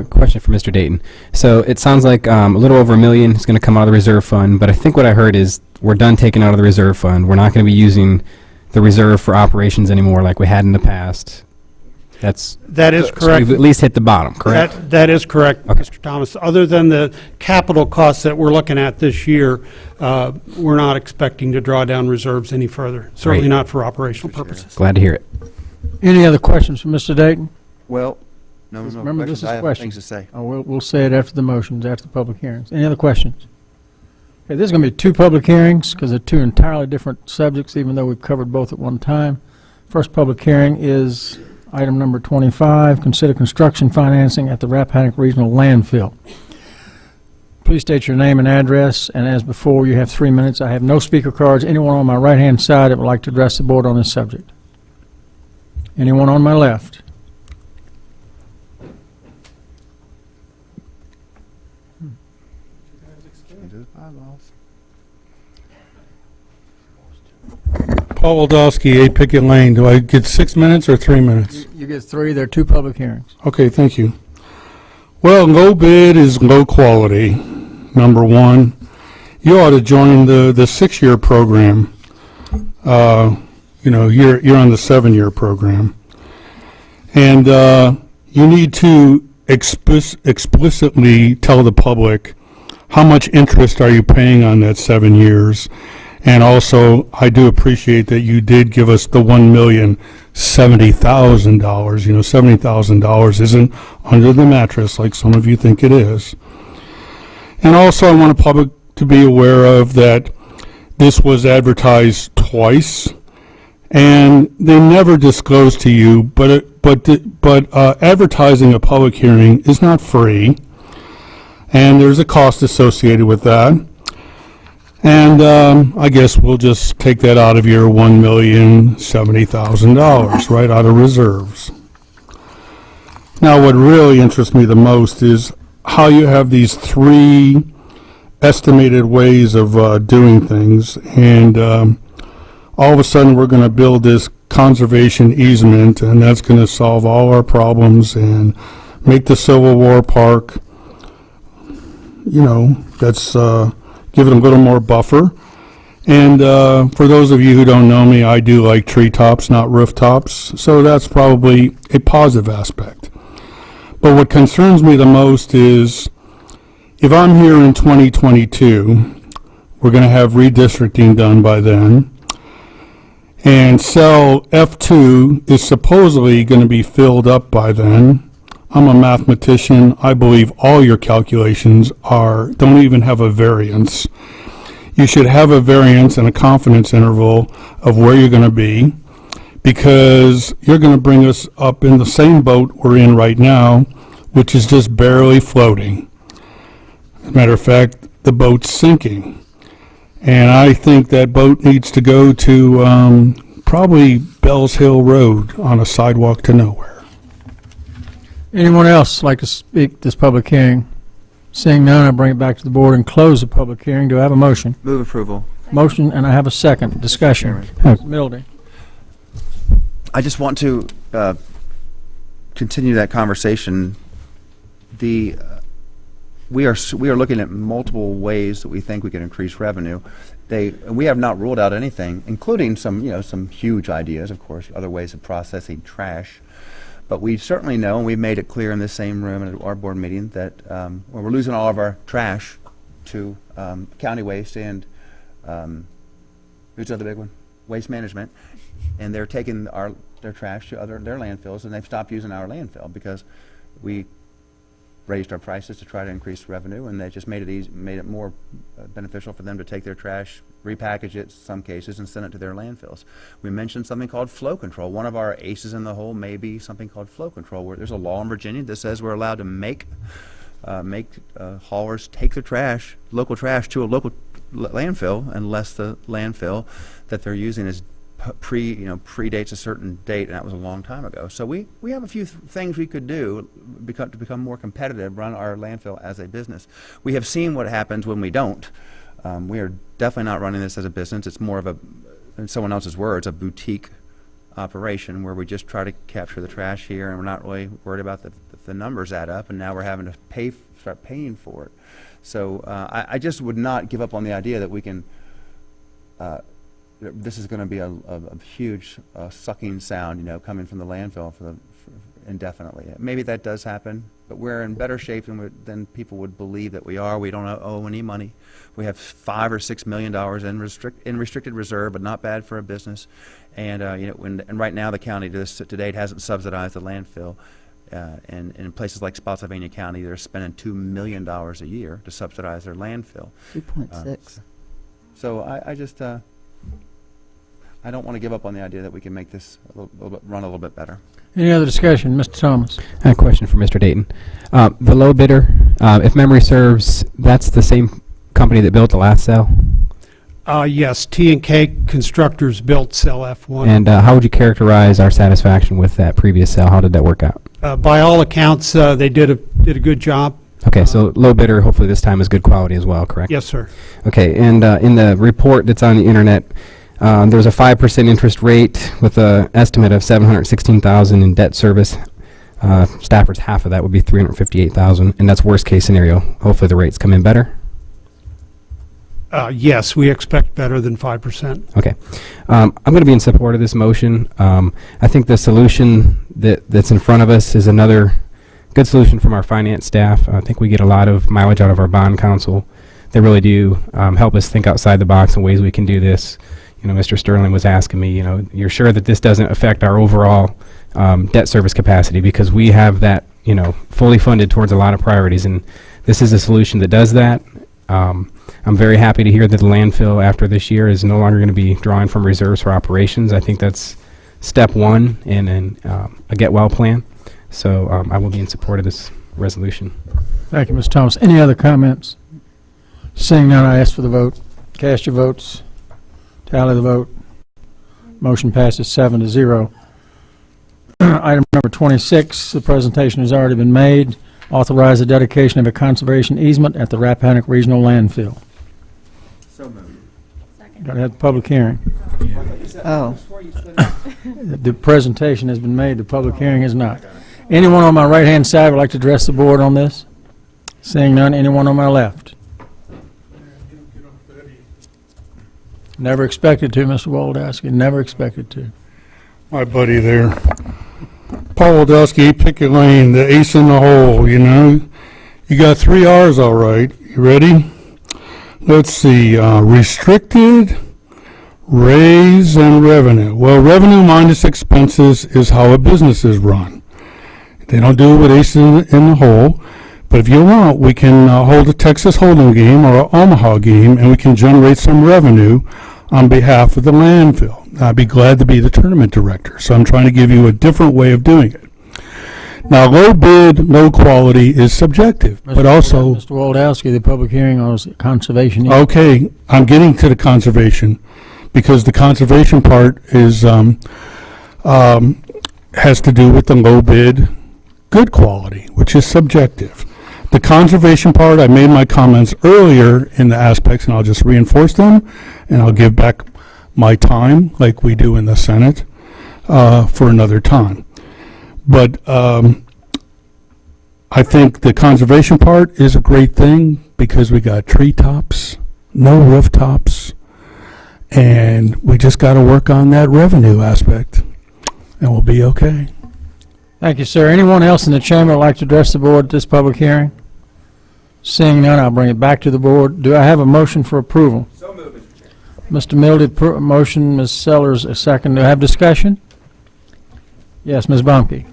Question for Mr. Dayton. So it sounds like a little over $1 million is going to come out of the reserve fund, but I think what I heard is we're done taking out of the reserve fund. We're not going to be using the reserve for operations anymore like we had in the past. That is So correct. we've at least hit the bottom, correct? That is correct, Okay. Mr. Thomas. Other than the capital costs that we're looking at this year, we're not expecting to draw down reserves any further, certainly Great. not for operational purposes. Glad to hear it. Any other questions for Mr. Dayton? Well, no Remember, this questions. is I have questions. things to say. Oh, we'll say it after the motions, after the public hearings. Any other questions? Okay, this is going to be 2 public hearings because they're 2 entirely different subjects, even though we've covered both at one time. First public hearing is item number 25, consider construction financing at the Rappahannock Regional Landfill. Please state your name and address, and as before, you have 3 minutes. I have no speaker cards. Anyone on my right-hand side that would like to address the board on this subject? Anyone on my left? Paul Waldowski, 8 Pickett Lane. Do I get 6 minutes or 3 minutes? You get 3. There are 2 public hearings. Okay, thank you. Well, low bid is low quality, number one. You ought to join the 6-year program. You know, you're on the 7-year program. And you need to explicitly tell the public how much interest are you paying on that 7 years. And also, I do appreciate that you did give us the $1,070,000. You know, $70,000 isn't under the mattress like some of you think it is. And also, I want the public to be aware of that this was advertised twice, and they never disclosed to you. But advertising a public hearing is not free, and there's a cost associated with that. And I guess we'll just take that out of your $1,070,000, right out of reserves. Now, what really interests me the most is how you have these 3 estimated ways of doing things, and all of a sudden we're going to build this conservation easement, and that's going to solve all our problems and make the Civil War Park, you know, that's give it a little more buffer. And for those of you who don't know me, I do like treetops, not rooftops, so that's probably a positive aspect. But what concerns me the most is if I'm here in 2022, we're going to have redistricting done by then, and cell F2 is supposedly going to be filled up by then. I'm a mathematician. I believe all your calculations don't even have a variance. You should have a variance and a confidence interval of where you're going to be, because you're going to bring us up in the same boat we're in right now, which is just barely floating. As a matter of fact, the boat's sinking. And I think that boat needs to go to probably Bells Hill Road on a sidewalk to nowhere. Anyone else like to speak this public hearing? Seeing none, I bring it back to the board and close the public hearing. Do I have a motion? Move approval. Motion, and I have a second. Discussion. Mildy. I just want to continue that conversation. We are looking at multiple ways that we think we can increase revenue. We have not ruled out anything, including some huge ideas, of course, other ways of processing trash. But we certainly know, and we've made it clear in this same room at our board meeting, that when we're losing all of our trash to county waste and who's the other big one? Waste Management, and they're taking their trash to their landfills, and they've stopped using our landfill because we raised our prices to try to increase revenue, and they just made it more beneficial for them to take their trash, repackage it in some cases, and send it to their landfills. We mentioned something called flow control. One of our aces in the hole may be something called flow control, where there's a law in Virginia that says we're allowed to make haulers take their trash, local trash, to a local landfill unless the landfill that they're using is predates a certain date, and that was a long time ago. So we have a few things we could do to become more competitive, run our landfill as a business. We have seen what happens when we don't. We are definitely not running this as a business. It's more of in someone else's words, a boutique operation where we just try to capture the trash here, and we're not really worried about if the numbers add up, and now we're having to start paying for it. So I just would not give up on the idea that we can this is going to be a huge sucking sound, coming from the landfill for indefinitely. Maybe that does happen, but we're in better shape than people would believe that we are. We don't owe any money. We have $5 or $6 million in restricted reserve, but not bad for a business. And and right now the county to date hasn't subsidized the landfill. And in places like Spotsylvania County, they're spending $2 million a year to subsidize their landfill. 2.6. So I just I don't want to give up on the idea that we can make this run a little bit better. Any other discussion? Mr. Thomas. I have a question for Mr. Dayton. The low bidder, if memory serves, that's the same company that built the last cell? Yes, T&K Constructors built cell F1. And how would you characterize our satisfaction with that previous cell? How did that work out? By all accounts, they did a good job. Okay, so low bidder, hopefully this time is good quality as well, correct? Yes, sir. Okay, and in the report that's on the internet, there's a 5% interest rate with an estimate of $716,000 in debt service. Stafford's half of that would be $358,000, and that's worst case scenario. Hopefully the rates come in better. Yes, we expect better than 5%. Okay. I'm going to be in support of this motion. I think the solution that's in front of us is another good solution from our finance staff. I think we get a lot of mileage out of our bond counsel. They really do help us think outside the box in ways we can do this. Mr. Sterling was asking me, you're sure that this doesn't affect our overall debt service capacity, because we have that, fully funded towards a lot of priorities, and this is a solution that does that. I'm very happy to hear that the landfill after this year is no longer going to be drawing from reserves for operations. I think that's step one in a get well plan. So I will be in support of this resolution. Thank you, Mr. Thomas. Any other comments? Seeing none, I ask for the vote. Cast your votes. Tally the vote. Motion passes 7-0. Item number 26, the presentation has already been made. Authorize the dedication of a conservation easement at the Rappahannock Regional Landfill. So moved. Got to have the public hearing. Oh. The presentation has been made. The public hearing is not. Anyone on my right-hand side would like to address the board on this? Seeing none, anyone on my left? Never expected to, Mr. Waldowski. Never expected to. My buddy there. Paul Waldowski, pick your lane, the ace in the hole, You got 3 R's all right. You ready? Let's see. Restricted, raise, and revenue. Well, revenue minus expenses is how a business is run. They don't do it with ace in the hole. But if you want, we can hold a Texas Hold'em game or an Omaha game, and we can generate some revenue on behalf of the landfill. I'd be glad to be the tournament director, so I'm trying to give you a different way of doing it. Now, low bid, low quality is subjective, but also, Mr. Waldowski, the public hearing on conservation. okay, I'm getting to the conservation, because the conservation part is, has to do with the low bid, good quality, which is subjective. The conservation part, I made my comments earlier in the aspects, and I'll just reinforce them, and I'll give back my time, like we do in the Senate, for another time. But I think the conservation part is a great thing, because we got treetops, no rooftops, and we just got to work on that revenue aspect, and we'll be okay. Thank you, sir. Anyone else in the chamber would like to address the board at this public hearing? Seeing none, I'll bring it back to the board. Do I have a motion for approval? So moved, Mr. Chairman. Mr. Mildy, motion, Ms. Sellers, a second. Do I have discussion? Yes, Ms. Bumke.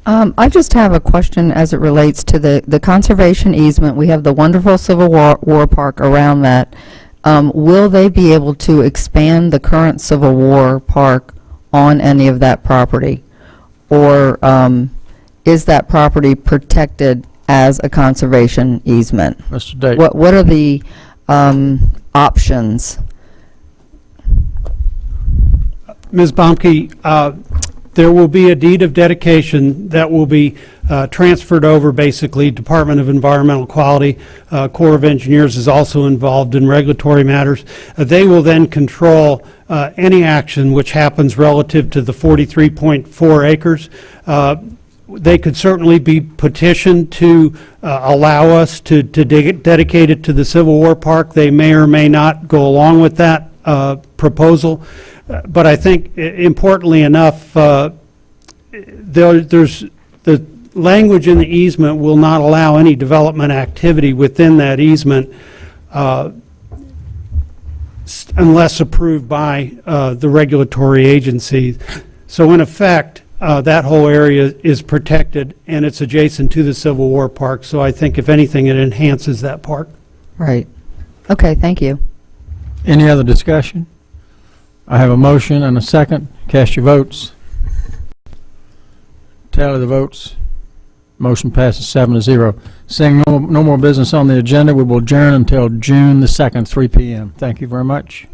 I just have a question as it relates to the conservation easement. We have the wonderful Civil War Park around that. Will they be able to expand the current Civil War Park on any of that property? Or is that property protected as a conservation easement? Mr. Date. What are the options? Ms. Baumke, there will be a deed of dedication that will be transferred over, basically. Department of Environmental Quality, Corps of Engineers is also involved in regulatory matters. They will then control any action which happens relative to the 43.4 acres. They could certainly be petitioned to allow us to dedicate it to the Civil War Park. They may or may not go along with that proposal. But I think, importantly enough, there's the language in the easement will not allow any development activity within that easement unless approved by the regulatory agency. So in effect, that whole area is protected, and it's adjacent to the Civil War Park. So I think, if anything, it enhances that park. Right. Okay, thank you. Any other discussion? I have a motion and a second. Cast your votes. Tally the votes. Motion passes 7-0. Seeing no more business on the agenda, we will adjourn until June the 2nd, 3 p.m. Thank you very much.